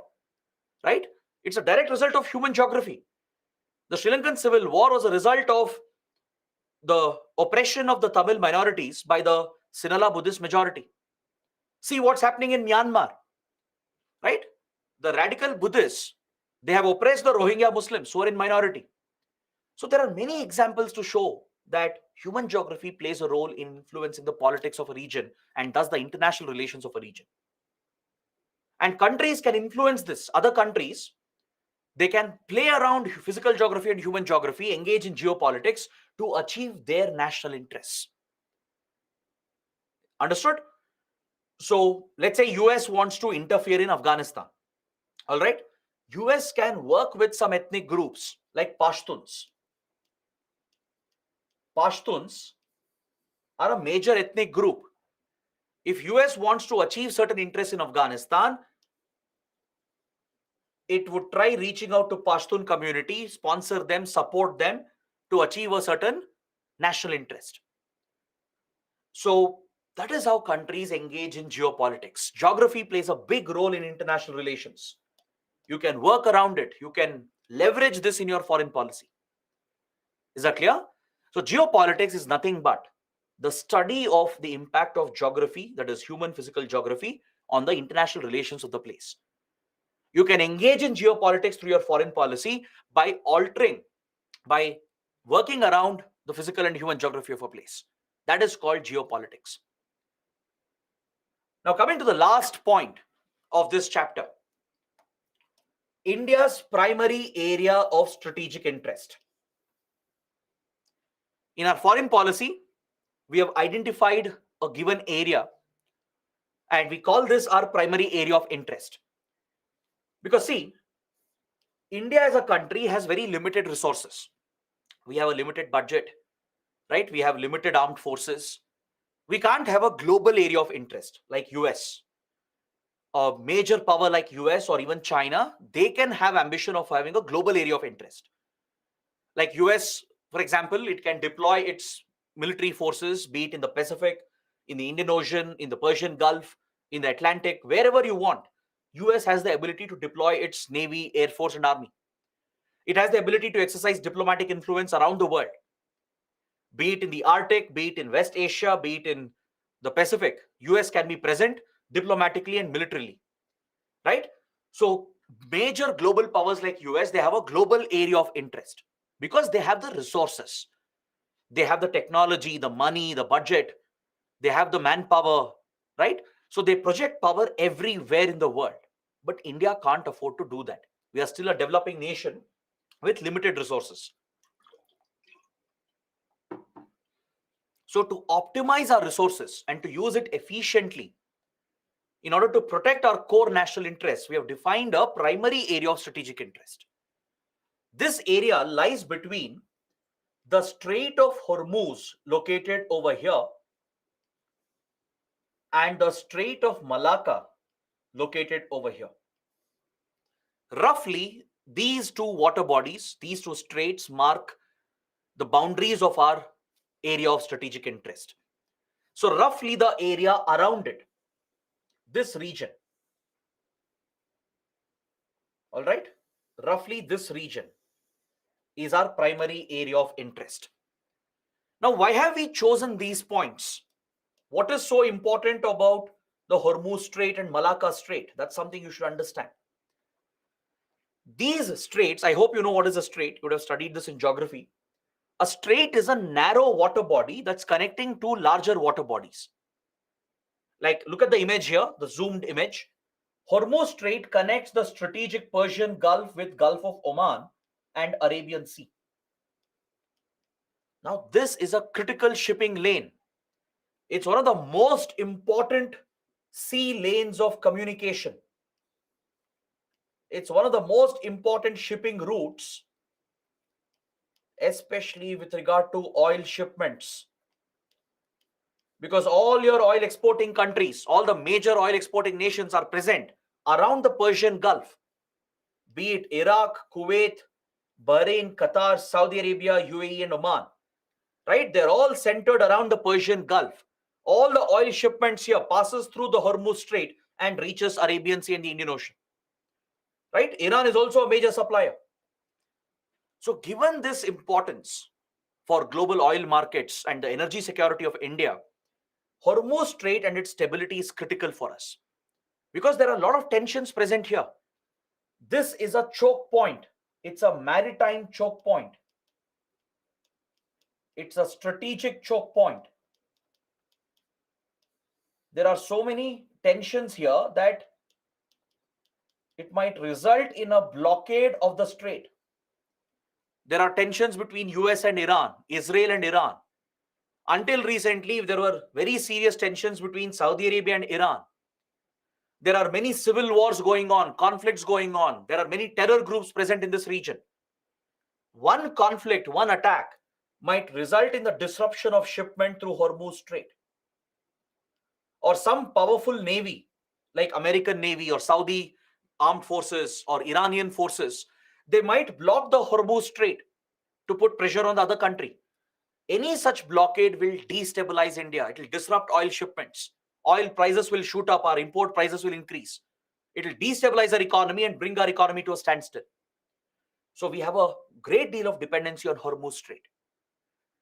right? It's a direct result of human geography. The Sri Lankan Civil War was a result of the oppression of the Tamil minorities by the Sinhala Buddhist majority. See what's happening in Myanmar, right? The radical Buddhists, they have oppressed the Rohingya Muslims who are in minority. So there are many examples to show that human geography plays a role in influencing the politics of a region and thus the international relations of a region. And countries can influence this. Other countries, they can play around physical geography and human geography, engage in geopolitics to achieve their national interests. Understood? So let's say US wants to interfere in Afghanistan. All right. US can work with some ethnic groups like Pashtuns. Pashtuns are a major ethnic group. If US wants to achieve certain interests in Afghanistan, it would try reaching out to Pashtun community, sponsor them, support them to achieve a certain national interest. So that is how countries engage in geopolitics. Geography plays a big role in international relations. You can work around it. You can leverage this in your foreign policy. Is that clear? So geopolitics is nothing but the study of the impact of geography, that is human physical geography, on the international relations of the place. You can engage in geopolitics through your foreign policy by altering, by working around the physical and human geography of a place. That is called geopolitics. Now, coming to the last point of this chapter, India's primary area of strategic interest. In our foreign policy, we have identified a given area and we call this our primary area of interest. Because see, India as a country has very limited resources. We have a limited budget, right? We have limited armed forces. We can't have a global area of interest like US. A major power like US or even China, they can have ambition of having a global area of interest. Like US, for example, it can deploy its military forces, be it in the Pacific, in the Indian Ocean, in the Persian Gulf, in the Atlantic, wherever you want, US has the ability to deploy its Navy, Air Force, and Army. It has the ability to exercise diplomatic influence around the world, be it in the Arctic, be it in West Asia, be it in the Pacific. US can be present diplomatically and militarily, right? So major global powers like US, they have a global area of interest because they have the resources, they have the technology, the money, the budget, they have the manpower, right? So they project power everywhere in the world. But India can't afford to do that. We are still a developing nation with limited resources. So to optimize our resources and to use it efficiently, in order to protect our core national interests, we have defined a primary area of strategic interest. This area lies between the Strait of Hormuz, located over here, and the Strait of Malacca, located over here. Roughly, these two water bodies, these two straits, mark the boundaries of our area of strategic interest. So roughly the area around it, this region, all right, roughly this region is our primary area of interest. Now, why have we chosen these points? What is so important about the Hormuz Strait and Malacca Strait? That's something you should understand. These straits, I hope you know what is a strait. You would have studied this in geography. A strait is a narrow water body that's connecting two larger water bodies. Like, look at the image here, the zoomed image. Hormuz Strait connects the strategic Persian Gulf with Gulf of Oman and Arabian Sea. Now, this is a critical shipping lane. It's one of the most important sea lanes of communication. It's one of the most important shipping routes, especially with regard to oil shipments. Because all your oil exporting countries, all the major oil exporting nations are present around the Persian Gulf, be it Iraq, Kuwait, Bahrain, Qatar, Saudi Arabia, UAE, and Oman, right? They're all centered around the Persian Gulf. All the oil shipments here passes through the Hormuz Strait and reaches Arabian Sea and the Indian Ocean, right? Iran is also a major supplier. So given this importance for global oil markets and the energy security of India, Hormuz Strait and its stability is critical for us because there are a lot of tensions present here. This is a choke point. It's a maritime choke point. It's a strategic choke point. There are so many tensions here that it might result in a blockade of the strait. There are tensions between US and Iran, Israel and Iran. Until recently, there were very serious tensions between Saudi Arabia and Iran. There are many civil wars going on, conflicts going on. There are many terror groups present in this region. One conflict, one attack might result in the disruption of shipment through Hormuz Strait. Or some powerful navy, like American Navy or Saudi armed forces or Iranian forces, they might block the Hormuz Strait to put pressure on the other country. Any such blockade will destabilize India. It will disrupt oil shipments. Oil prices will shoot up. Our import prices will increase. It will destabilize our economy and bring our economy to a standstill. So we have a great deal of dependency on Hormuz Strait.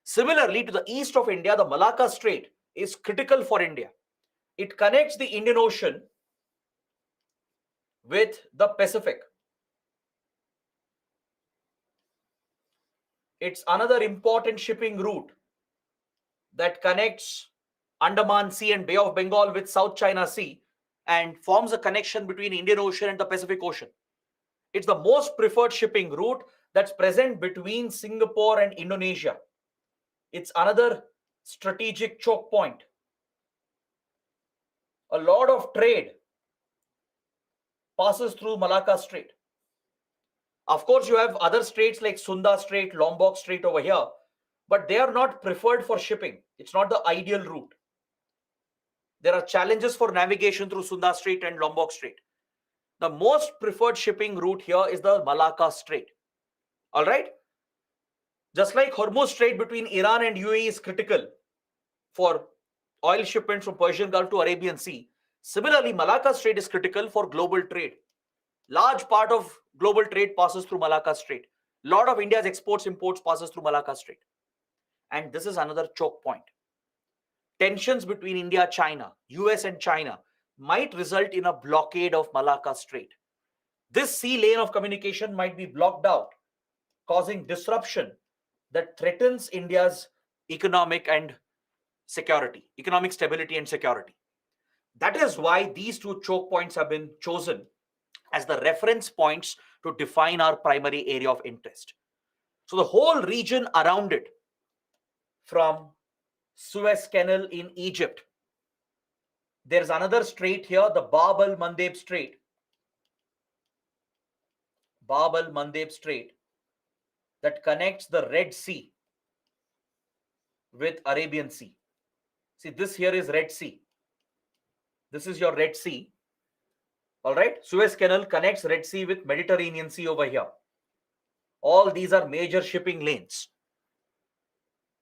Similarly, to the east of India, the Malacca Strait is critical for India. It connects the Indian Ocean with the Pacific. It's another important shipping route that connects Andaman Sea and Bay of Bengal with South China Sea and forms a connection between Indian Ocean and the Pacific Ocean. It's the most preferred shipping route that's present between Singapore and Indonesia. It's another strategic choke point. A lot of trade passes through Malacca Strait. Of course, you have other straits like Sunda Strait, Lombok Strait over here, but they are not preferred for shipping. It's not the ideal route. There are challenges for navigation through Sunda Strait and Lombok Strait. The most preferred shipping route here is the Malacca Strait. All right? Just like Hormuz Strait between Iran and UAE is critical for oil shipments from Persian Gulf to Arabian Sea, Similarly, Malacca Strait is critical for global trade. Large part of global trade passes through Malacca Strait. Lot of India's exports imports passes through Malacca Strait. And this is another choke point. Tensions between India, China, US and China might result in a blockade of Malacca Strait. This sea lane of communication might be blocked out, causing disruption that threatens India's economic stability and security. That is why these two choke points have been chosen as the reference points to define our primary area of interest. So the whole region around it, from Suez Canal in Egypt, there's another strait here, the Bab el Mandeb Strait. Bab el Mandeb Strait that connects the Red Sea with Arabian Sea. See, this here is Red Sea. This is your Red Sea. All right. Suez Canal connects Red Sea with Mediterranean Sea over here. All these are major shipping lanes.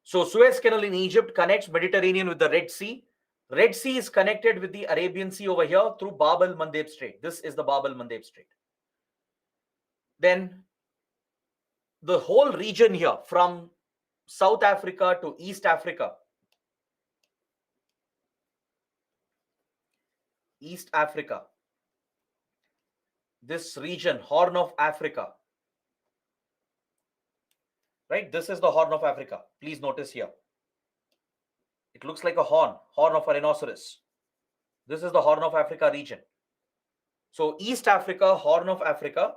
So Suez Canal in Egypt connects Mediterranean with the Red Sea. Red Sea is connected with the Arabian Sea over here through Bab el Mandeb Strait. This is the Bab el Mandeb Strait. Then the whole region here from South Africa to East Africa, this region, Horn of Africa, right? This is the Horn of Africa. Please notice here. It looks like a horn of a rhinoceros. This is the Horn of Africa region. So East Africa, Horn of Africa,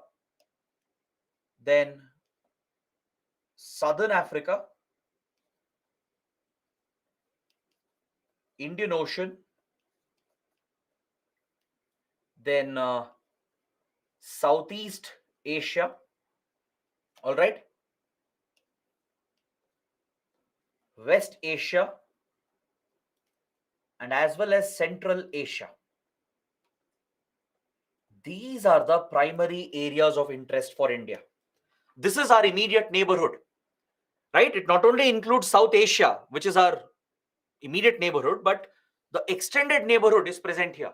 then Southern Africa, Indian Ocean, then Southeast Asia, all right, West Asia, and as well as Central Asia. These are the primary areas of interest for India. This is our immediate neighborhood, right? It not only includes South Asia, which is our immediate neighborhood, but the extended neighborhood is present here,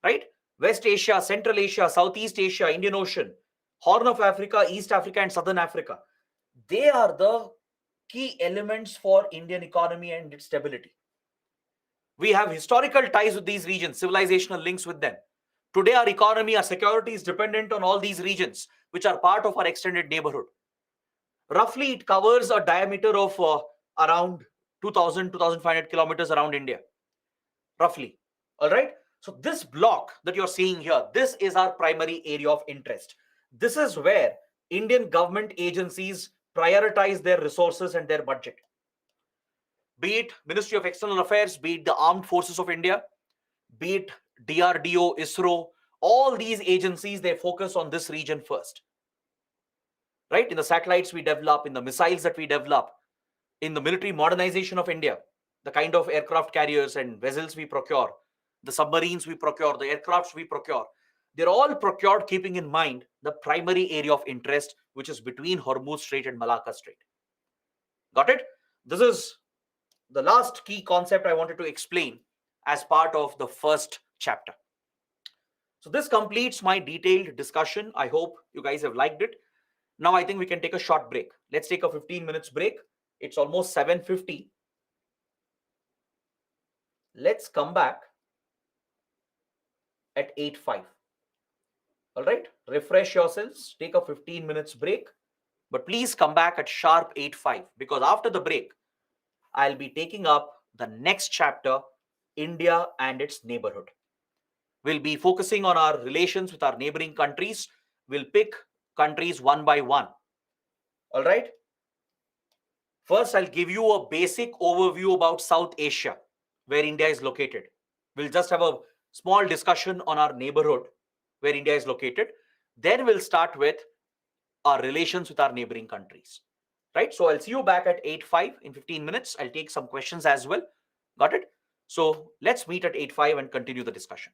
right? West Asia, Central Asia, Southeast Asia, Indian Ocean, Horn of Africa, East Africa, and Southern Africa. They are the key elements for Indian economy and its stability. We have historical ties with these regions, civilizational links with them. Today, our economy, our security is dependent on all these regions, which are part of our extended neighborhood. Roughly, it covers a diameter of around 2,000, 2,500 kilometers around India. Roughly. All right. So this block that you're seeing here, this is our primary area of interest. This is where Indian government agencies prioritize their resources and their budget. Be it Ministry of External Affairs, be it the Armed Forces of India, be it DRDO, ISRO, all these agencies, they focus on this region first. Right? In the satellites we develop, in the missiles that we develop, in the military modernization of India, the kind of aircraft carriers and vessels we procure, the submarines we procure, the aircrafts we procure, they're all procured keeping in mind the primary area of interest, which is between Hormuz Strait and Malacca Strait. Got it? This is the last key concept I wanted to explain as part of the first chapter. So this completes my detailed discussion. I hope you guys have liked it. Now I think we can take a short break. Let's take a 15 minutes break. It's almost 7:50. Let's come back at 8:05. All right, refresh yourselves, take a 15 minutes break, but please come back at sharp 8:05, because after the break, I'll be taking up the next chapter, India and its neighborhood. We'll be focusing on our relations with our neighboring countries. We'll pick countries one by one. All right. First, I'll give you a basic overview about South Asia, where India is located. We'll just have a small discussion on our neighborhood, where India is located. Then we'll start with our relations with our neighboring countries. Right? So I'll see you back at 8:05 in 15 minutes. I'll take some questions as well. Got it? So let's meet at 8:05 and continue the discussion.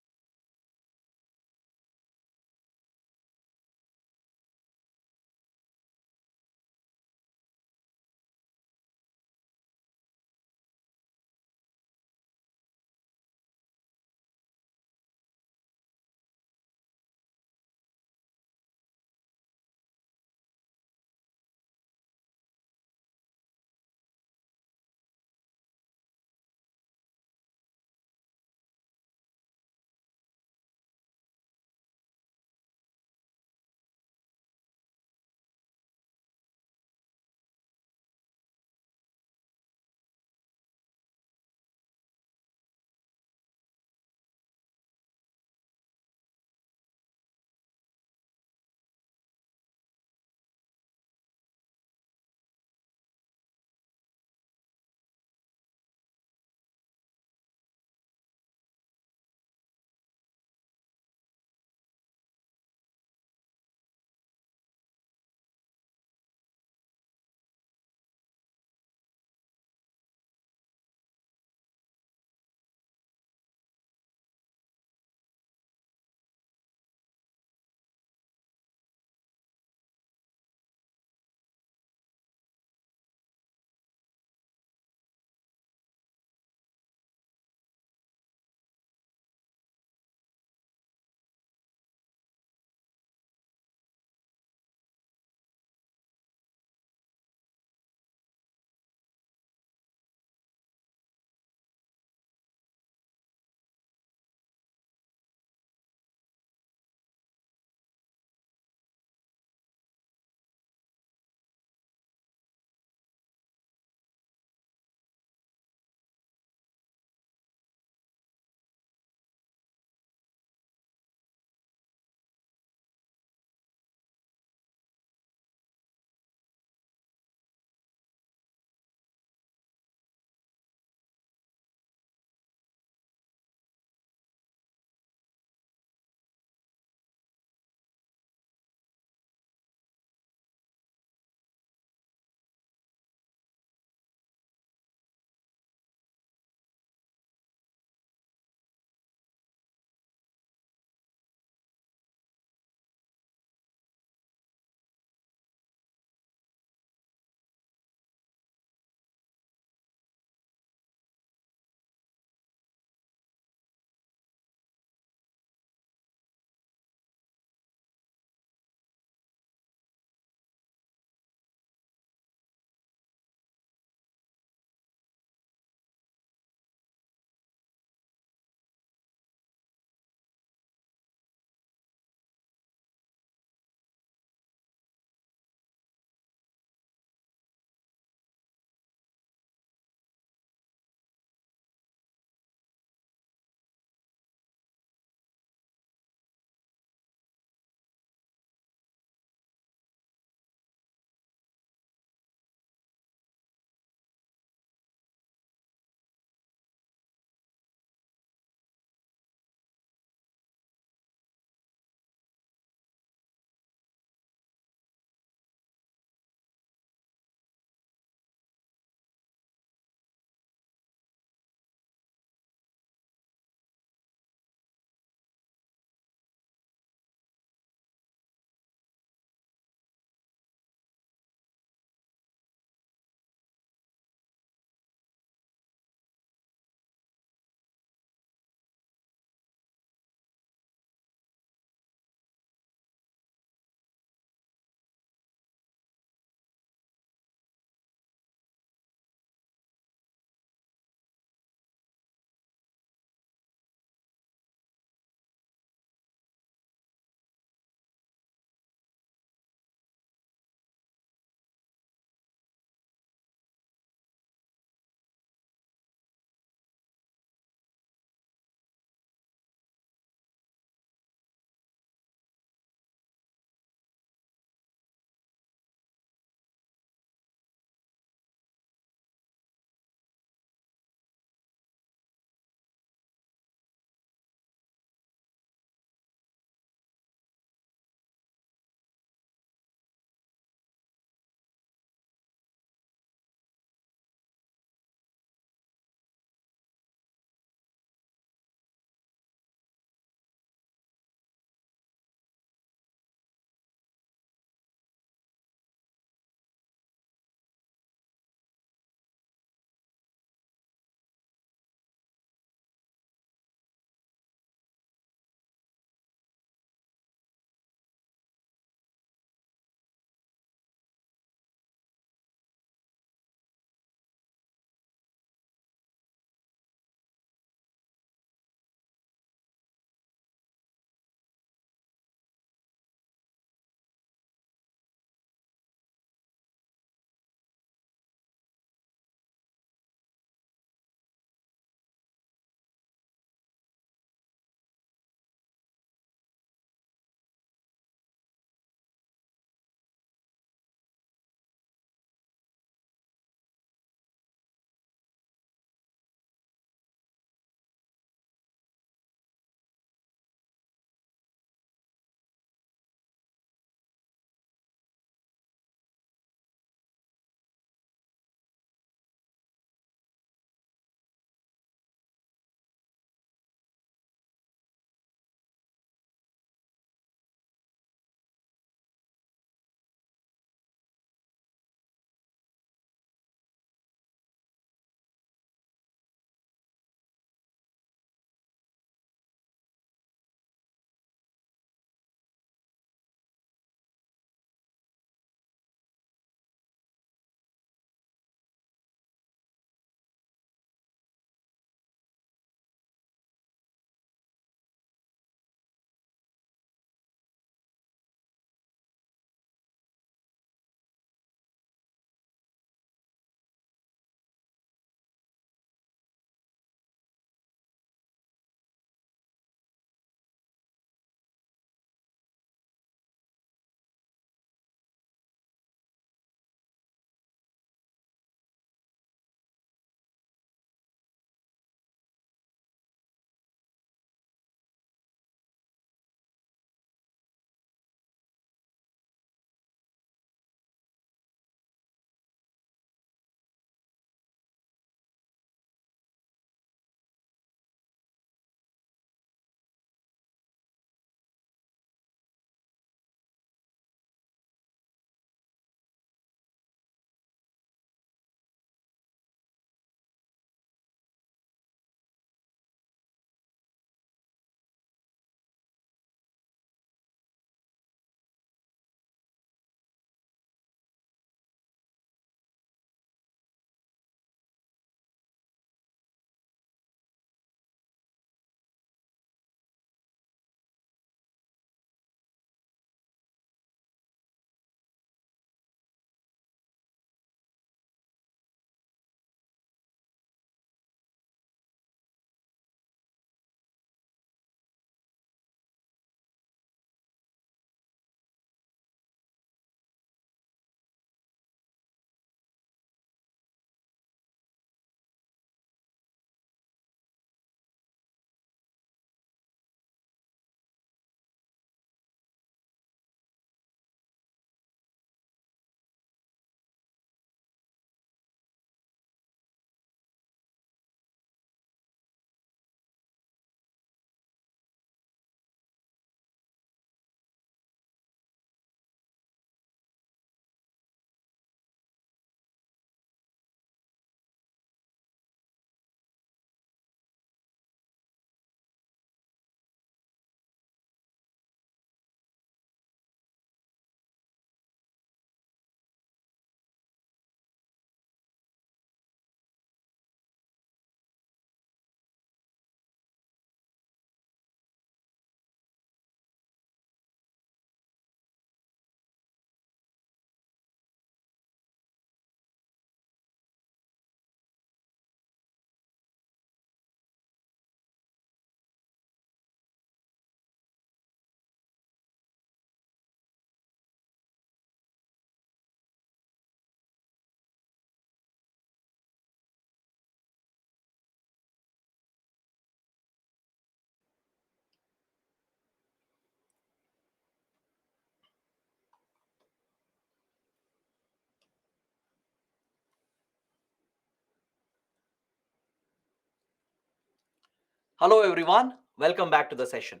Hello everyone, welcome back to the session.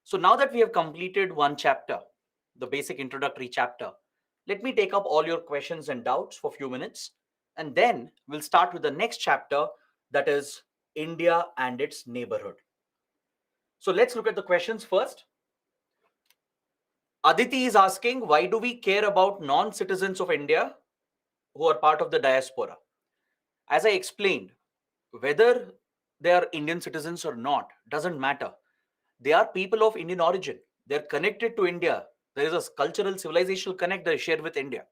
So now that we have completed one chapter, the basic introductory chapter, let me take up all your questions and doubts for a few minutes, and then we'll start with the next chapter, that is India and its neighborhood. So let's look at the questions first. Aditi is asking, why do we care about non-citizens of India who are part of the diaspora? As I explained, whether they are Indian citizens or not doesn't matter. They are people of Indian origin. They're connected to India. There is a cultural, civilizational connect they share with India.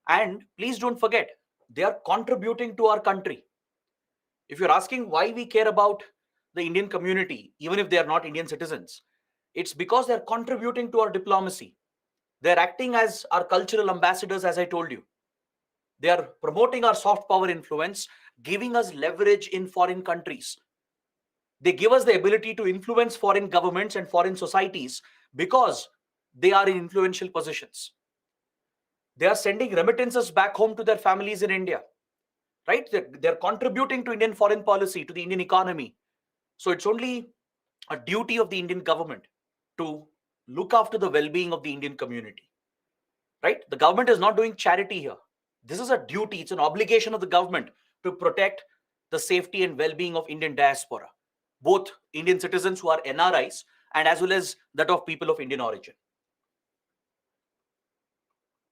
And please don't forget, they are contributing to our country. If you're asking why we care about the Indian community, even if they are not Indian citizens, it's because they're contributing to our diplomacy. They're acting as our cultural ambassadors, as I told you. They are promoting our soft power influence, giving us leverage in foreign countries. They give us the ability to influence foreign governments and foreign societies because they are in influential positions. They are sending remittances back home to their families in India, right? They're contributing to Indian foreign policy, to the Indian economy. So it's only a duty of the Indian government to look after the well-being of the Indian community, right? The government is not doing charity here. This is a duty, it's an obligation of the government to protect the safety and well-being of Indian diaspora, both Indian citizens who are NRIs and as well as that of people of Indian origin.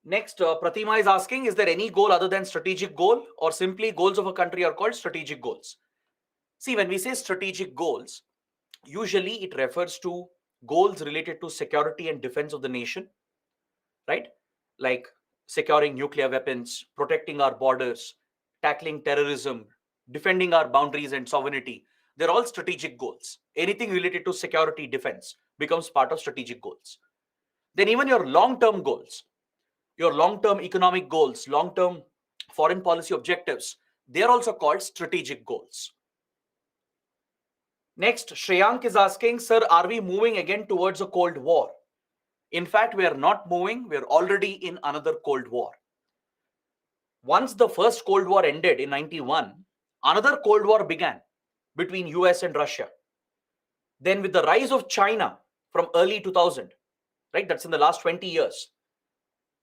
Next, Pratima is asking, is there any goal other than strategic goal, or simply goals of a country are called strategic goals? See, when we say strategic goals, usually it refers to goals related to security and defense of the nation, right? Like securing nuclear weapons, protecting our borders, tackling terrorism, defending our boundaries and sovereignty. They're all strategic goals. Anything related to security, defense becomes part of strategic goals. Then even your long-term goals, your long-term economic goals, long-term foreign policy objectives, they are also called strategic goals. Next, Shreyank is asking, sir, are we moving again towards a Cold War? In fact, we are not moving. We are already in another Cold War. Once the first Cold War ended in 91, another Cold War began between US and Russia. Then with the rise of China from early 2000, right, that's in the last 20 years,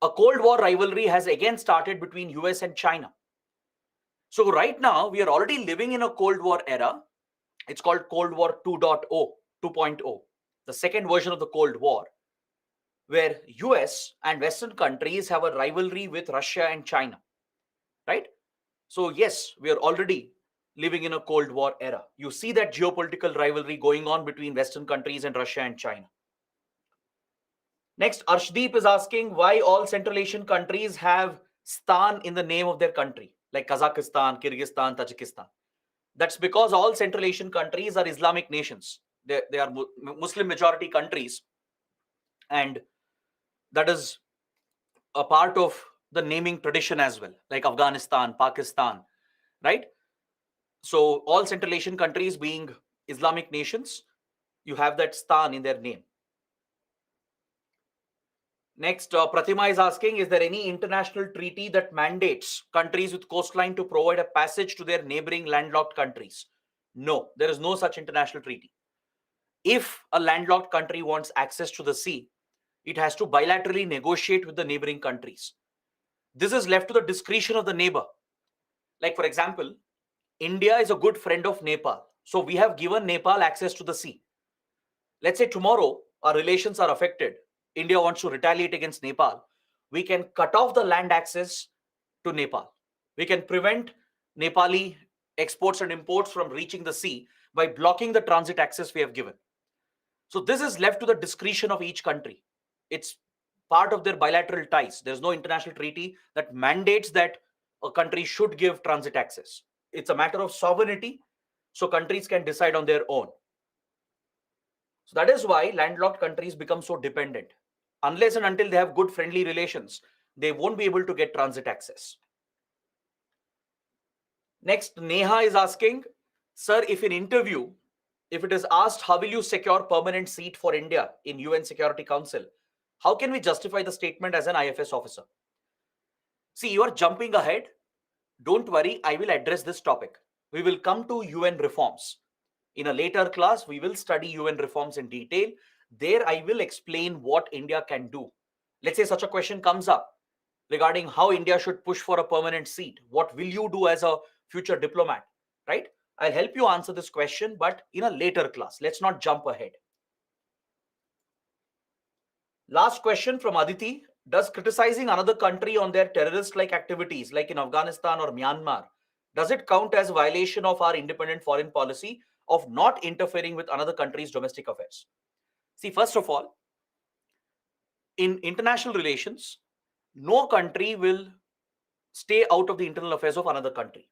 a Cold War rivalry has again started between US and China. So right now, we are already living in a Cold War era. It's called Cold War 2.0, the second version of the Cold War, where US and Western countries have a rivalry with Russia and China, right? So yes, we are already living in a Cold War era. You see that geopolitical rivalry going on between Western countries and Russia and China. Next, Arshdeep is asking why all Central Asian countries have Stan in the name of their country, like Kazakhstan, Kyrgyzstan, Tajikistan. That's because all Central Asian countries are Islamic nations. They are Muslim majority countries, and that is a part of the naming tradition as well, like Afghanistan, Pakistan, right? So all Central Asian countries being Islamic nations, you have that Stan in their name. Next, Pratima is asking, is there any international treaty that mandates countries with coastline to provide a passage to their neighboring landlocked countries? No, there is no such international treaty. If a landlocked country wants access to the sea, it has to bilaterally negotiate with the neighboring countries. This is left to the discretion of the neighbor. Like, for example, India is a good friend of Nepal. So we have given Nepal access to the sea. Let's say tomorrow our relations are affected. India wants to retaliate against Nepal. We can cut off the land access to Nepal. We can prevent Nepali exports and imports from reaching the sea by blocking the transit access we have given. So this is left to the discretion of each country. It's part of their bilateral ties. There's no international treaty that mandates that a country should give transit access. It's a matter of sovereignty, so countries can decide on their own. So that is why landlocked countries become so dependent. Unless and until they have good friendly relations, they won't be able to get transit access. Next, Neha is asking, sir, if in interview, if it is asked, how will you secure permanent seat for India in UN Security Council? How can we justify the statement as an IFS officer? See, you are jumping ahead. Don't worry, I will address this topic. We will come to UN reforms. In a later class, we will study UN reforms in detail. There, I will explain what India can do. Let's say such a question comes up regarding how India should push for a permanent seat. What will you do as a future diplomat, right? I'll help you answer this question, but in a later class. Let's not jump ahead. Last question from Aditi. Does criticizing another country on their terrorist-like activities, like in Afghanistan or Myanmar, does it count as violation of our independent foreign policy of not interfering with another country's domestic affairs? See, first of all, in international relations, no country will stay out of the internal affairs of another country.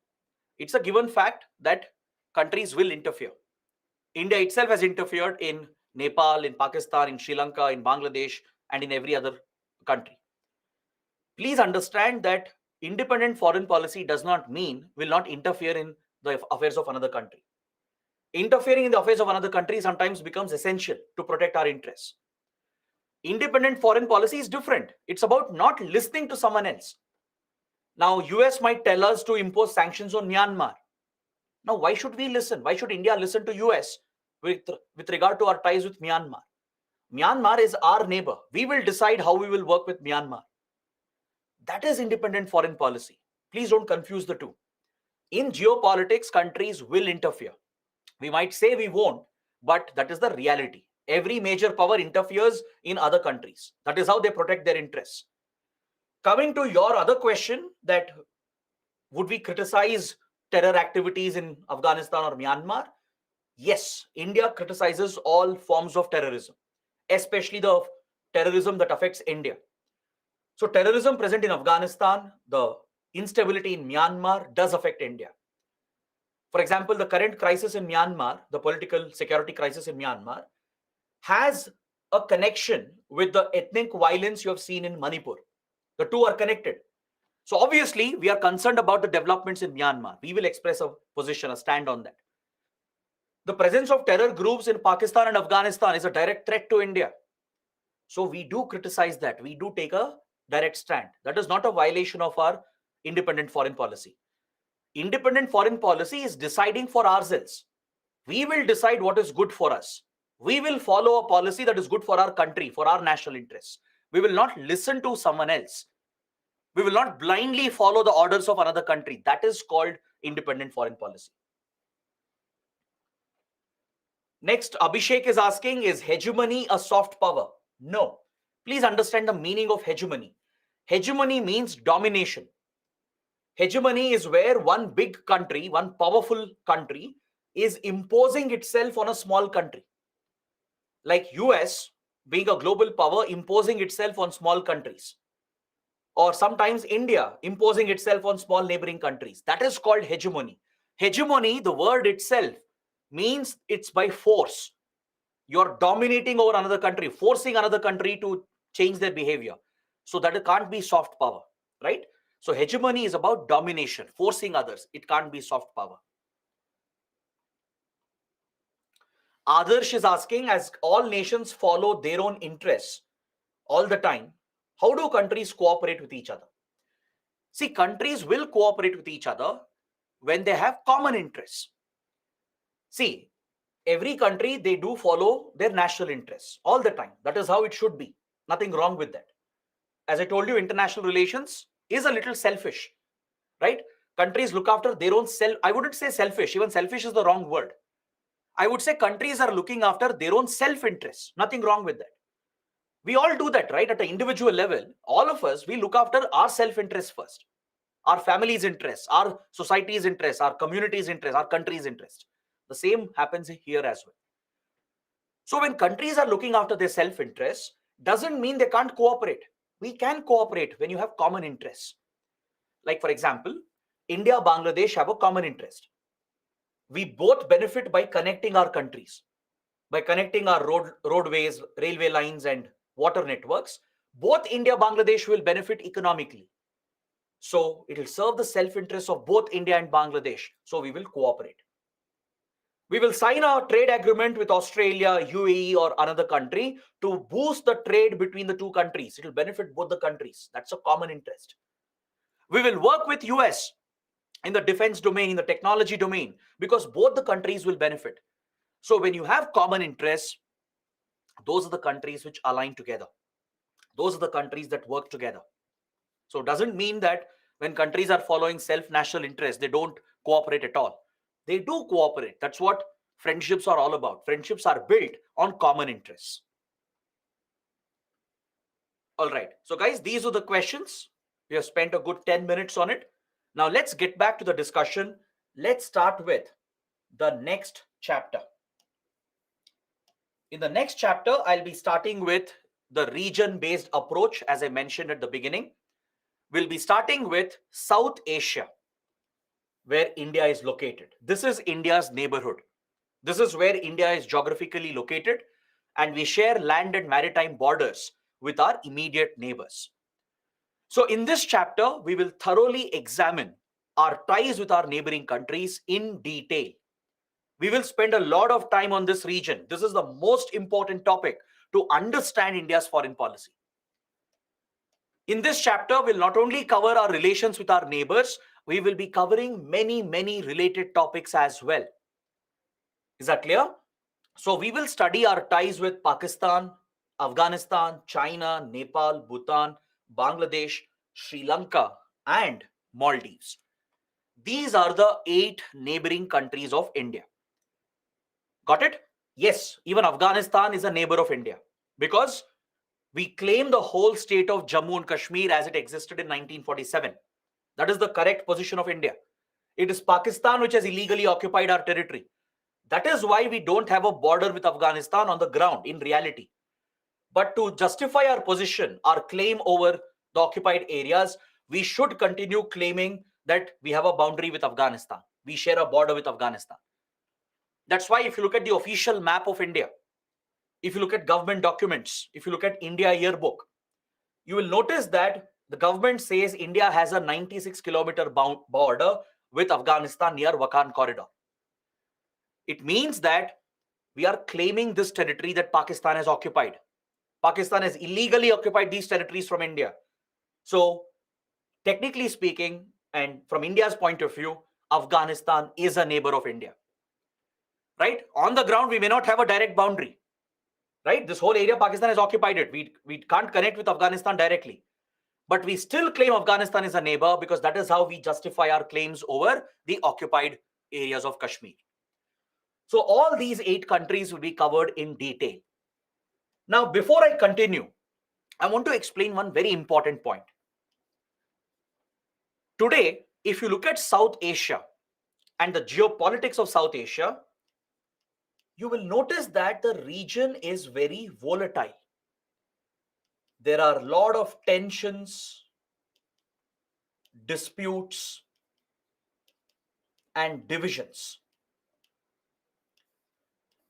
It's a given fact that countries will interfere. India itself has interfered in Nepal, in Pakistan, in Sri Lanka, in Bangladesh, and in every other country. Please understand that independent foreign policy does not mean will not interfere in the affairs of another country. Interfering in the affairs of another country sometimes becomes essential to protect our interests. Independent foreign policy is different. It's about not listening to someone else. Now, US might tell us to impose sanctions on Myanmar. Now, why should we listen? Why should India listen to US with regard to our ties with Myanmar? Myanmar is our neighbor. We will decide how we will work with Myanmar. That is independent foreign policy. Please don't confuse the two. In geopolitics, countries will interfere. We might say we won't, but that is the reality. Every major power interferes in other countries. That is how they protect their interests. Coming to your other question, that would we criticize terror activities in Afghanistan or Myanmar? Yes, India criticizes all forms of terrorism, especially the terrorism that affects India. So terrorism present in Afghanistan, the instability in Myanmar does affect India. For example, the current crisis in Myanmar, the political security crisis in Myanmar, has a connection with the ethnic violence you have seen in Manipur. The two are connected. So obviously, we are concerned about the developments in Myanmar. We will express a position, a stand on that. The presence of terror groups in Pakistan and Afghanistan is a direct threat to India. So we do criticize that. We do take a direct stand. That is not a violation of our independent foreign policy. Independent foreign policy is deciding for ourselves. We will decide what is good for us. We will follow a policy that is good for our country, for our national interests. We will not listen to someone else. We will not blindly follow the orders of another country. That is called independent foreign policy. Next, Abhishek is asking, is hegemony a soft power? No. Please understand the meaning of hegemony. Hegemony means domination. Hegemony is where one big country, one powerful country, is imposing itself on a small country. Like US being a global power, imposing itself on small countries. Or sometimes India imposing itself on small neighboring countries. That is called hegemony. Hegemony, the word itself, means it's by force. You're dominating over another country, forcing another country to change their behavior. So that it can't be soft power, right? So hegemony is about domination, forcing others. It can't be soft power. Adarsh is asking, as all nations follow their own interests all the time, how do countries cooperate with each other? See, countries will cooperate with each other when they have common interests. See, every country, they do follow their national interests all the time. That is how it should be. Nothing wrong with that. As I told you, international relations is a little selfish, right? Countries look after their own self. I wouldn't say selfish. Even selfish is the wrong word. I would say countries are looking after their own self-interest. Nothing wrong with that. We all do that, right? At an individual level, all of us, we look after our self-interest first. Our family's interests, our society's interests, our community's interests, our country's interests. The same happens here as well. So when countries are looking after their self-interest, doesn't mean they can't cooperate. We can cooperate when you have common interests. Like, for example, India, Bangladesh have a common interest. We both benefit by connecting our countries, by connecting our roadways, railway lines, and water networks. Both India, Bangladesh will benefit economically. So it will serve the self-interest of both India and Bangladesh. So we will cooperate. We will sign a trade agreement with Australia, UAE, or another country to boost the trade between the two countries. It will benefit both the countries. That's a common interest. We will work with US in the defense domain, in the technology domain, because both the countries will benefit. So when you have common interests, those are the countries which align together. Those are the countries that work together. So it doesn't mean that when countries are following self-national interests, they don't cooperate at all. They do cooperate. That's what friendships are all about. Friendships are built on common interests. All right. So guys, these are the questions. We have spent a good 10 minutes on it. Now let's get back to the discussion. Let's start with the next chapter. In the next chapter, I'll be starting with the region-based approach, as I mentioned at the beginning. We'll be starting with South Asia, where India is located. This is India's neighborhood. This is where India is geographically located, and we share land and maritime borders with our immediate neighbors. So in this chapter, we will thoroughly examine our ties with our neighboring countries in detail. We will spend a lot of time on this region. This is the most important topic to understand India's foreign policy. In this chapter, we'll not only cover our relations with our neighbors, we will be covering many related topics as well. Is that clear? So we will study our ties with Pakistan, Afghanistan, China, Nepal, Bhutan, Bangladesh, Sri Lanka, and Maldives. These are the 8 neighboring countries of India. Got it? Yes, even Afghanistan is a neighbor of India because we claim the whole state of Jammu and Kashmir as it existed in 1947. That is the correct position of India. It is Pakistan which has illegally occupied our territory. That is why we don't have a border with Afghanistan on the ground in reality. But to justify our position, our claim over the occupied areas, we should continue claiming that we have a boundary with Afghanistan. We share a border with Afghanistan. That's why if you look at the official map of India, if you look at government documents, if you look at India yearbook, you will notice that the government says India has a 96-kilometer border with Afghanistan near Wakhan corridor. It means that we are claiming this territory that Pakistan has occupied. Pakistan has illegally occupied these territories from India. So technically speaking, and from India's point of view, Afghanistan is a neighbor of India. Right? On the ground, we may not have a direct boundary. Right? This whole area, Pakistan has occupied it. We can't connect with Afghanistan directly. But we still claim Afghanistan is a neighbor because that is how we justify our claims over the occupied areas of Kashmir. So all these 8 countries will be covered in detail. Now, before I continue, I want to explain one very important point. Today, if you look at South Asia and the geopolitics of South Asia, you will notice that the region is very volatile. There are a lot of tensions, disputes, and divisions.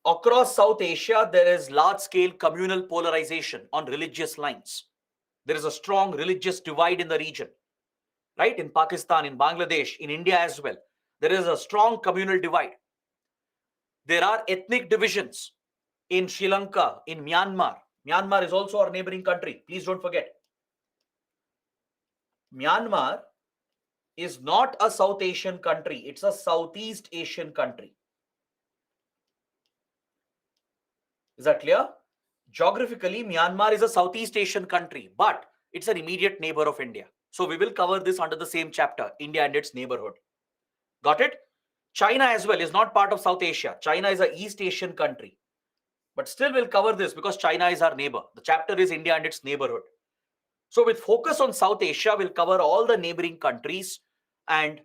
Across South Asia, there is large-scale communal polarization on religious lines. There is a strong religious divide in the region, right? In Pakistan, in Bangladesh, in India as well. There is a strong communal divide. There are ethnic divisions in Sri Lanka, in Myanmar. Myanmar is also our neighboring country. Please don't forget. Myanmar is not a South Asian country. It's a Southeast Asian country. Is that clear? Geographically, Myanmar is a Southeast Asian country, but it's an immediate neighbor of India. So we will cover this under the same chapter, India and its neighborhood. Got it? China as well is not part of South Asia. China is an East Asian country. But still we'll cover this because China is our neighbor. The chapter is India and its neighborhood. So with focus on South Asia, we'll cover all the neighboring countries. And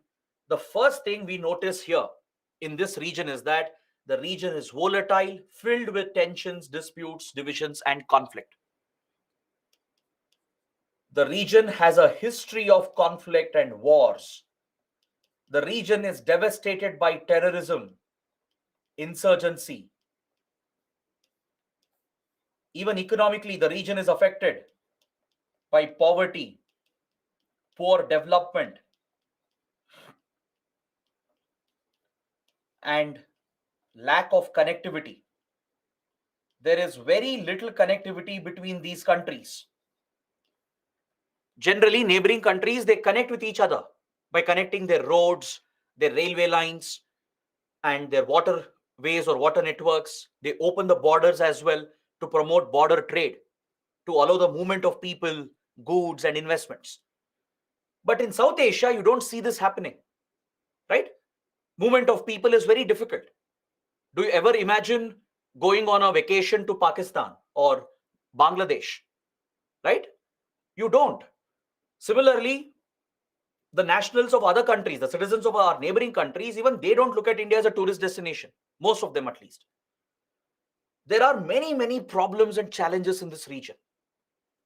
the first thing we notice here in this region is that the region is volatile, filled with tensions, disputes, divisions, and conflict. The region has a history of conflict and wars. The region is devastated by terrorism, insurgency. Even economically, the region is affected by poverty, poor development, and lack of connectivity. There is very little connectivity between these countries. Generally, neighboring countries, they connect with each other by connecting their roads, their railway lines, and their water ways or water networks. They open the borders as well to promote border trade, to allow the movement of people, goods, and investments. But in South Asia, you don't see this happening, right? Movement of people is very difficult. Do you ever imagine going on a vacation to Pakistan or Bangladesh, right? You don't. Similarly, the nationals of other countries, the citizens of our neighboring countries, even they don't look at India as a tourist destination, most of them at least. There are many, many problems and challenges in this region,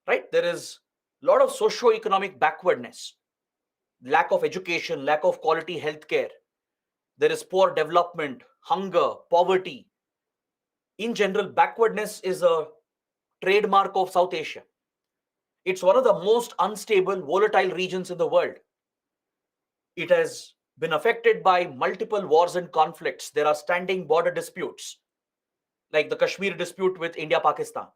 right? There is a lot of socio-economic backwardness, lack of education, lack of quality healthcare. There is poor development, hunger, poverty. In general, backwardness is a trademark of South Asia. It's one of the most unstable, volatile regions in the world. It has been affected by multiple wars and conflicts. There are standing border disputes, like the Kashmir dispute with India, Pakistan,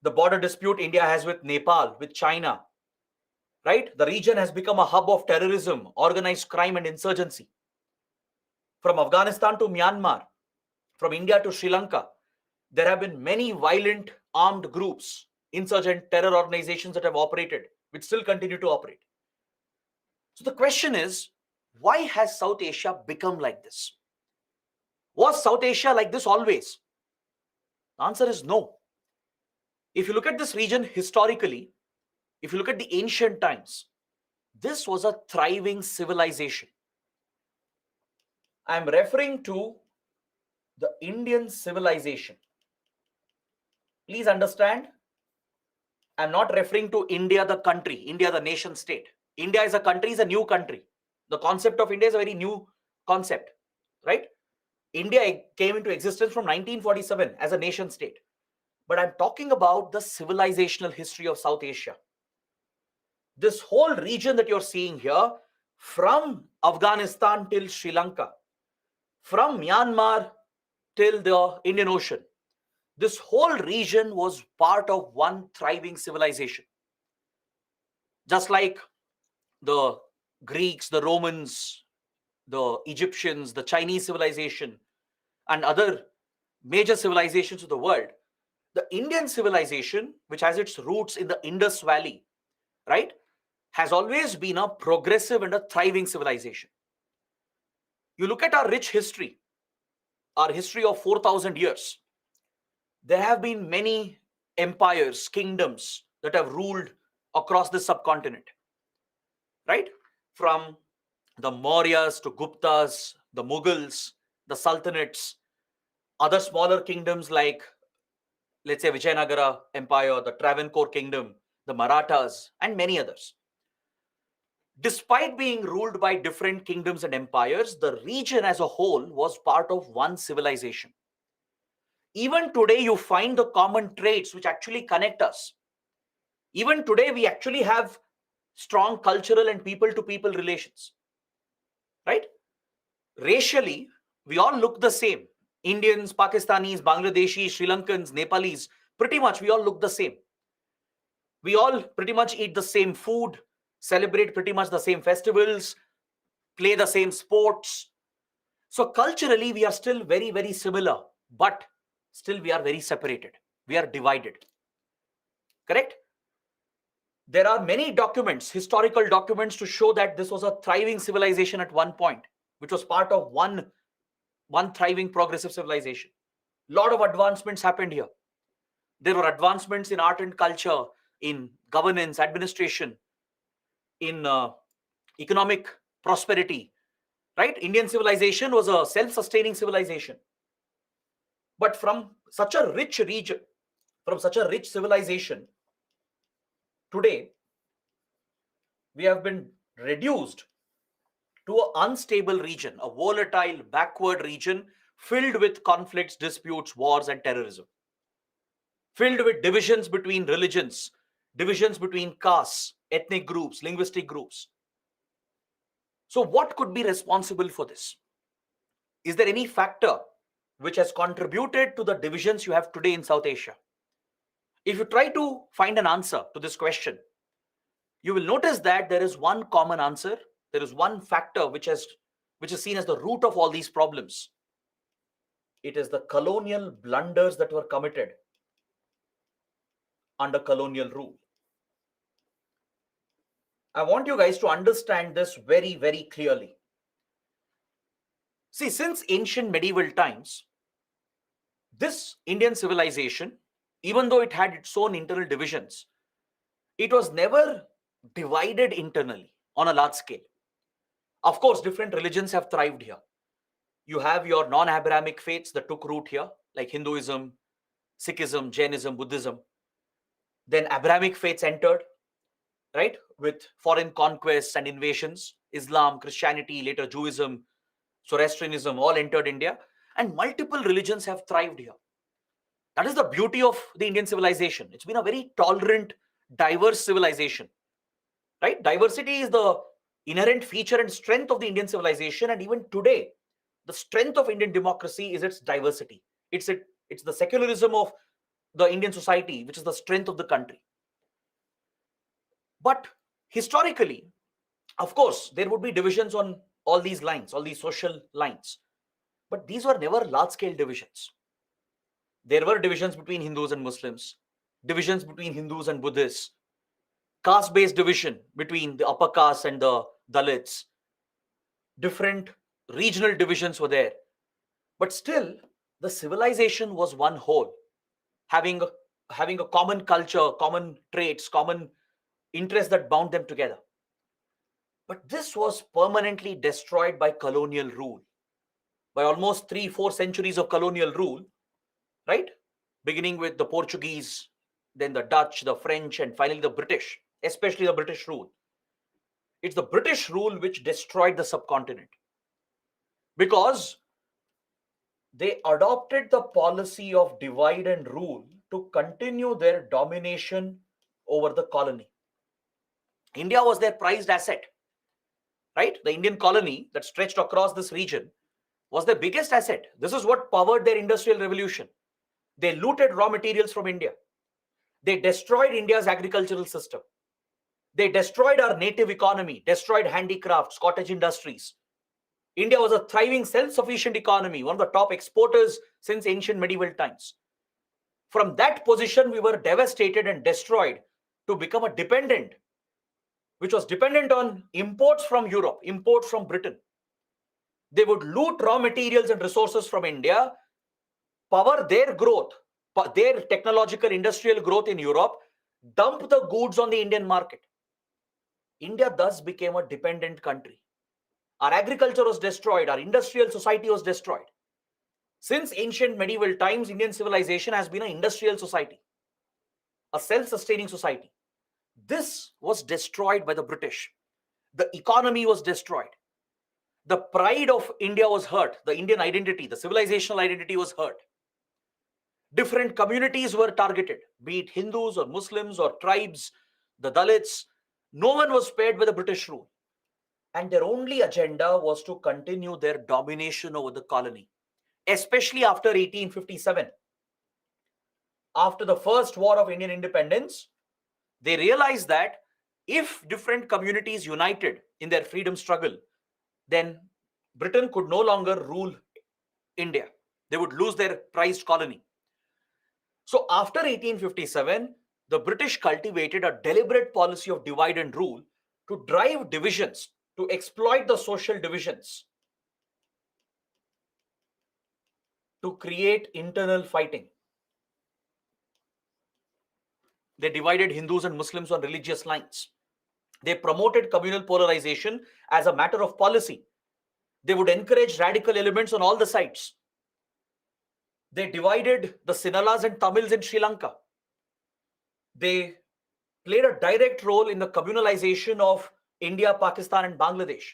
the border dispute India has with Nepal, with China, right? The region has become a hub of terrorism, organized crime, and insurgency. From Afghanistan to Myanmar, from India to Sri Lanka, there have been many violent armed groups, insurgent terror organizations that have operated, which still continue to operate. So the question is, why has South Asia become like this? Was South Asia like this always? The answer is no. If you look at this region historically, if you look at the ancient times, this was a thriving civilization. I'm referring to the Indian civilization. Please understand, I'm not referring to India, the country, India, the nation state. India is a country, is a new country. The concept of India is a very new concept, right? India came into existence from 1947 as a nation state. But I'm talking about the civilizational history of South Asia. This whole region that you're seeing here, from Afghanistan till Sri Lanka, from Myanmar till the Indian Ocean, this whole region was part of one thriving civilization. Just like the Greeks, the Romans, the Egyptians, the Chinese civilization, and other major civilizations of the world, the Indian civilization, which has its roots in the Indus Valley, right, has always been a progressive and a thriving civilization. You look at our rich history, our history of 4,000 years. There have been many empires, kingdoms that have ruled across the subcontinent, right? From the Mauryas to Guptas, the Mughals, the Sultanates, other smaller kingdoms like, let's say, Vijayanagara Empire, the Travancore Kingdom, the Marathas, and many others. Despite being ruled by different kingdoms and empires, the region as a whole was part of one civilization. Even today, you find the common traits which actually connect us. Even today, we actually have strong cultural and people-to-people relations, right? Racially, we all look the same. Indians, Pakistanis, Bangladeshis, Sri Lankans, Nepalis, pretty much we all look the same. We all pretty much eat the same food, celebrate pretty much the same festivals, play the same sports. So culturally, we are still very, very similar, but still we are very separated. We are divided. Correct? There are many documents, historical documents, to show that this was a thriving civilization at one point, which was part of one thriving progressive civilization. A lot of advancements happened here. There were advancements in art and culture, in governance, administration, in economic prosperity, right? Indian civilization was a self-sustaining civilization. But from such a rich region, from such a rich civilization, today we have been reduced to an unstable region, a volatile, backward region filled with conflicts, disputes, wars, and terrorism, filled with divisions between religions, divisions between castes, ethnic groups, linguistic groups. So what could be responsible for this? Is there any factor which has contributed to the divisions you have today in South Asia? If you try to find an answer to this question, you will notice that there is one common answer. There is one factor which is seen as the root of all these problems. It is the colonial blunders that were committed under colonial rule. I want you guys to understand this very, very clearly. See, since ancient medieval times, this Indian civilization, even though it had its own internal divisions, it was never divided internally on a large scale. Of course, different religions have thrived here. You have your non-Abrahamic faiths that took root here, like Hinduism, Sikhism, Jainism, Buddhism. Then Abrahamic faiths entered, right, with foreign conquests and invasions. Islam, Christianity, later Judaism, Zoroastrianism all entered India, and multiple religions have thrived here. That is the beauty of the Indian civilization. It's been a very tolerant, diverse civilization, right? Diversity is the inherent feature and strength of the Indian civilization, and even today, the strength of Indian democracy is its diversity. It's the secularism of the Indian society, which is the strength of the country. But historically, of course, there would be divisions on all these lines, all these social lines. But these were never large-scale divisions. There were divisions between Hindus and Muslims, divisions between Hindus and Buddhists, caste-based division between the upper caste and the Dalits. Different regional divisions were there. But still, the civilization was one whole, having a common culture, common traits, common interests that bound them together. But this was permanently destroyed by colonial rule. By almost 3-4 centuries of colonial rule, right? Beginning with the Portuguese, then the Dutch, the French, and finally the British, especially the British rule. It's the British rule which destroyed the subcontinent, because they adopted the policy of divide and rule to continue their domination over the colony. India was their prized asset, right? The Indian colony that stretched across this region was their biggest asset. This is what powered their industrial revolution. They looted raw materials from India. They destroyed India's agricultural system. They destroyed our native economy, destroyed handicrafts, cottage industries. India was a thriving, self-sufficient economy, one of the top exporters since ancient medieval times. From that position, we were devastated and destroyed to become a dependent, which was dependent on imports from Europe, imports from Britain. They would loot raw materials and resources from India, power their growth, their technological industrial growth in Europe, dump the goods on the Indian market. India thus became a dependent country. Our agriculture was destroyed. Our industrial society was destroyed. Since ancient medieval times, Indian civilization has been an industrial society, a self-sustaining society. This was destroyed by the British. The economy was destroyed. The pride of India was hurt. The Indian identity, the civilizational identity was hurt. Different communities were targeted, be it Hindus or Muslims or tribes, the Dalits. No one was spared by the British rule. And their only agenda was to continue their domination over the colony, especially after 1857. After the first war of Indian independence, they realized that if different communities united in their freedom struggle, then Britain could no longer rule India. They would lose their prized colony. So after 1857, the British cultivated a deliberate policy of divide and rule to drive divisions, to exploit the social divisions, to create internal fighting. They divided Hindus and Muslims on religious lines. They promoted communal polarization as a matter of policy. They would encourage radical elements on all the sides. They divided the Sinhalas and Tamils in Sri Lanka. They played a direct role in the communalization of India, Pakistan, and Bangladesh.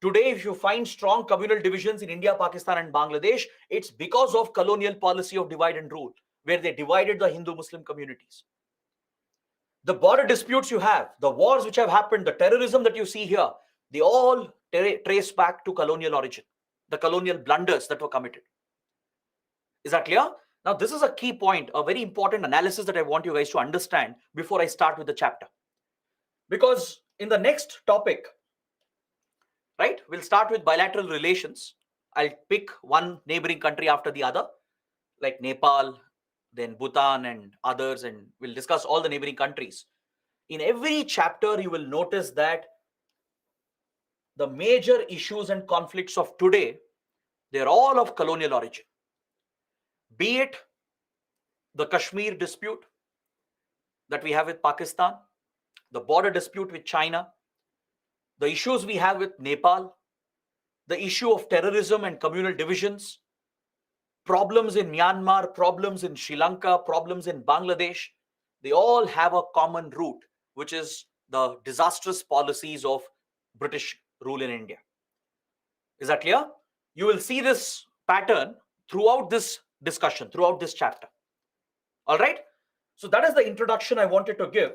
Today, if you find strong communal divisions in India, Pakistan, and Bangladesh, it's because of colonial policy of divide and rule, where they divided the Hindu-Muslim communities. The border disputes you have, the wars which have happened, the terrorism that you see here, they all trace back to colonial origin, the colonial blunders that were committed. Is that clear? Now, this is a key point, a very important analysis that I want you guys to understand before I start with the chapter. Because in the next topic, right, we'll start with bilateral relations. I'll pick one neighboring country after the other, like Nepal, then Bhutan and others, and we'll discuss all the neighboring countries. In every chapter, you will notice that the major issues and conflicts of today, they're all of colonial origin. Be it the Kashmir dispute that we have with Pakistan, the border dispute with China, the issues we have with Nepal, the issue of terrorism and communal divisions, problems in Myanmar, problems in Sri Lanka, problems in Bangladesh, they all have a common root, which is the disastrous policies of British rule in India. Is that clear? You will see this pattern throughout this discussion, throughout this chapter. All right? So that is the introduction I wanted to give.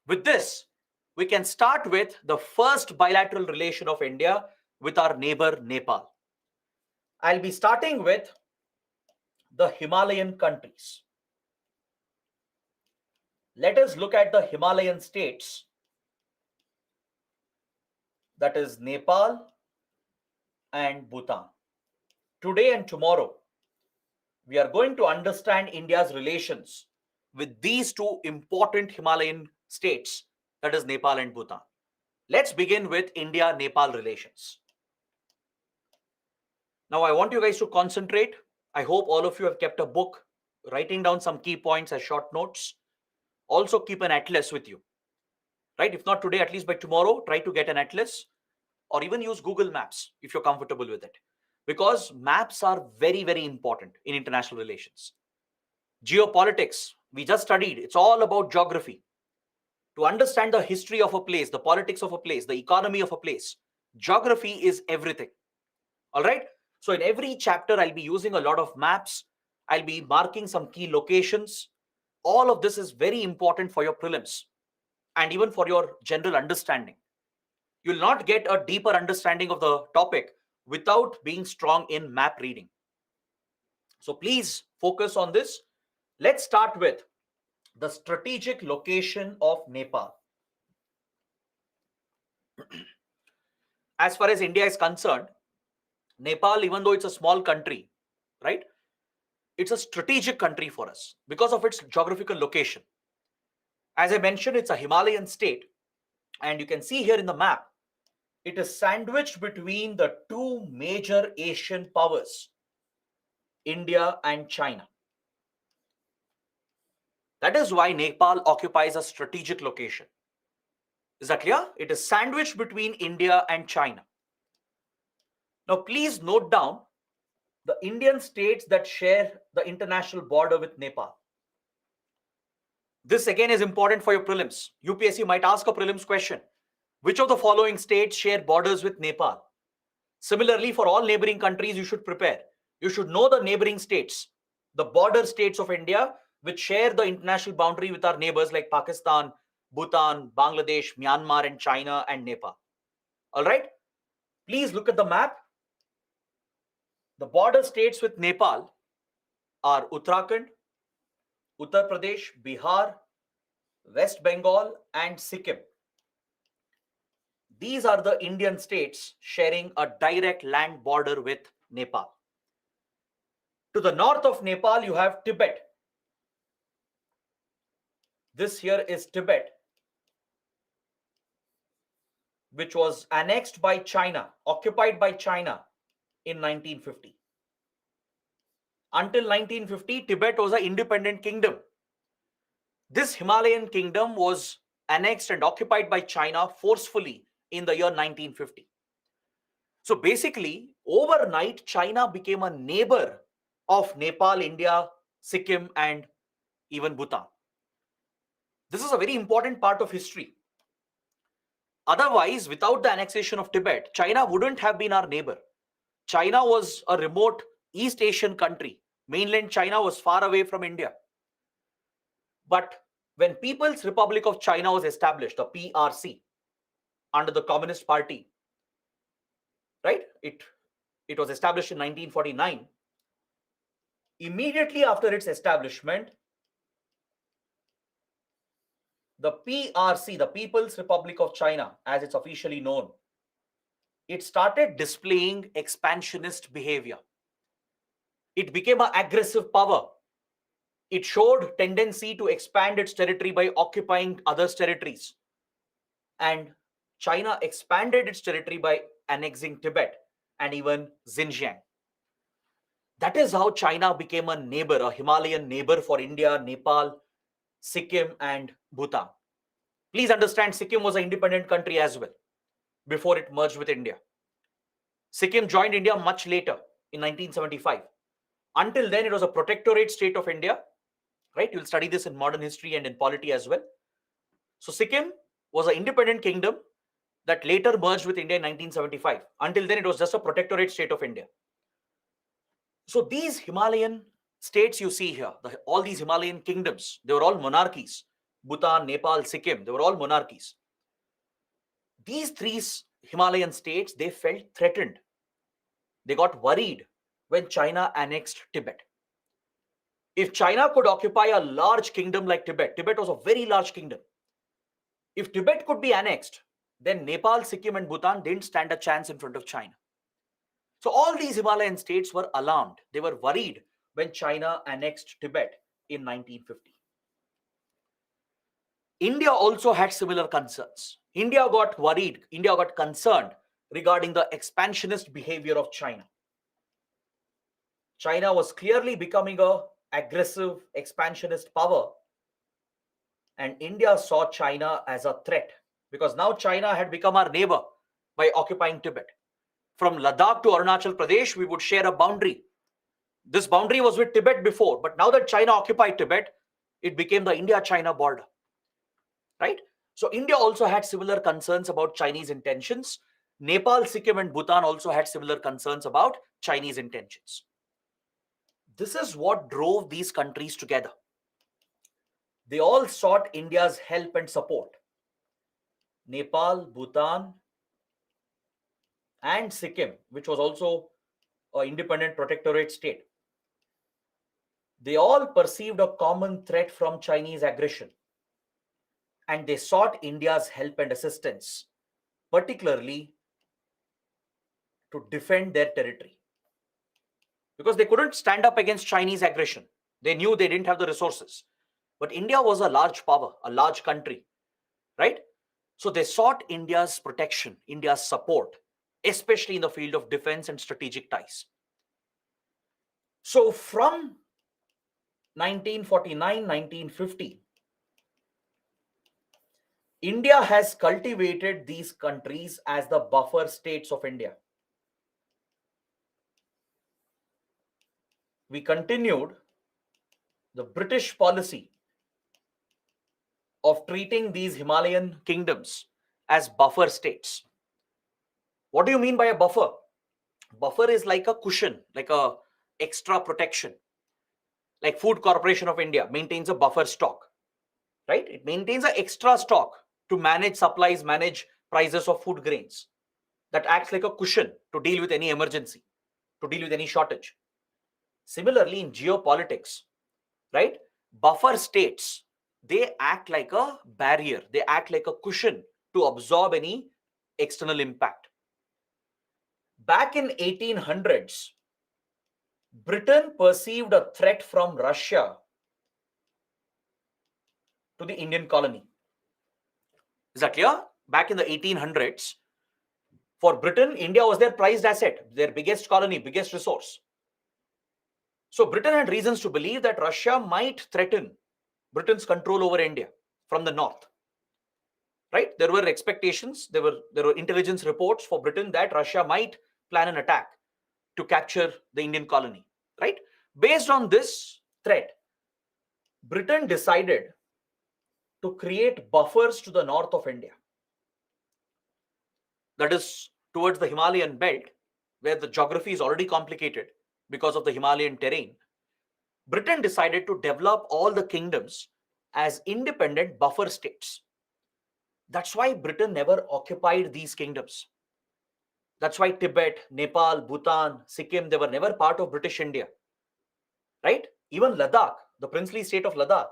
With this, we can start with the first bilateral relation of India with our neighbor Nepal. I'll be starting with the Himalayan countries. Let us look at the Himalayan states, that is Nepal and Bhutan. Today and tomorrow, we are going to understand India's relations with these two important Himalayan states, that is Nepal and Bhutan. Let's begin with India-Nepal relations. Now, I want you guys to concentrate. I hope all of you have kept a book, writing down some key points as short notes. Also, keep an atlas with you, right? If not today, at least by tomorrow, try to get an atlas or even use Google Maps if you're comfortable with it. Because maps are very, very important in international relations. Geopolitics, we just studied, it's all about geography. To understand the history of a place, the politics of a place, the economy of a place, geography is everything. All right? So in every chapter, I'll be using a lot of maps. I'll be marking some key locations. All of this is very important for your prelims and even for your general understanding. You'll not get a deeper understanding of the topic without being strong in map reading. So please focus on this. Let's start with the strategic location of Nepal. As far as India is concerned, Nepal, even though it's a small country, right? It's a strategic country for us because of its geographical location. As I mentioned, it's a Himalayan state. And you can see here in the map, it is sandwiched between the two major Asian powers, India and China. That is why Nepal occupies a strategic location. Is that clear? It is sandwiched between India and China. Now, please note down the Indian states that share the international border with Nepal. This again is important for your prelims. UPSC might ask a prelims question. Which of the following states share borders with Nepal? Similarly, for all neighboring countries, you should prepare. You should know the neighboring states, the border states of India, which share the international boundary with our neighbors like Pakistan, Bhutan, Bangladesh, Myanmar, and China, and Nepal. All right? Please look at the map. The border states with Nepal are Uttarakhand, Uttar Pradesh, Bihar, West Bengal, and Sikkim. These are the Indian states sharing a direct land border with Nepal. To the north of Nepal, you have Tibet. This here is Tibet, which was annexed by China, occupied by China in 1950. Until 1950, Tibet was an independent kingdom. This Himalayan kingdom was annexed and occupied by China forcefully in the year 1950. So basically, overnight, China became a neighbor of Nepal, India, Sikkim, and even Bhutan. This is a very important part of history. Otherwise, without the annexation of Tibet, China wouldn't have been our neighbor. China was a remote East Asian country. Mainland China was far away from India. But when People's Republic of China was established, the PRC, under the Communist Party, right? It was established in 1949. Immediately after its establishment, the PRC, the People's Republic of China, as it's officially known, it started displaying expansionist behavior. It became an aggressive power. It showed tendency to expand its territory by occupying others' territories. And China expanded its territory by annexing Tibet and even Xinjiang. That is how China became a neighbor, a Himalayan neighbor for India, Nepal, Sikkim, and Bhutan. Please understand, Sikkim was an independent country as well before it merged with India. Sikkim joined India much later in 1975. Until then, it was a protectorate state of India, right? You'll study this in modern history and in polity as well. So Sikkim was an independent kingdom that later merged with India in 1975. Until then, it was just a protectorate state of India. So these Himalayan states you see here, all these Himalayan kingdoms, they were all monarchies. Bhutan, Nepal, Sikkim, they were all monarchies. These three Himalayan states, they felt threatened. They got worried when China annexed Tibet. If China could occupy a large kingdom like Tibet, Tibet was a very large kingdom. If Tibet could be annexed, then Nepal, Sikkim, and Bhutan didn't stand a chance in front of China. So all these Himalayan states were alarmed. They were worried when China annexed Tibet in 1950. India also had similar concerns. India got worried, India got concerned regarding the expansionist behavior of China. China was clearly becoming an aggressive expansionist power, and India saw China as a threat because now China had become our neighbor by occupying Tibet. From Ladakh to Arunachal Pradesh, we would share a boundary. This boundary was with Tibet before, but now that China occupied Tibet, it became the India-China border, right? So India also had similar concerns about Chinese intentions. Nepal, Sikkim, and Bhutan also had similar concerns about Chinese intentions. This is what drove these countries together. They all sought India's help and support. Nepal, Bhutan, and Sikkim, which was also an independent protectorate state, they all perceived a common threat from Chinese aggression, and they sought India's help and assistance, particularly to defend their territory. Because they couldn't stand up against Chinese aggression. They knew they didn't have the resources. But India was a large power, a large country, right? So they sought India's protection, India's support, especially in the field of defense and strategic ties. So from 1949-1950, India has cultivated these countries as the buffer states of India. We continued the British policy of treating these Himalayan kingdoms as buffer states. What do you mean by a buffer? Buffer is like a cushion, like a extra protection. Like Food Corporation of India maintains a buffer stock, right? It maintains an extra stock to manage supplies, manage prices of food grains. That acts like a cushion to deal with any emergency, to deal with any shortage. Similarly, in geopolitics, right? Buffer states, they act like a barrier. They act like a cushion to absorb any external impact. Back in 1800s, Britain perceived a threat from Russia to the Indian colony. Is that clear? Back in the 1800s, for Britain, India was their prized asset, their biggest colony, biggest resource. So Britain had reasons to believe that Russia might threaten Britain's control over India from the north. Right? There were expectations, there were intelligence reports for Britain that Russia might plan an attack to capture the Indian colony. Right? Based on this threat, Britain decided to create buffers to the north of India. That is towards the Himalayan belt, where the geography is already complicated because of the Himalayan terrain. Britain decided to develop all the kingdoms as independent buffer states. That's why Britain never occupied these kingdoms. That's why Tibet, Nepal, Bhutan, Sikkim, they were never part of British India. Right? Even Ladakh, the princely state of Ladakh,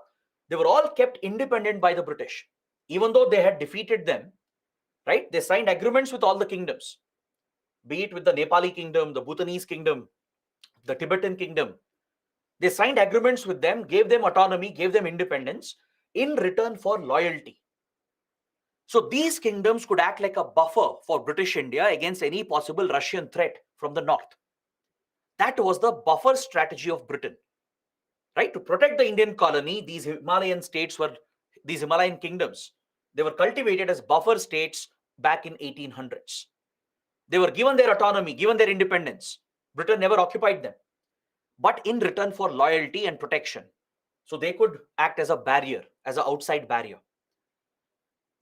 they were all kept independent by the British. Even though they had defeated them, right? They signed agreements with all the kingdoms. be it with the Nepali kingdom, the Bhutanese kingdom, the Tibetan kingdom. They signed agreements with them, gave them autonomy, gave them independence in return for loyalty. So these kingdoms could act like a buffer for British India against any possible Russian threat from the north. That was the buffer strategy of Britain, right? To protect the Indian colony, these Himalayan kingdoms, they were cultivated as buffer states back in 1800s. They were given their autonomy, given their independence. Britain never occupied them, but in return for loyalty and protection. So they could act as a barrier, as an outside barrier.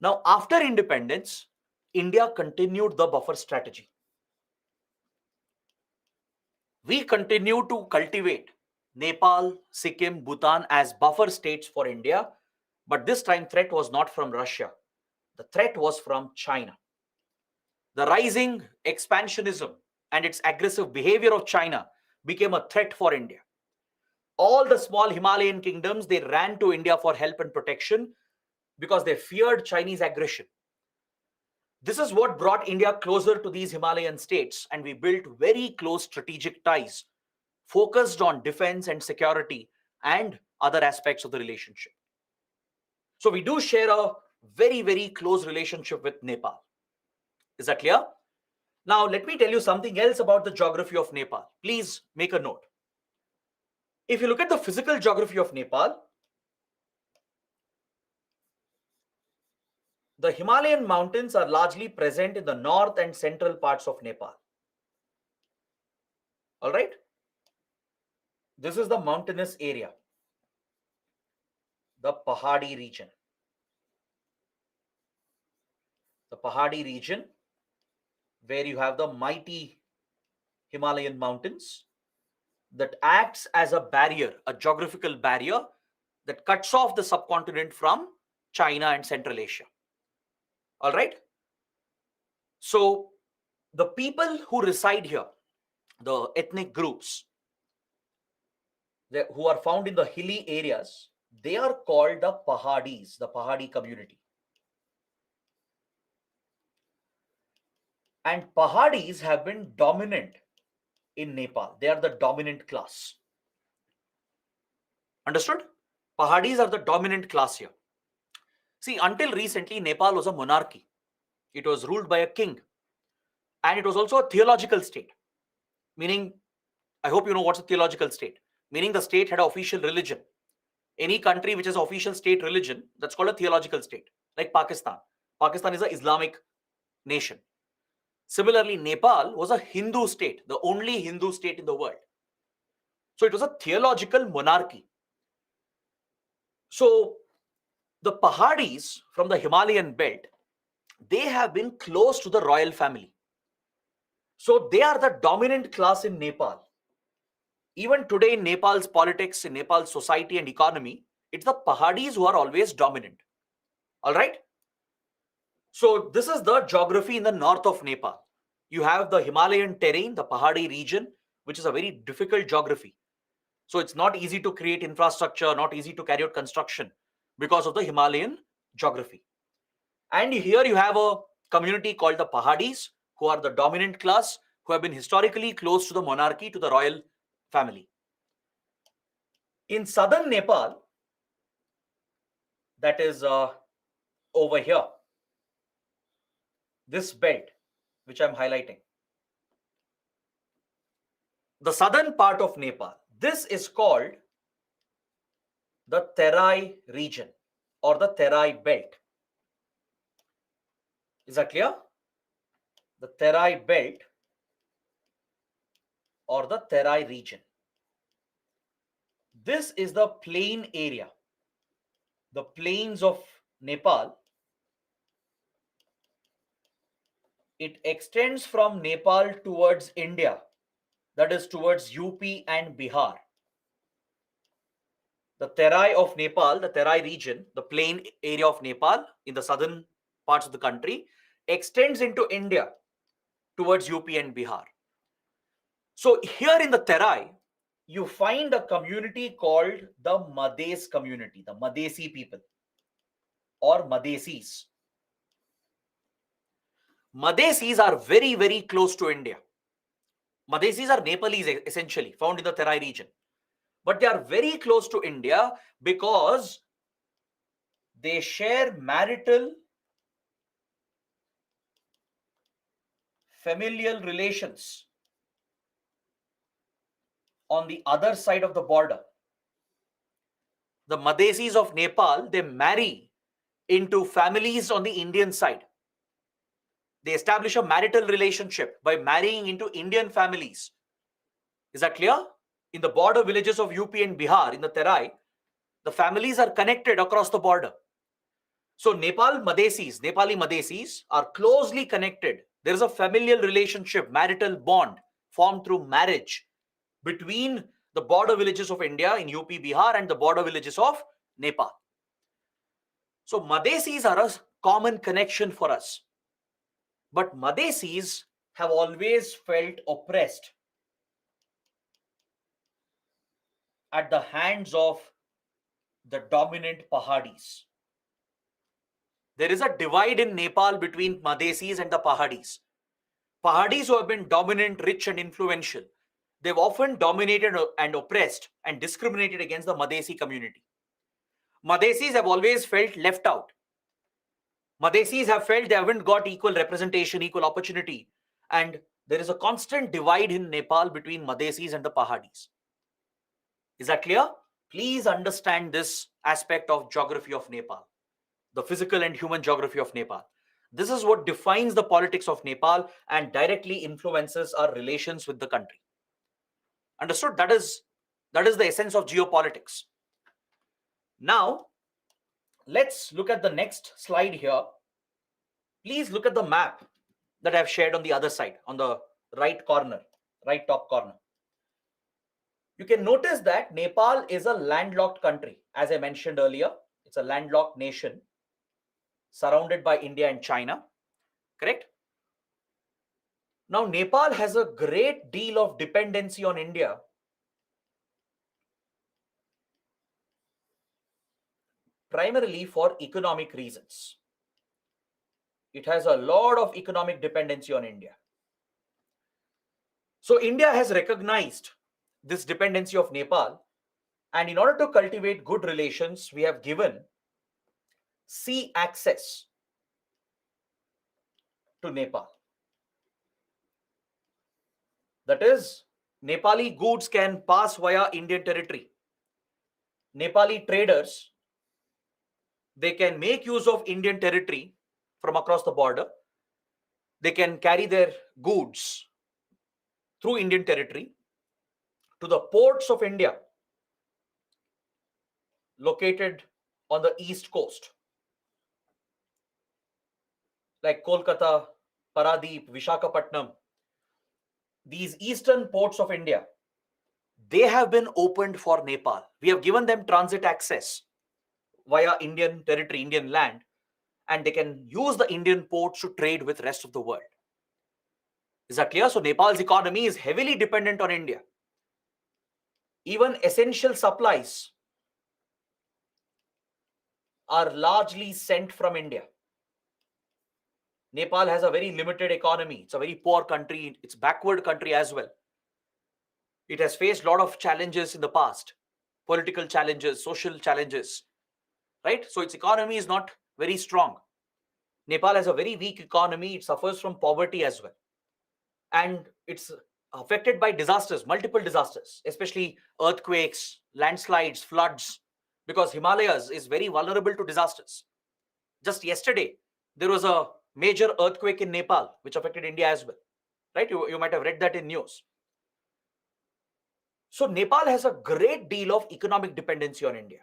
Now, after independence, India continued the buffer strategy. We continue to cultivate Nepal, Sikkim, Bhutan as buffer states for India, but this time threat was not from Russia. The threat was from China. The rising expansionism and its aggressive behavior of China became a threat for India. All the small Himalayan kingdoms, they ran to India for help and protection because they feared Chinese aggression. This is what brought India closer to these Himalayan states, and we built very close strategic ties focused on defense and security and other aspects of the relationship. So we do share a very, very close relationship with Nepal. Is that clear? Now, let me tell you something else about the geography of Nepal. Please make a note. If you look at the physical geography of Nepal, the Himalayan mountains are largely present in the north and central parts of Nepal. All right? This is the mountainous area, the Pahadi region. The Pahadi region, where you have the mighty Himalayan mountains that acts as a barrier, a geographical barrier that cuts off the subcontinent from China and Central Asia. All right? So the people who reside here, the ethnic groups who are found in the hilly areas, they are called the Pahadis, the Pahadi community. And Pahadis have been dominant in Nepal. They are the dominant class. Understood? Pahadis are the dominant class here. See, until recently, Nepal was a monarchy. It was ruled by a king. And it was also a theological state. Meaning, I hope you know what's a theological state. Meaning the state had an official religion. Any country which has an official state religion, that's called a theological state. Like Pakistan. Pakistan is an Islamic nation. Similarly, Nepal was a Hindu state, the only Hindu state in the world. So it was a theological monarchy. So the Pahadis from the Himalayan belt, they have been close to the royal family. So they are the dominant class in Nepal. Even today in Nepal's politics, in Nepal's society and economy, it's the Pahadis who are always dominant. All right? So this is the geography in the north of Nepal. You have the Himalayan terrain, the Pahadi region, which is a very difficult geography. So it's not easy to create infrastructure, not easy to carry out construction because of the Himalayan geography. And here you have a community called the Pahadis, who are the dominant class, who have been historically close to the monarchy, to the royal family. In southern Nepal, that is over here, this belt, which I'm highlighting, the southern part of Nepal, this is called the Terai region or the Terai belt. Is that clear? The Terai belt or the Terai region. This is the plain area, the plains of Nepal. It extends from Nepal towards India, that is towards UP and Bihar. The Terai of Nepal, the Terai region, the plain area of Nepal in the southern parts of the country, extends into India towards UP and Bihar. So here in the Terai, you find a community called the Mades community, the Madesi people or Madesis. Madhesis are very, very close to India. Madhesis are Nepalese essentially, found in the Terai region. But they are very close to India because they share marital, familial relations on the other side of the border. The Madhesis of Nepal, they marry into families on the Indian side. They establish a marital relationship by marrying into Indian families. Is that clear? In the border villages of UP and Bihar, in the Terai, the families are connected across the border. So Nepali Madhesis are closely connected. There is a familial relationship, marital bond formed through marriage between the border villages of India in UP, Bihar and the border villages of Nepal. So Madhesis are a common connection for us. But Madhesis have always felt oppressed at the hands of the dominant Pahadis. There is a divide in Nepal between Madhesis and the Pahadis. Pahadis who have been dominant, rich and influential, they've often dominated and oppressed and discriminated against the Madhesi community. Madhesis have always felt left out. Madhesis have felt they haven't got equal representation, equal opportunity. And there is a constant divide in Nepal between Madhesis and the Pahadis. Is that clear? Please understand this aspect of geography of Nepal, the physical and human geography of Nepal. This is what defines the politics of Nepal and directly influences our relations with the country. Understood? That is the essence of geopolitics. Now, let's look at the next slide here. Please look at the map that I've shared on the other side, on the right corner, right top corner. You can notice that Nepal is a landlocked country. As I mentioned earlier, it's a landlocked nation surrounded by India and China, correct? Now, Nepal has a great deal of dependency on India primarily for economic reasons. It has a lot of economic dependency on India. So India has recognized this dependency of Nepal, and in order to cultivate good relations, we have given sea access to Nepal. That is, Nepali goods can pass via Indian territory. Nepali traders, they can make use of Indian territory from across the border. They can carry their goods through Indian territory to the ports of India located on the east coast, like Kolkata, Paradip, Vishakhapatnam. These eastern ports of India, they have been opened for Nepal. We have given them transit access via Indian territory, Indian land, and they can use the Indian ports to trade with rest of the world. Is that clear? So Nepal's economy is heavily dependent on India. Even essential supplies are largely sent from India. Nepal has a very limited economy. It's a very poor country. It's a backward country as well. It has faced a lot of challenges in the past, political challenges, social challenges, right? So its economy is not very strong. Nepal has a very weak economy. It suffers from poverty as well. And it's affected by disasters, multiple disasters, especially earthquakes, landslides, floods, because Himalayas is very vulnerable to disasters. Just yesterday, there was a major earthquake in Nepal, which affected India as well, right? You might have read that in news. So Nepal has a great deal of economic dependency on India,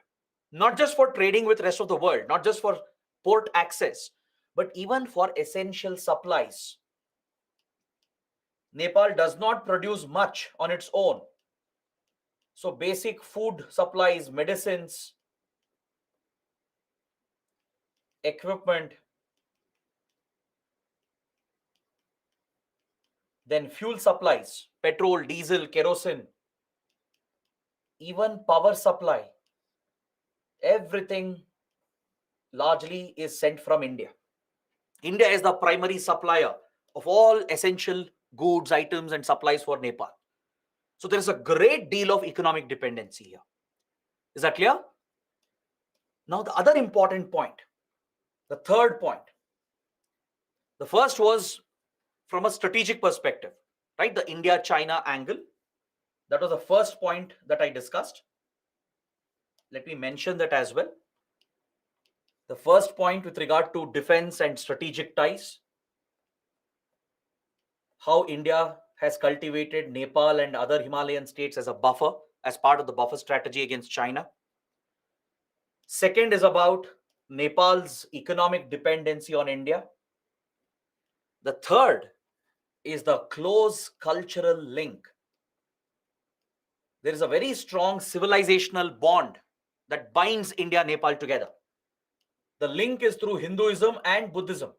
not just for trading with rest of the world, not just for port access, but even for essential supplies. Nepal does not produce much on its own. So basic food supplies, medicines, equipment, then fuel supplies, petrol, diesel, kerosene, even power supply, everything largely is sent from India. India is the primary supplier of all essential goods, items, and supplies for Nepal. So there is a great deal of economic dependency here. Is that clear? Now, the other important point, the third point. The first was from a strategic perspective, right? The India-China angle. That was the first point that I discussed. Let me mention that as well. The first point with regard to defense and strategic ties, how India has cultivated Nepal and other Himalayan states as a buffer, as part of the buffer strategy against China. Second is about Nepal's economic dependency on India. The third is the close cultural link. There is a very strong civilizational bond that binds India and Nepal together. The link is through Hinduism and Buddhism,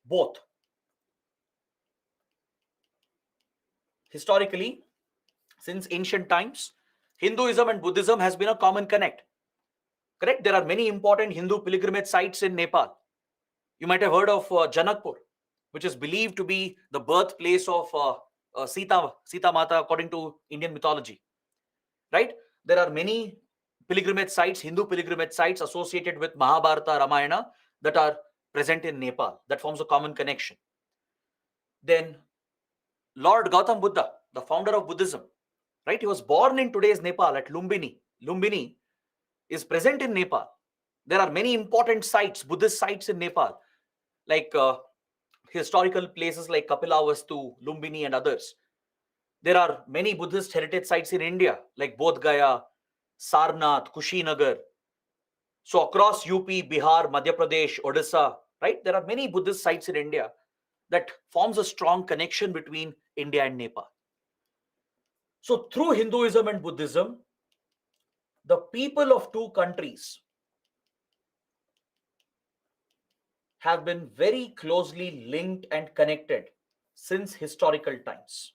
both. Historically, since ancient times, Hinduism and Buddhism has been a common connect. Correct? There are many important Hindu pilgrimage sites in Nepal. You might have heard of Janakpur, which is believed to be the birthplace of Sita Mata according to Indian mythology. Right? There are many pilgrimage sites, Hindu pilgrimage sites associated with Mahabharata, Ramayana that are present in Nepal. That forms a common connection. Then Lord Gautam Buddha, the founder of Buddhism, right? He was born in today's Nepal at Lumbini. Lumbini is present in Nepal. There are many important sites, Buddhist sites in Nepal, like historical places like Kapilavastu, Lumbini, and others. There are many Buddhist heritage sites in India, like Bodh Gaya, Sarnath, Kushinagar. So across UP, Bihar, Madhya Pradesh, Odisha, right? There are many Buddhist sites in India that forms a strong connection between India and Nepal. So through Hinduism and Buddhism, the people of two countries have been very closely linked and connected since historical times.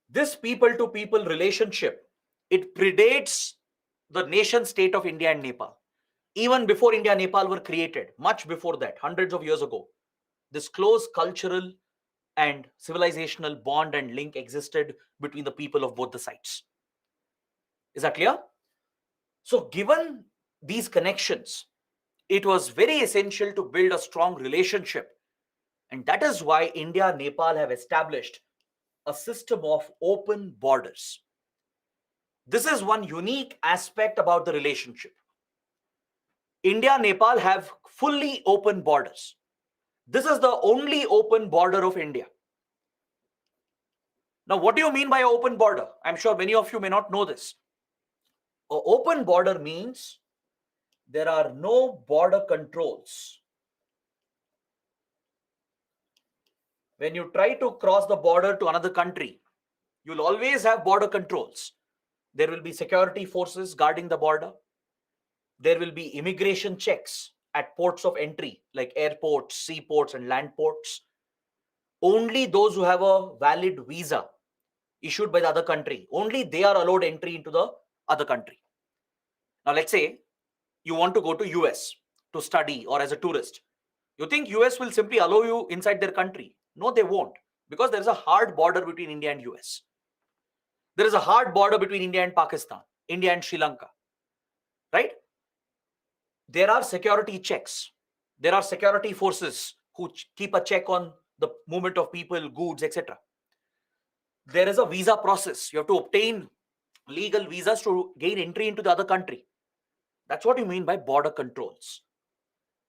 This people-to-people relationship, it predates the nation state of India and Nepal. Even before India and Nepal were created, much before that, hundreds of years ago, this close cultural and civilizational bond and link existed between the people of both the sides. Is that clear? So given these connections, it was very essential to build a strong relationship. And that is why India and Nepal have established a system of open borders. This is one unique aspect about the relationship. India and Nepal have fully open borders. This is the only open border of India. Now, what do you mean by open border? I'm sure many of you may not know this. An open border means there are no border controls. When you try to cross the border to another country, you'll always have border controls. There will be security forces guarding the border. There will be immigration checks at ports of entry, like airports, seaports, and land ports. Only those who have a valid visa issued by the other country, only they are allowed entry into the other country. Now, let's say you want to go to US to study or as a tourist. You think US will simply allow you inside their country? No, they won't, because there is a hard border between India and US. There is a hard border between India and Pakistan, India and Sri Lanka, right? There are security checks. There are security forces who keep a check on the movement of people, goods, etc. There is a visa process. You have to obtain legal visas to gain entry into the other country. That's what you mean by border controls.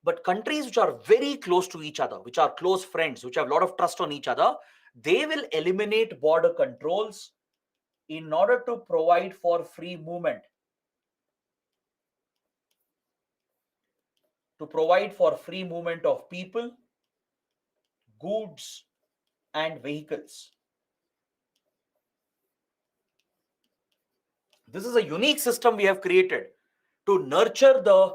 But countries which are very close to each other, which are close friends, which have a lot of trust on each other, they will eliminate border controls in order to provide for free movement. To provide for free movement of people, goods, and vehicles. This is a unique system we have created to nurture the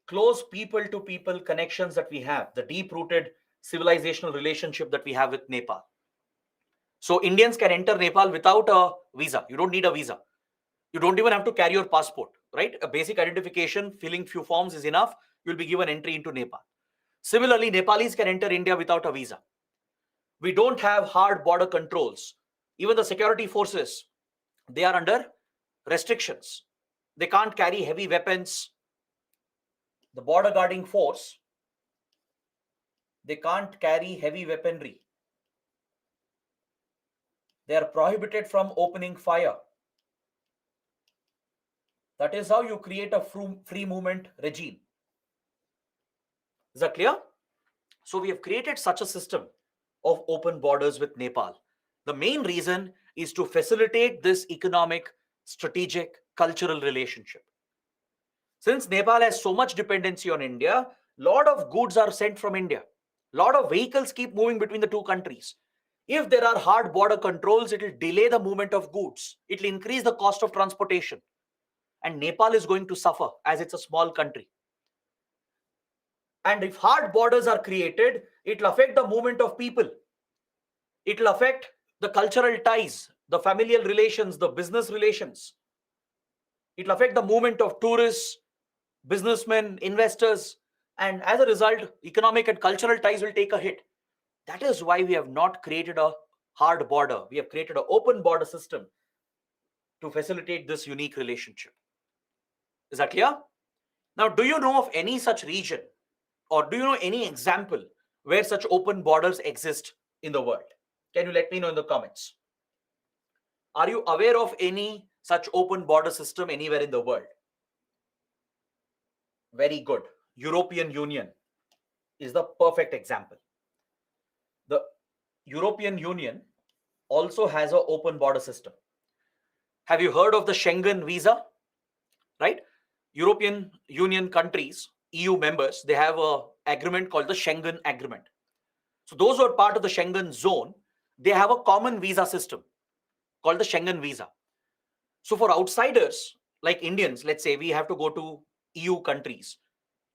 close people-to-people connections that we have, the deep-rooted civilizational relationship that we have with Nepal. So Indians can enter Nepal without a visa. You don't need a visa. You don't even have to carry your passport, right? A basic identification, filling few forms is enough. you'll be given entry into Nepal. Similarly, Nepalis can enter India without a visa. We don't have hard border controls. Even the security forces, they are under restrictions. They can't carry heavy weapons. The border guarding force, they can't carry heavy weaponry. They are prohibited from opening fire. That is how you create a free movement regime. Is that clear? So we have created such a system of open borders with Nepal. The main reason is to facilitate this economic, strategic, cultural relationship. Since Nepal has so much dependency on India, lot of goods are sent from India. Lot of vehicles keep moving between the two countries. If there are hard border controls, it will delay the movement of goods. It will increase the cost of transportation. And Nepal is going to suffer as it's a small country. And if hard borders are created, it will affect the movement of people. It will affect the cultural ties, the familial relations, the business relations. It will affect the movement of tourists, businessmen, investors. And as a result, economic and cultural ties will take a hit. That is why we have not created a hard border. We have created an open border system to facilitate this unique relationship. Is that clear? Now, do you know of any such region, or do you know any example where such open borders exist in the world? Can you let me know in the comments? Are you aware of any such open border system anywhere in the world? Very good. European Union is the perfect example. The European Union also has an open border system. Have you heard of the Schengen visa? Right? European Union countries, EU members, they have an agreement called the Schengen Agreement. So those who are part of the Schengen zone, they have a common visa system called the Schengen visa. So for outsiders like Indians, let's say we have to go to EU countries,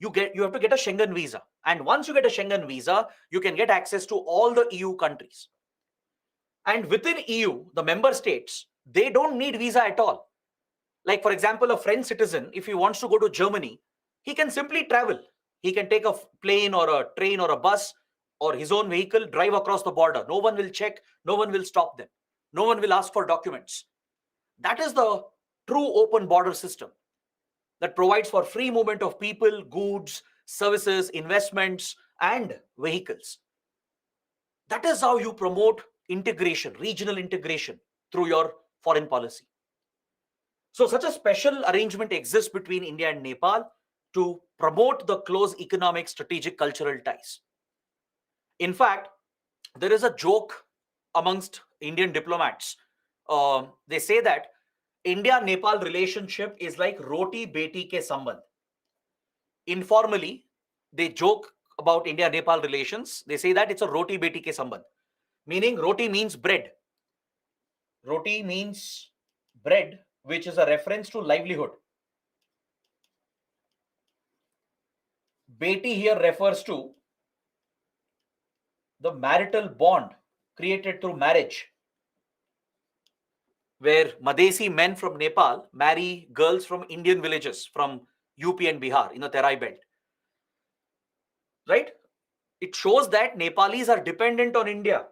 you have to get a Schengen visa. And once you get a Schengen visa, you can get access to all the EU countries. And within EU, the member states, they don't need visa at all. Like, for example, a French citizen, if he wants to go to Germany, he can simply travel. He can take a plane or a train or a bus or his own vehicle, drive across the border. No one will check. No one will stop them. No one will ask for documents. That is the true open border system that provides for free movement of people, goods, services, investments, and vehicles. That is how you promote integration, regional integration through your foreign policy. So such a special arrangement exists between India and Nepal to promote the close economic, strategic, cultural ties. In fact, there is a joke amongst Indian diplomats. They say that India-Nepal relationship is like roti beti ke sambandh. Informally, they joke about India-Nepal relations. They say that it's a roti beti ke sambandh, meaning roti means bread. Roti means bread, which is a reference to livelihood. Beti here refers to the marital bond created through marriage, where Madesi men from Nepal marry girls from Indian villages from UP and Bihar in the Terai belt. Right? It shows that Nepalis are dependent on India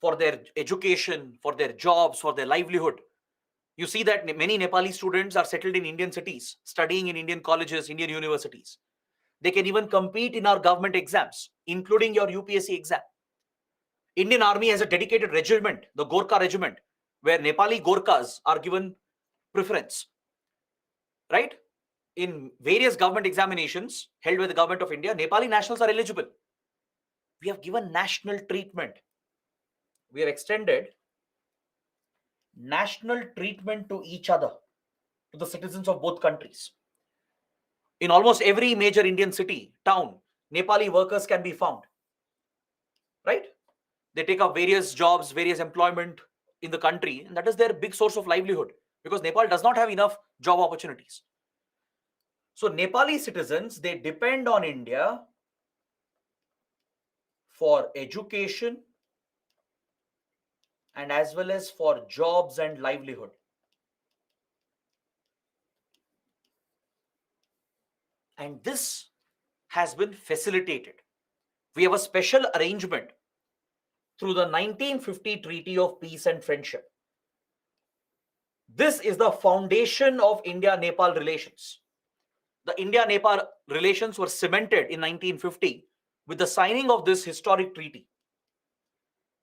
for their education, for their jobs, for their livelihood. You see that many Nepali students are settled in Indian cities, studying in Indian colleges, Indian universities. They can even compete in our government exams, including your UPSC exam. Indian Army has a dedicated regiment, the Gorkha Regiment, where Nepali Gorkhas are given preference. Right? In various government examinations held by the government of India, Nepali nationals are eligible. We have given national treatment. We have extended national treatment to each other, to the citizens of both countries. In almost every major Indian city, town, Nepali workers can be found. Right? They take up various jobs, various employment in the country, and that is their big source of livelihood because Nepal does not have enough job opportunities. So Nepali citizens, they depend on India for education and as well as for jobs and livelihood. And this has been facilitated. We have a special arrangement through the 1950 Treaty of Peace and Friendship. This is the foundation of India-Nepal relations. The India-Nepal relations were cemented in 1950 with the signing of this historic treaty.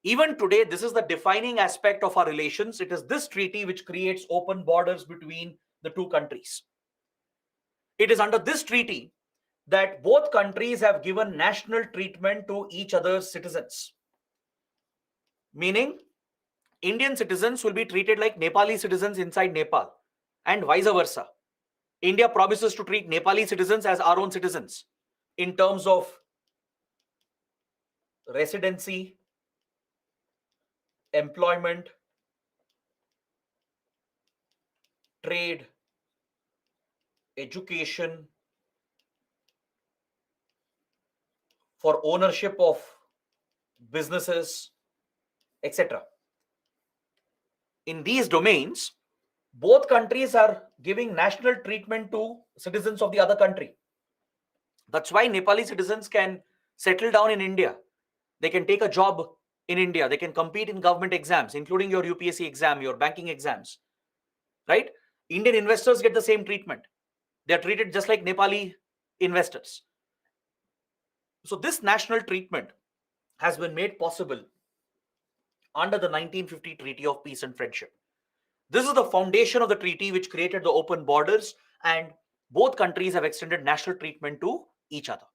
Even today, this is the defining aspect of our relations. It is this treaty which creates open borders between the two countries. It is under this treaty that both countries have given national treatment to each other's citizens. Meaning, Indian citizens will be treated like Nepali citizens inside Nepal, and vice versa. India promises to treat Nepali citizens as our own citizens in terms of residency, employment, trade, education, for ownership of businesses, etc. In these domains, both countries are giving national treatment to citizens of the other country. That's why Nepali citizens can settle down in India. They can take a job in India. They can compete in government exams, including your UPSC exam, your banking exams, right? Indian investors get the same treatment. They are treated just like Nepali investors. So this national treatment has been made possible under the 1950 Treaty of Peace and Friendship. This is the foundation of the treaty which created the open borders, and both countries have extended national treatment to each other.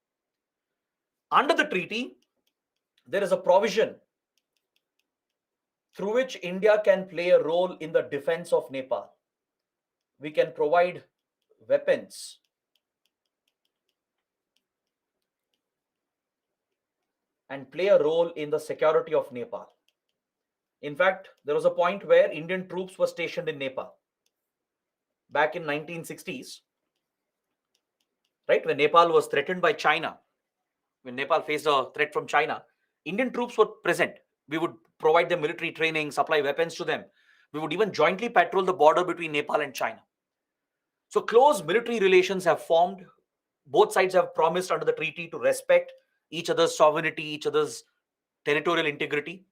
Under the treaty, there is a provision through which India can play a role in the defense of Nepal. We can provide weapons, and play a role in the security of Nepal. In fact, there was a point where Indian troops were stationed in Nepal back in 1960s, right? When Nepal was threatened by China, when Nepal faced a threat from China, Indian troops were present. We would provide them military training, supply weapons to them. We would even jointly patrol the border between Nepal and China. So close military relations have formed. Both sides have promised under the treaty to respect each other's sovereignty, each other's territorial integrity.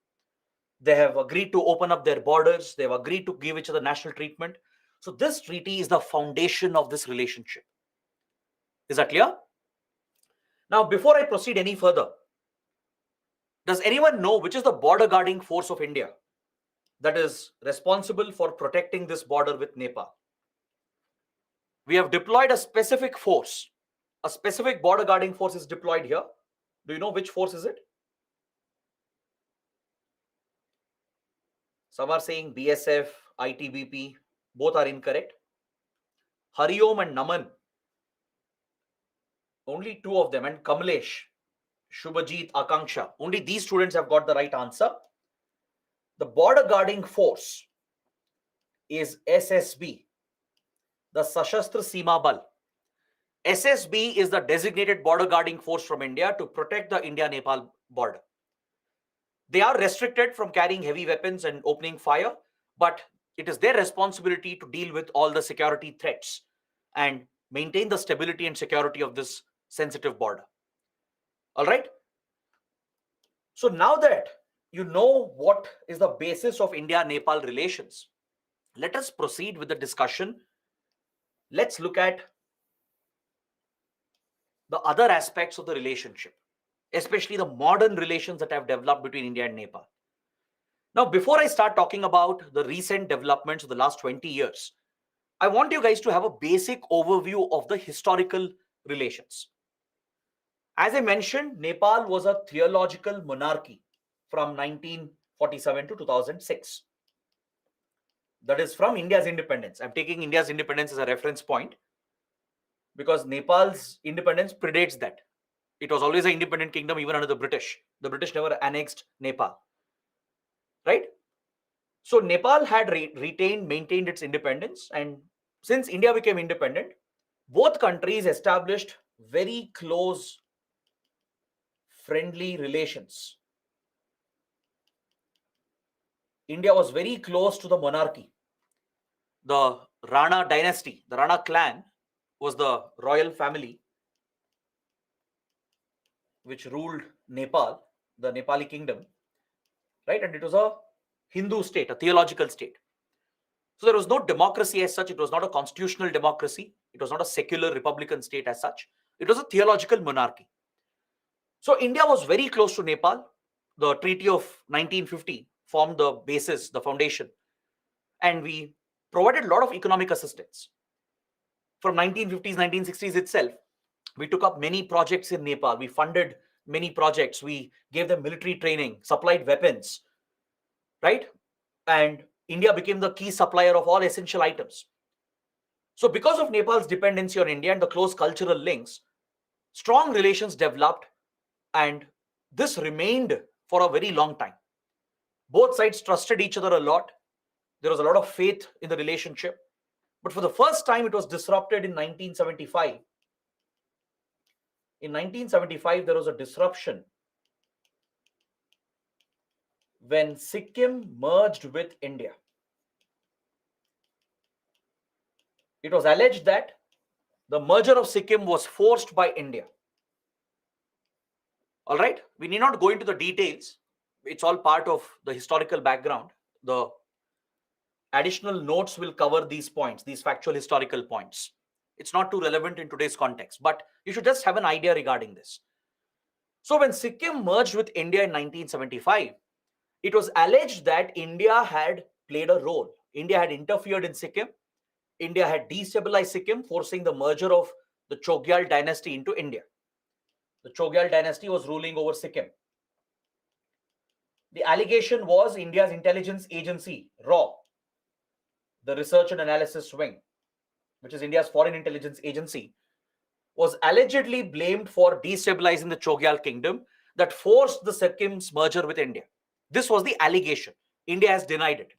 They have agreed to open up their borders. They have agreed to give each other national treatment. So this treaty is the foundation of this relationship. Is that clear? Now, before I proceed any further, does anyone know which is the border guarding force of India that is responsible for protecting this border with Nepal? We have deployed a specific force. A specific border guarding force is deployed here. Do you know which force is it? Some are saying BSF, ITBP. Both are incorrect. Hariom and Naman. Only two of them. And Kamlesh, Shubhajit, Akanksha. Only these students have got the right answer. The border guarding force is SSB, the Sashastra Seema Bal. SSB is the designated border guarding force from India to protect the India-Nepal border. They are restricted from carrying heavy weapons and opening fire, but it is their responsibility to deal with all the security threats and maintain the stability and security of this sensitive border. All right. So now that you know what is the basis of India-Nepal relations, let us proceed with the discussion. Let's look at the other aspects of the relationship, especially the modern relations that have developed between India and Nepal. Now, before I start talking about the recent developments of the last 20 years, I want you guys to have a basic overview of the historical relations. As I mentioned, Nepal was a theological monarchy from 1947 to 2006. That is from India's independence. I'm taking India's independence as a reference point because Nepal's independence predates that. It was always an independent kingdom even under the British. The British never annexed Nepal, right? So Nepal had maintained its independence, and since India became independent, both countries established very close, friendly relations. India was very close to the monarchy. The Rana dynasty, the Rana clan was the royal family which ruled Nepal, the Nepali kingdom, right? And it was a Hindu state, a theological state. So there was no democracy as such. It was not a constitutional democracy. It was not a secular republican state as such. It was a theological monarchy. So India was very close to Nepal. The Treaty of 1950 formed the basis, the foundation, and we provided a lot of economic assistance. From 1950s, 1960s itself, we took up many projects in Nepal. We funded many projects. We gave them military training, supplied weapons, right? And India became the key supplier of all essential items. So because of Nepal's dependency on India and the close cultural links, strong relations developed, and this remained for a very long time. Both sides trusted each other a lot. There was a lot of faith in the relationship. But for the first time, it was disrupted in 1975. In 1975, there was a disruption when Sikkim merged with India. It was alleged that the merger of Sikkim was forced by India. All right, we need not go into the details. It's all part of the historical background. The additional notes will cover these points, these factual historical points. It's not too relevant in today's context, but you should just have an idea regarding this. So when Sikkim merged with India in 1975, it was alleged that India had played a role. India had interfered in Sikkim. India had destabilized Sikkim, forcing the merger of the Chogyal dynasty into India. The Chogyal dynasty was ruling over Sikkim. The allegation was India's intelligence agency, RAW, the Research and Analysis Wing, which is India's foreign intelligence agency, was allegedly blamed for destabilizing the Chogyal kingdom that forced the Sikkim's merger with India. This was the allegation. India has denied it.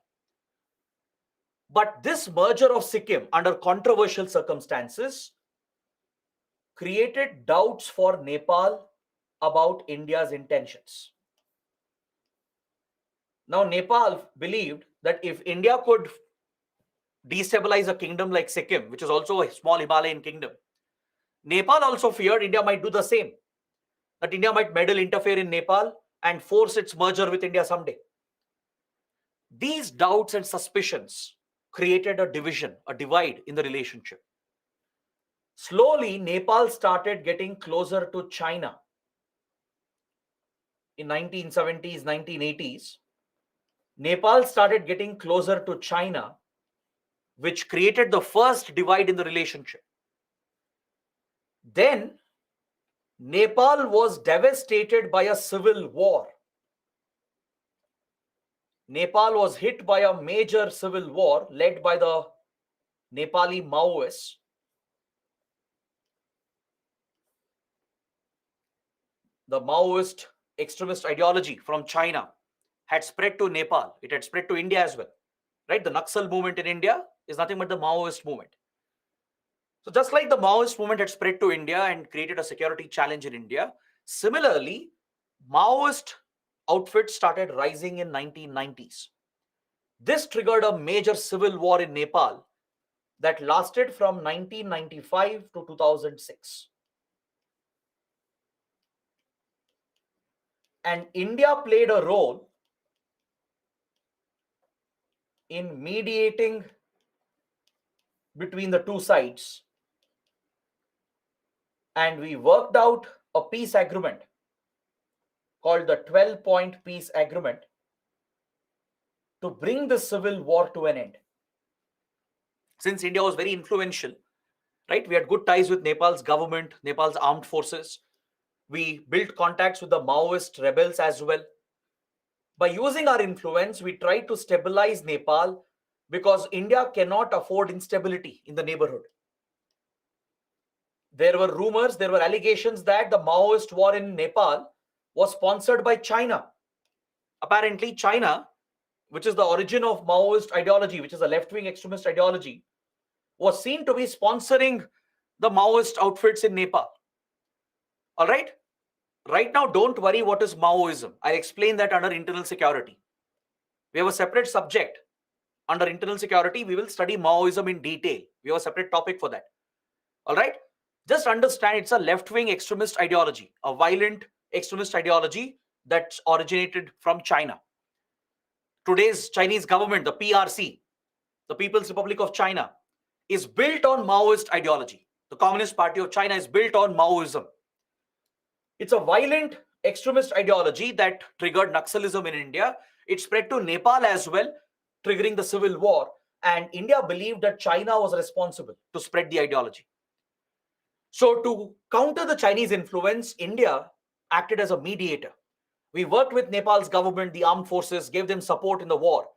But this merger of Sikkim under controversial circumstances created doubts for Nepal about India's intentions. Now, Nepal believed that if India could destabilize a kingdom like Sikkim, which is also a small Himalayan kingdom, Nepal also feared India might do the same, that India might meddle, interfere in Nepal and force its merger with India someday. These doubts and suspicions created a division, a divide in the relationship. Slowly, Nepal started getting closer to China. In 1970s, 1980s, Nepal started getting closer to China, which created the first divide in the relationship. Then, Nepal was devastated by a civil war. Nepal was hit by a major civil war led by the Nepali Maoists. The Maoist extremist ideology from China had spread to Nepal. It had spread to India as well, right? The Naxal movement in India is nothing but the Maoist movement. So just like the Maoist movement had spread to India and created a security challenge in India, similarly, Maoist outfits started rising in 1990s. This triggered a major civil war in Nepal that lasted from 1995 to 2006. And India played a role in mediating between the two sides. And we worked out a peace agreement called the 12-point peace agreement to bring the civil war to an end. Since India was very influential, right? We had good ties with Nepal's government, Nepal's armed forces. We built contacts with the Maoist rebels as well. By using our influence, we tried to stabilize Nepal because India cannot afford instability in the neighborhood. There were rumors, there were allegations that the Maoist war in Nepal was sponsored by China. Apparently, China, which is the origin of Maoist ideology, which is a left-wing extremist ideology, was seen to be sponsoring the Maoist outfits in Nepal. All right? Right now, don't worry what is Maoism. I'll explain that under internal security. We have a separate subject. Under internal security, we will study Maoism in detail. We have a separate topic for that. All right? Just understand it's a left-wing extremist ideology, a violent extremist ideology that's originated from China. Today's Chinese government, the PRC, the People's Republic of China, is built on Maoist ideology. The Communist Party of China is built on Maoism. It's a violent extremist ideology that triggered Naxalism in India. It spread to Nepal as well, triggering the civil war. And India believed that China was responsible to spread the ideology. So, to counter the Chinese influence, India acted as a mediator. We worked with Nepal's government, the armed forces, gave them support in the war.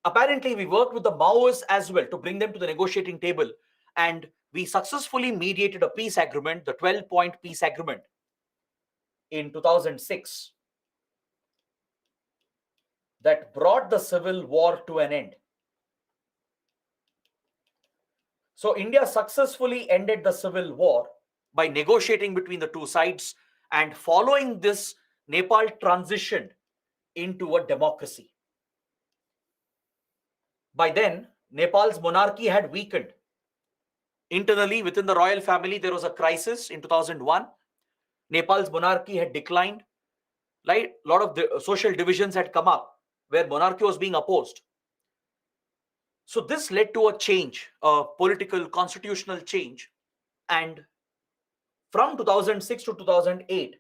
Apparently, we worked with the Maoists as well to bring them to the negotiating table. And we successfully mediated a peace agreement, the 12-point peace agreement, in 2006 that brought the civil war to an end. So India successfully ended the civil war by negotiating between the two sides, and following this, Nepal transitioned into a democracy. By then, Nepal's monarchy had weakened. Internally, within the royal family, there was a crisis in 2001. Nepal's monarchy had declined. Right? A lot of the social divisions had come up where monarchy was being opposed. So this led to a change, a political constitutional change. And from 2006 to 2008,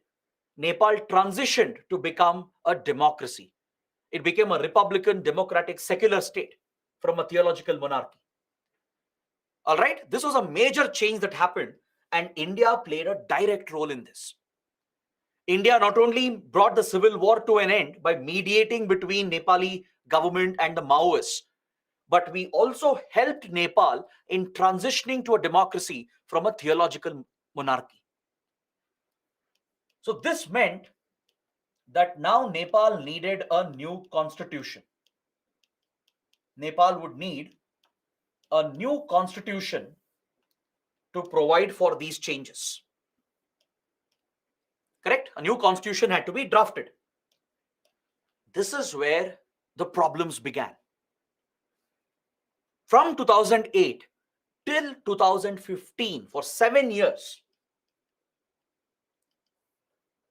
Nepal transitioned to become a democracy. It became a republican, democratic, secular state from a theological monarchy. All right, this was a major change that happened, and India played a direct role in this. India not only brought the civil war to an end by mediating between Nepali government and the Maoists, but we also helped Nepal in transitioning to a democracy from a theological monarchy. So this meant that now Nepal needed a new constitution. Nepal would need a new constitution to provide for these changes. Correct? A new constitution had to be drafted. This is where the problems began. From 2008 till 2015, for 7 years,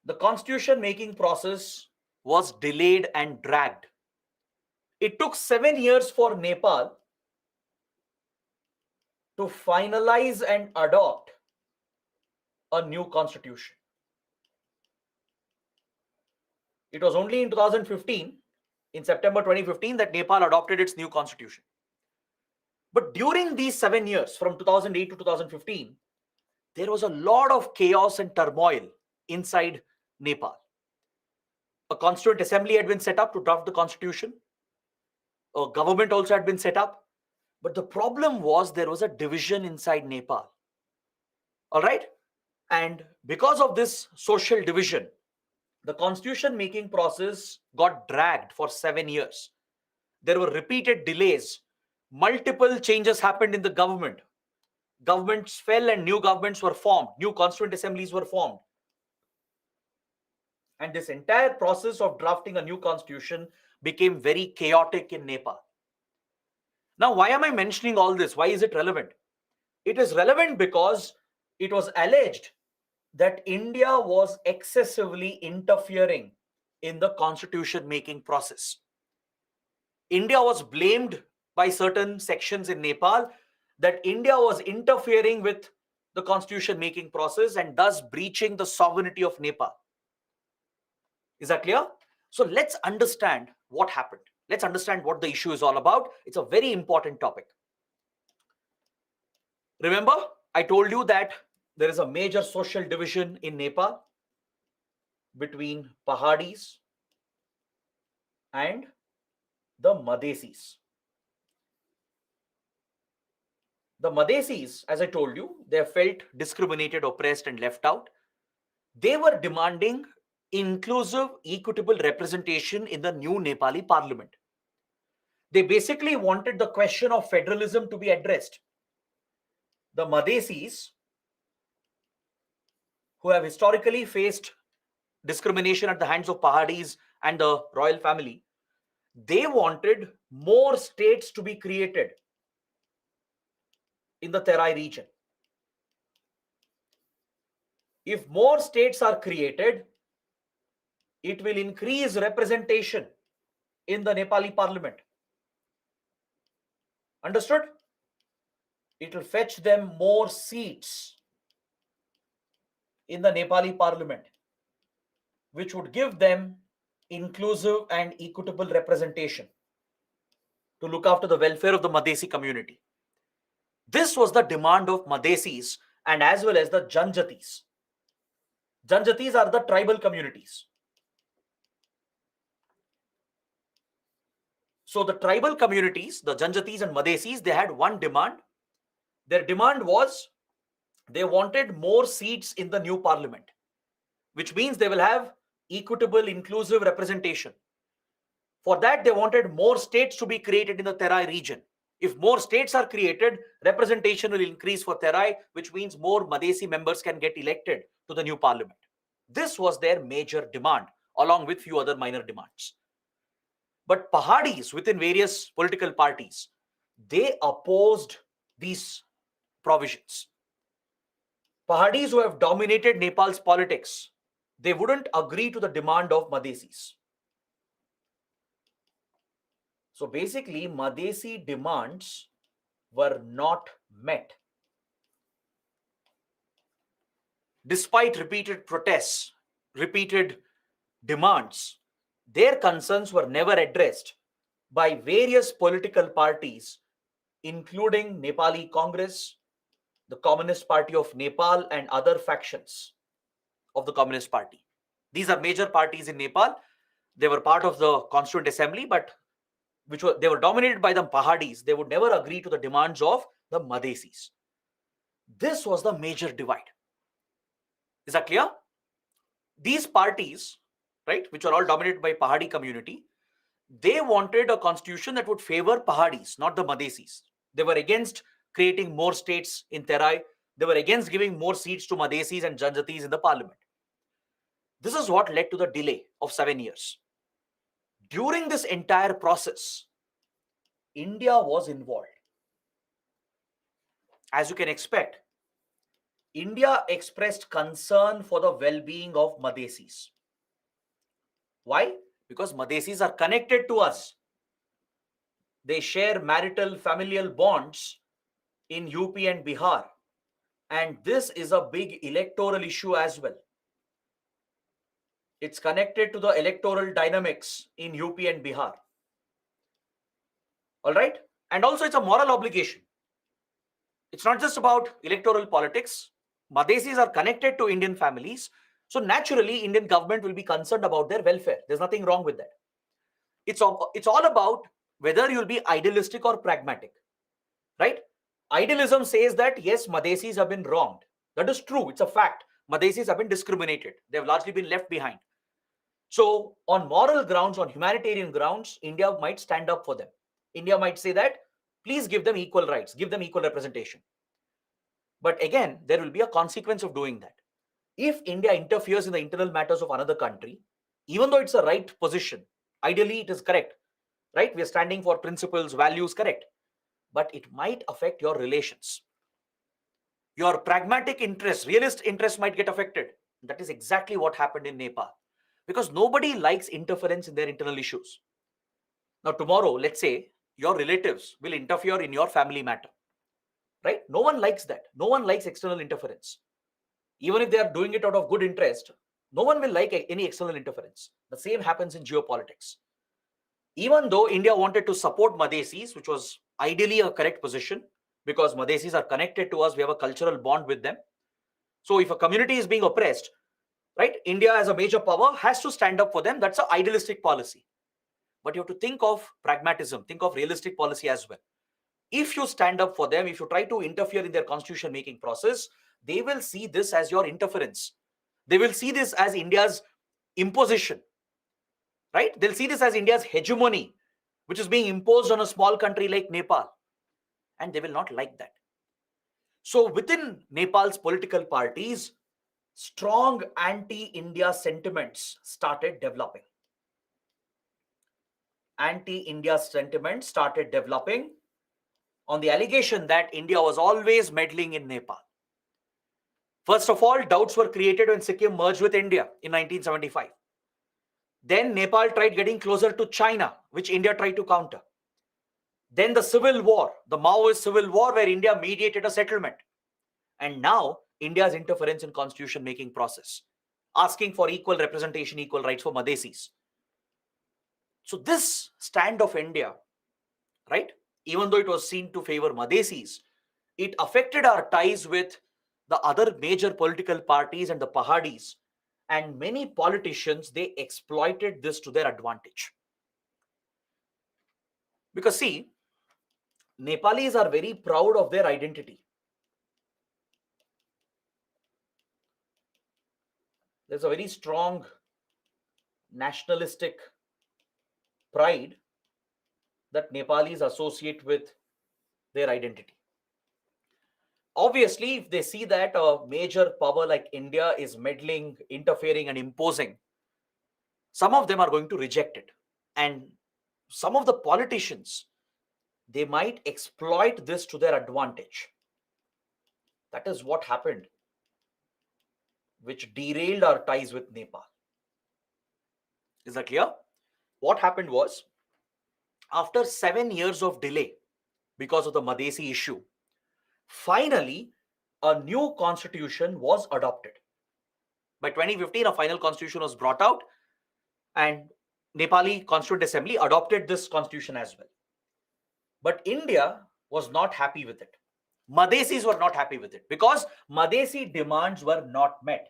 the constitution making process was delayed and dragged. It took 7 years for Nepal to finalize and adopt a new constitution. It was only in 2015, in September 2015, that Nepal adopted its new constitution. But during these 7 years, from 2008 to 2015, there was a lot of chaos and turmoil inside Nepal. A constituent assembly had been set up to draft the constitution. A government also had been set up. But the problem was there was a division inside Nepal. All right? And because of this social division, the constitution making process got dragged for 7 years. There were repeated delays. Multiple changes happened in the government. Governments fell and new governments were formed. New constituent assemblies were formed. And this entire process of drafting a new constitution became very chaotic in Nepal. Now, why am I mentioning all this? Why is it relevant? It is relevant because it was alleged that India was excessively interfering in the constitution making process. India was blamed by certain sections in Nepal that India was interfering with the constitution making process and thus breaching the sovereignty of Nepal. Is that clear? So let's understand what happened. Let's understand what the issue is all about. It's a very important topic. Remember, I told you that there is a major social division in Nepal between Pahadis and the Madhesis. The Madhesis, as I told you, they felt discriminated, oppressed, and left out. They were demanding inclusive, equitable representation in the new Nepali parliament. They basically wanted the question of federalism to be addressed. The Madhesis, who have historically faced discrimination at the hands of Pahadis and the royal family, they wanted more states to be created in the Terai region. If more states are created, it will increase representation in the Nepali parliament. Understood? It will fetch them more seats in the Nepali parliament, which would give them inclusive and equitable representation to look after the welfare of the Madhesi community. This was the demand of Madhesis and as well as the Janjatis. Janjatis are the tribal communities. So the tribal communities, the Janjatis and Madhesis, they had one demand. Their demand was they wanted more seats in the new parliament, which means they will have equitable, inclusive representation. For that, they wanted more states to be created in the Terai region. If more states are created, representation will increase for Terai, which means more Madhesi members can get elected to the new parliament. This was their major demand, along with few other minor demands. But Pahadis within various political parties, they opposed these provisions. Pahadis who have dominated Nepal's politics, they wouldn't agree to the demand of Madhesis. So basically, Madhesi demands were not met. Despite repeated protests, repeated demands, their concerns were never addressed by various political parties, including Nepali Congress, the Communist Party of Nepal, and other factions of the Communist Party. These are major parties in Nepal. They were part of the Constituent Assembly, but they were dominated by the Pahadis. They would never agree to the demands of the Madhesis. This was the major divide. Is that clear? These parties, right, which are all dominated by Pahadi community, they wanted a constitution that would favor Pahadis, not the Madhesis. They were against creating more states in Terai. They were against giving more seats to Madhesis and Janjatis in the parliament. This is what led to the delay of 7 years. During this entire process, India was involved. As you can expect, India expressed concern for the well-being of Madhesis. Why? Because Madhesis are connected to us. They share marital familial bonds in UP and Bihar. And this is a big electoral issue as well. It's connected to the electoral dynamics in UP and Bihar. All right? And also it's a moral obligation. It's not just about electoral politics. Madhesis are connected to Indian families. So naturally, Indian government will be concerned about their welfare. There's nothing wrong with that. It's all about whether you'll be idealistic or pragmatic, right? Idealism says that, yes, Madhesis have been wronged. That is true. It's a fact. Madhesis have been discriminated. They have largely been left behind. So on moral grounds, on humanitarian grounds, India might stand up for them. India might say that, please give them equal rights, give them equal representation. But again, there will be a consequence of doing that. If India interferes in the internal matters of another country, even though it's a right position, ideally it is correct, right? We are standing for principles, values, correct. But it might affect your relations. Your pragmatic interests, realist interests might get affected. That is exactly what happened in Nepal. Because nobody likes interference in their internal issues. Now tomorrow, let's say, your relatives will interfere in your family matter. Right? No one likes that. No one likes external interference. Even if they are doing it out of good interest, no one will like any external interference. The same happens in geopolitics. Even though India wanted to support Madhesis, which was ideally a correct position, because Madhesis are connected to us, we have a cultural bond with them. So if a community is being oppressed, right, India as a major power has to stand up for them. That's an idealistic policy. But you have to think of pragmatism, think of realistic policy as well. If you stand up for them, if you try to interfere in their constitution making process, they will see this as your interference. They will see this as India's imposition, right? They'll see this as India's hegemony, which is being imposed on a small country like Nepal. And they will not like that. So within Nepal's political parties, strong anti-India sentiments started developing. Anti-India sentiments started developing on the allegation that India was always meddling in Nepal. First of all, doubts were created when Sikkim merged with India in 1975. Then Nepal tried getting closer to China, which India tried to counter. Then the civil war, the Maoist civil war, where India mediated a settlement. And now India's interference in constitution making process, asking for equal representation, equal rights for Madhesis. So this stand of India, right, even though it was seen to favor Madhesis, it affected our ties with the other major political parties and the Pahadis. And many politicians, they exploited this to their advantage. Because see, Nepalis are very proud of their identity. There's a very strong nationalistic pride that Nepalis associate with their identity. Obviously, if they see that a major power like India is meddling, interfering, and imposing, some of them are going to reject it. And some of the politicians, they might exploit this to their advantage. That is what happened, which derailed our ties with Nepal. Is that clear? What happened was, after 7 years of delay because of the Madhesi issue, finally, a new constitution was adopted. By 2015, a final constitution was brought out, and Nepali Constituent Assembly adopted this constitution as well. But India was not happy with it. Madhesis were not happy with it because Madhesi demands were not met.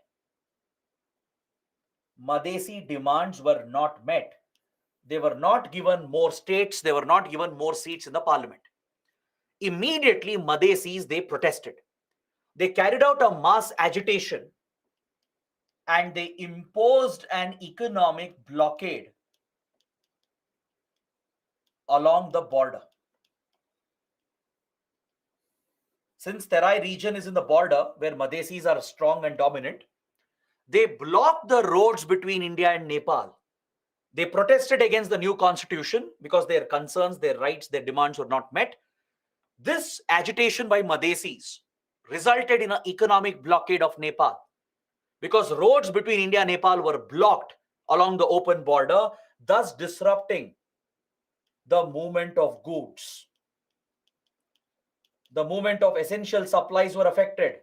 Madhesi demands were not met. They were not given more states. They were not given more seats in the parliament. Immediately, Madhesis, they protested. They carried out a mass agitation and they imposed an economic blockade along the border. Since Terai region is in the border where Madhesis are strong and dominant, they blocked the roads between India and Nepal. They protested against the new constitution because their concerns, their rights, their demands were not met. This agitation by Madhesis resulted in an economic blockade of Nepal because roads between India and Nepal were blocked along the open border, thus disrupting the movement of goods. The movement of essential supplies were affected.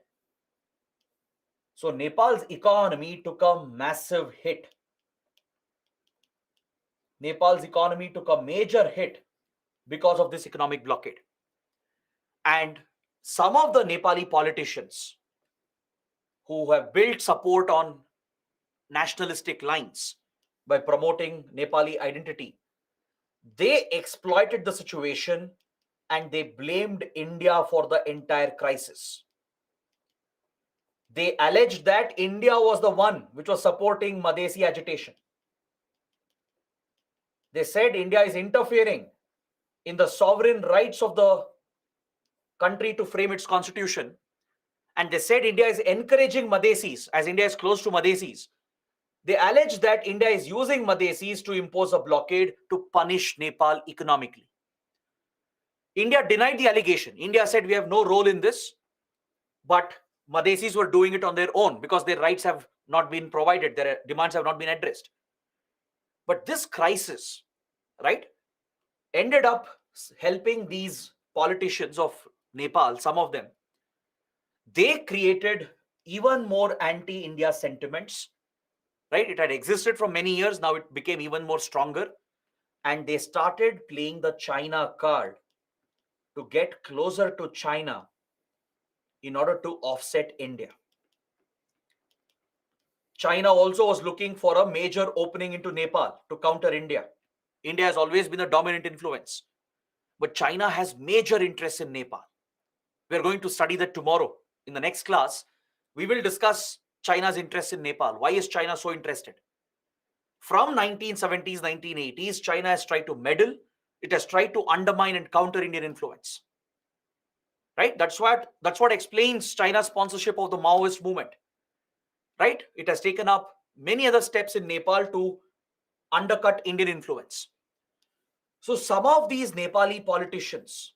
So Nepal's economy took a massive hit. Nepal's economy took a major hit because of this economic blockade. And some of the Nepali politicians who have built support on nationalistic lines by promoting Nepali identity, they exploited the situation and they blamed India for the entire crisis. They alleged that India was the one which was supporting Madhesi agitation. They said India is interfering in the sovereign rights of the country to frame its constitution. And they said India is encouraging Madhesis, as India is close to Madhesis. They alleged that India is using Madhesis to impose a blockade to punish Nepal economically. India denied the allegation. India said we have no role in this, but Madhesis were doing it on their own because their rights have not been provided, their demands have not been addressed. But this crisis, right, ended up helping these politicians of Nepal, some of them. They created even more anti-India sentiments, right? It had existed for many years. Now it became even more stronger. And they started playing the China card to get closer to China in order to offset India. China also was looking for a major opening into Nepal to counter India. India has always been a dominant influence, but China has major interests in Nepal. We are going to study that tomorrow. In the next class, we will discuss China's interest in Nepal. Why is China so interested? From 1970s, 1980s, China has tried to meddle. It has tried to undermine and counter Indian influence. Right? That's what explains China's sponsorship of the Maoist movement. Right? It has taken up many other steps in Nepal to undercut Indian influence. So some of these Nepali politicians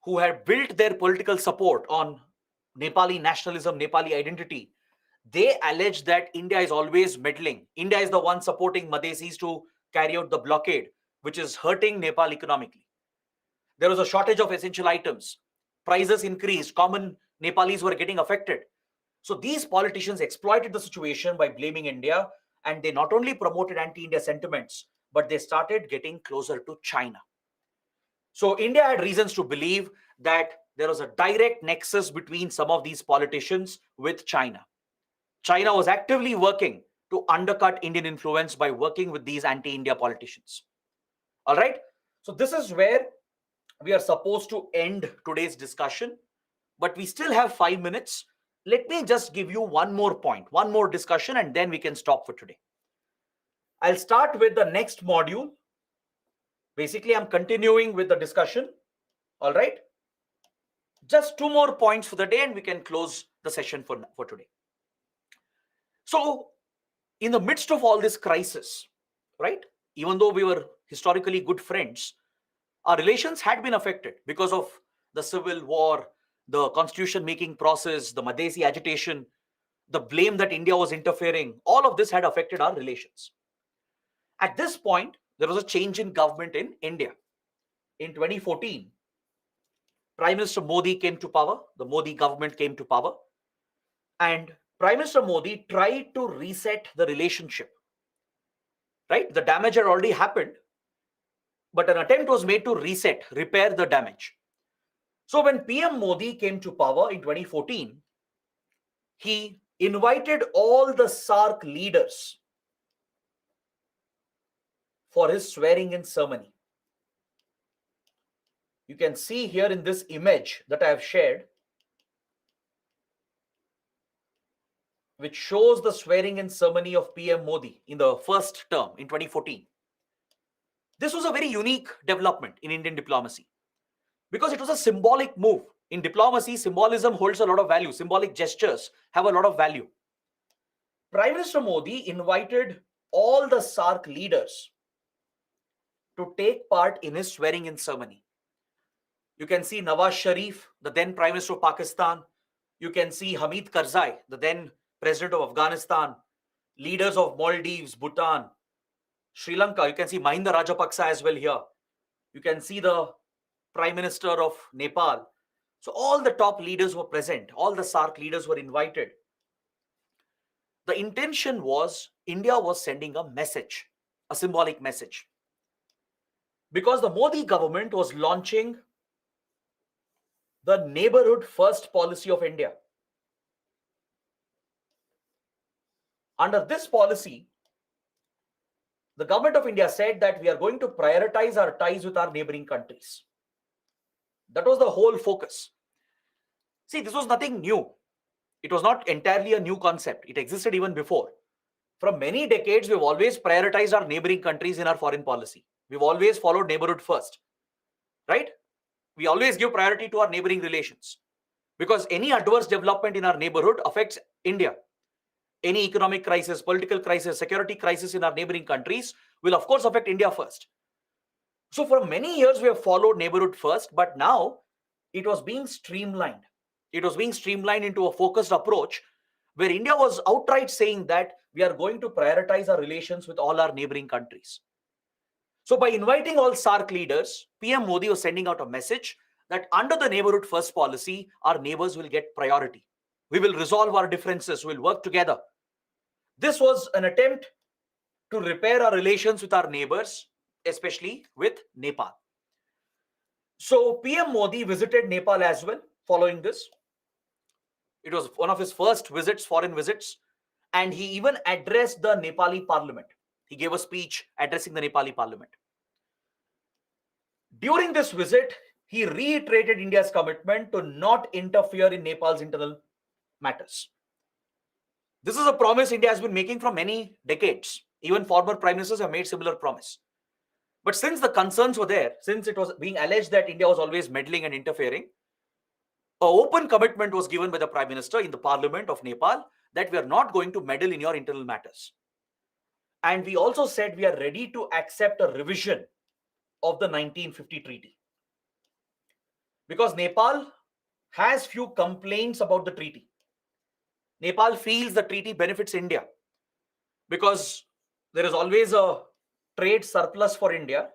who had built their political support on Nepali nationalism, Nepali identity, They allege that India is always meddling. India is the one supporting Madhesis to carry out the blockade, which is hurting Nepal economically. There was a shortage of essential items. Prices increased. Common Nepalis were getting affected. So these politicians exploited the situation by blaming India, and they not only promoted anti-India sentiments, but they started getting closer to China. So India had reasons to believe that there was a direct nexus between some of these politicians with China. China was actively working to undercut Indian influence by working with these anti-India politicians. All right. So this is where we are supposed to end today's discussion, but we still have 5 minutes. Let me just give you one more point, one more discussion, and then we can stop for today. I'll start with the next module. Basically, I'm continuing with the discussion. All right. Just 2 more points for the day, and we can close the session for today. So, in the midst of all this crisis, right, even though we were historically good friends, our relations had been affected because of the civil war, the constitution making process, the Madhesi agitation, the blame that India was interfering. All of this had affected our relations. At this point, there was a change in government in India. In 2014, Prime Minister Modi came to power, the Modi government came to power, and Prime Minister Modi tried to reset the relationship. Right? The damage had already happened, but an attempt was made to reset, repair the damage. So when PM Modi came to power in 2014, he invited all the SAARC leaders for his swearing-in ceremony. You can see here in this image that I have shared, which shows the swearing-in ceremony of PM Modi in the first term in 2014. This was a very unique development in Indian diplomacy because it was a symbolic move. In diplomacy, symbolism holds a lot of value. Symbolic gestures have a lot of value. Prime Minister Modi invited all the SAARC leaders to take part in his swearing-in ceremony. You can see Nawaz Sharif, the then Prime Minister of Pakistan. You can see Hamid Karzai, the then President of Afghanistan. Leaders of Maldives, Bhutan, Sri Lanka. You can see Mahinda Rajapaksa as well here. You can see the Prime Minister of Nepal. So all the top leaders were present. All the SAARC leaders were invited. The intention was India was sending a message, a symbolic message. Because the Modi government was launching the neighborhood first policy of India. Under this policy, the government of India said that we are going to prioritize our ties with our neighboring countries. That was the whole focus. See, this was nothing new. It was not entirely a new concept. It existed even before. For many decades, we've always prioritized our neighboring countries in our foreign policy. We've always followed neighborhood first, right? We always give priority to our neighboring relations because any adverse development in our neighborhood affects India. Any economic crisis, political crisis, security crisis in our neighboring countries will of course affect India first. So for many years, we have followed neighborhood first, but now it was being streamlined. It was being streamlined into a focused approach where India was outright saying that we are going to prioritize our relations with all our neighboring countries. So by inviting all SAARC leaders, PM Modi was sending out a message that under the neighborhood first policy, our neighbors will get priority. We will resolve our differences, we'll work together. This was an attempt to repair our relations with our neighbors, especially with Nepal. So PM Modi visited Nepal as well following this. It was one of his first visits, foreign visits, and he even addressed the Nepali parliament. He gave a speech addressing the Nepali parliament. During this visit, he reiterated India's commitment to not interfere in Nepal's internal matters. This is a promise India has been making for many decades. Even former prime ministers have made similar promise. But since the concerns were there, since it was being alleged that India was always meddling and interfering, an open commitment was given by the Prime Minister in the Parliament of Nepal that we are not going to meddle in your internal matters. And we also said we are ready to accept a revision of the 1950 treaty. Because Nepal has few complaints about the treaty. Nepal feels the treaty benefits India because there is always a trade surplus for India.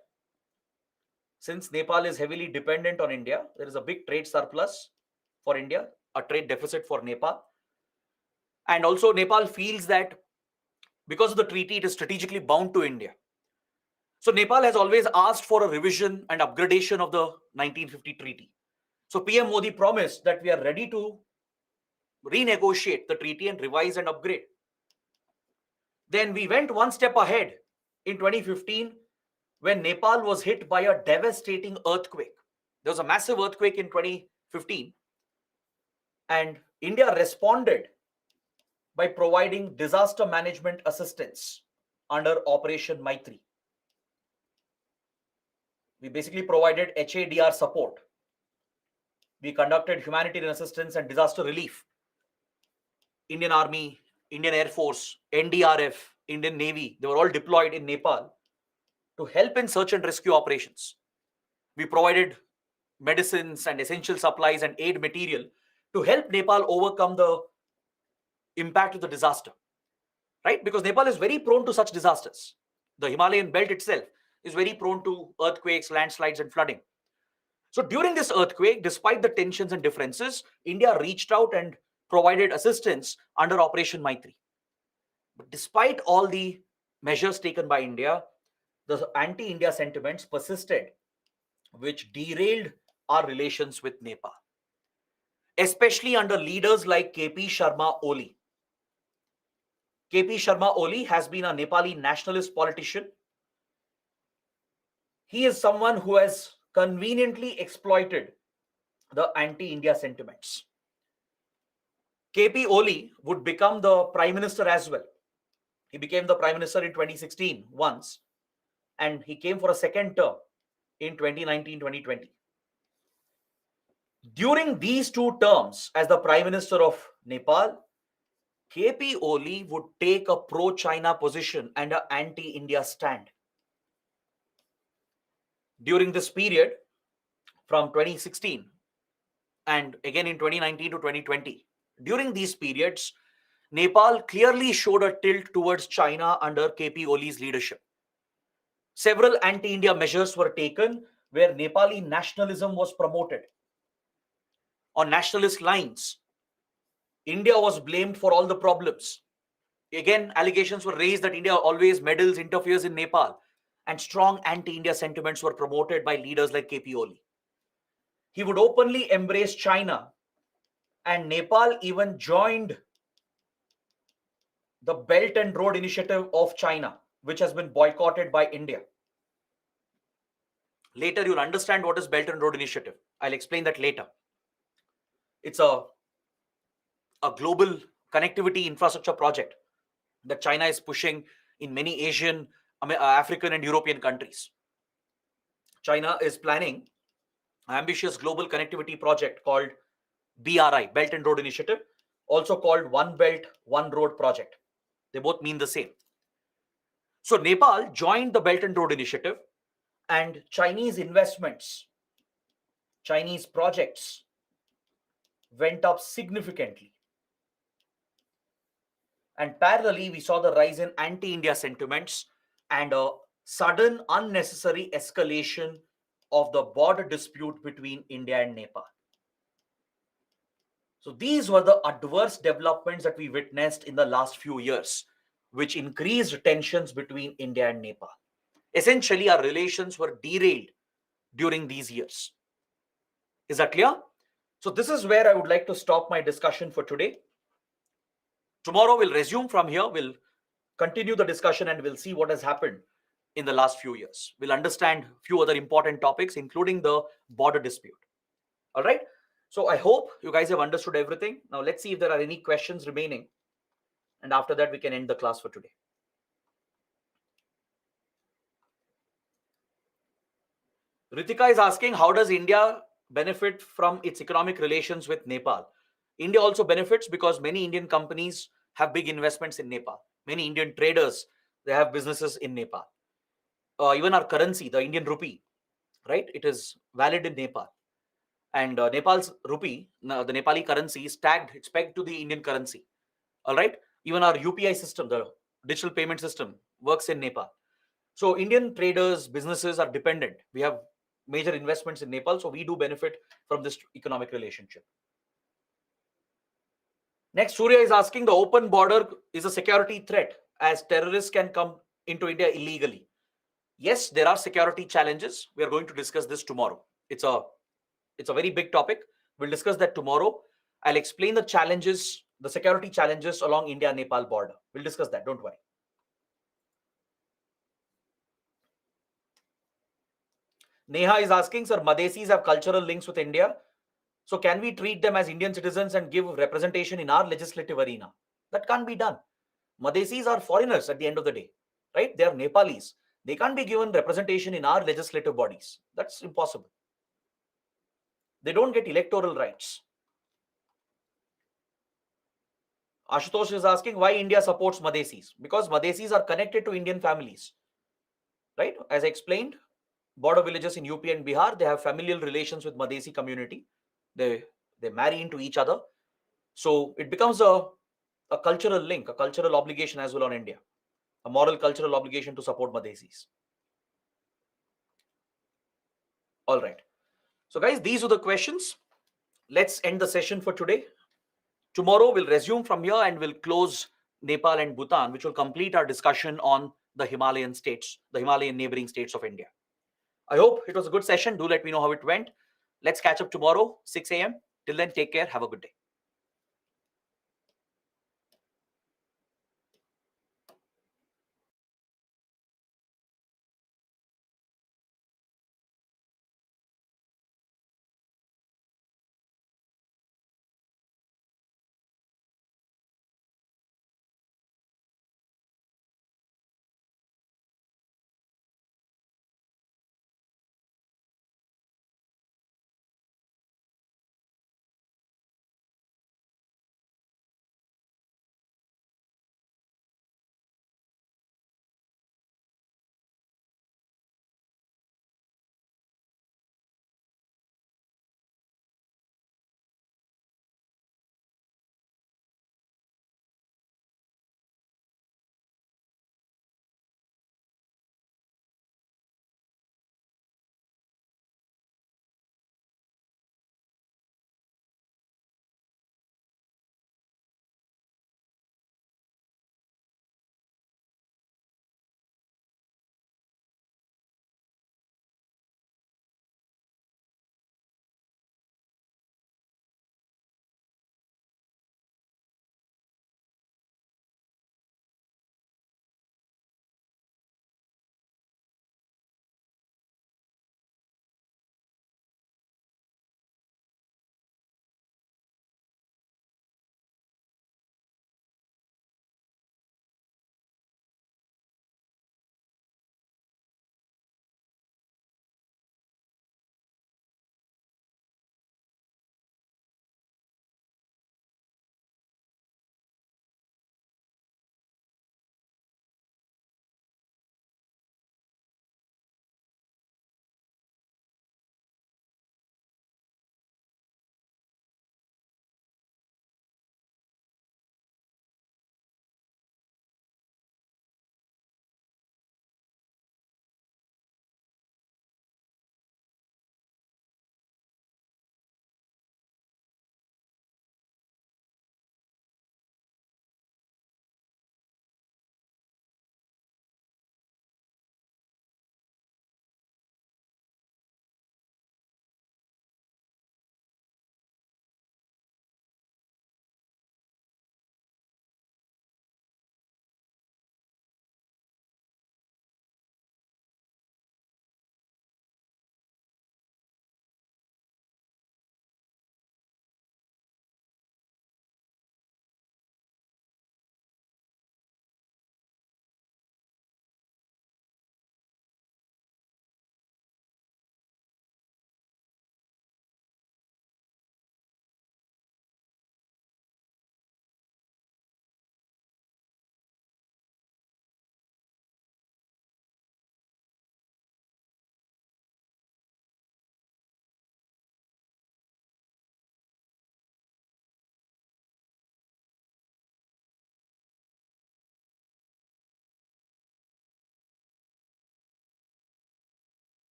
Since Nepal is heavily dependent on India, there is a big trade surplus for India, a trade deficit for Nepal. And also, Nepal feels that because of the treaty, it is strategically bound to India. So, Nepal has always asked for a revision and upgradation of the 1950 treaty. So, PM Modi promised that we are ready to renegotiate the treaty and revise and upgrade. Then we went one step ahead in 2015 when Nepal was hit by a devastating earthquake. There was a massive earthquake in 2015, and India responded by providing disaster management assistance under Operation Maitri. We basically provided HADR support. We conducted humanitarian assistance and disaster relief. Indian Army, Indian Air Force, NDRF, Indian Navy, they were all deployed in Nepal to help in search and rescue operations. We provided medicines and essential supplies and aid material to help Nepal overcome the impact of the disaster, right? Because Nepal is very prone to such disasters. The Himalayan belt itself is very prone to earthquakes, landslides, and flooding. So during this earthquake, despite the tensions and differences, India reached out and provided assistance under Operation Maitri. But despite all the measures taken by India, the anti-India sentiments persisted, which derailed our relations with Nepal, especially under leaders like KP Sharma Oli. KP Sharma Oli has been a Nepali nationalist politician. He is someone who has conveniently exploited the anti-India sentiments. KP Oli would become the prime minister as well. He became the prime minister in 2016 once, and he came for a second term in 2019-2020. During these two terms as the prime minister of Nepal, KP Oli would take a pro-China position and an anti-India stand. During this period, from 2016 and again in 2019 to 2020, during these periods, Nepal clearly showed a tilt towards China under KP Oli's leadership. Several anti-India measures were taken where Nepali nationalism was promoted. On nationalist lines, India was blamed for all the problems. Again, allegations were raised that India always meddles, interferes in Nepal, and strong anti-India sentiments were promoted by leaders like KP Oli. He would openly embrace China, and Nepal even joined the Belt and Road Initiative of China, which has been boycotted by India. Later, you'll understand what is Belt and Road Initiative. I'll explain that later. It's a global connectivity infrastructure project that China is pushing in many Asian, African, and European countries. China is planning an ambitious global connectivity project called BRI, Belt and Road Initiative, also called One Belt, One Road project. They both mean the same. So Nepal joined the Belt and Road Initiative, and Chinese investments, Chinese projects went up significantly. And parallelly, we saw the rise in anti-India sentiments and a sudden unnecessary escalation of the border dispute between India and Nepal. So these were the adverse developments that we witnessed in the last few years, which increased tensions between India and Nepal. Essentially, our relations were derailed during these years. Is that clear? So this is where I would like to stop my discussion for today. Tomorrow we'll resume from here. We'll continue the discussion and we'll see what has happened in the last few years. We'll understand a few other important topics, including the border dispute. All right. So I hope you guys have understood everything. Now let's see if there are any questions remaining. And after that, we can end the class for today. Ritika is asking, how does India benefit from its economic relations with Nepal? India also benefits because many Indian companies have big investments in Nepal. Many Indian traders, they have businesses in Nepal. Even our currency, the Indian rupee, right? It is valid in Nepal. And Nepal's rupee, the Nepali currency is tagged, it's pegged to the Indian currency. All right. Even our UPI system, the digital payment system, works in Nepal. So Indian traders, businesses are dependent. We have major investments in Nepal, so we do benefit from this economic relationship. Next, Surya is asking, the open border is a security threat as terrorists can come into India illegally. Yes, there are security challenges. We are going to discuss this tomorrow. It's a very big topic. We'll discuss that tomorrow. I'll explain the challenges, the security challenges along India-Nepal border. We'll discuss that. Don't worry. Neha is asking, sir, Madhesis have cultural links with India. So can we treat them as Indian citizens and give representation in our legislative arena? That can't be done. Madhesis are foreigners at the end of the day, right? They are Nepalis. They can't be given representation in our legislative bodies. That's impossible. They don't get electoral rights. Ashutosh is asking why India supports Madhesis. Because Madhesis are connected to Indian families, right? As I explained, border villages in UP and Bihar, they have familial relations with Madhesi community. They marry into each other. So it becomes a cultural link, a cultural obligation as well on India, a moral cultural obligation to support Madhesis. All right. So guys, these are the questions. Let's end the session for today. Tomorrow we'll resume from here and we'll close Nepal and Bhutan, which will complete our discussion on the Himalayan states, the Himalayan neighboring states of India. I hope it was a good session. Do let me know how it went. Let's catch up tomorrow, 6 a.m. Till then, take care. Have a good day.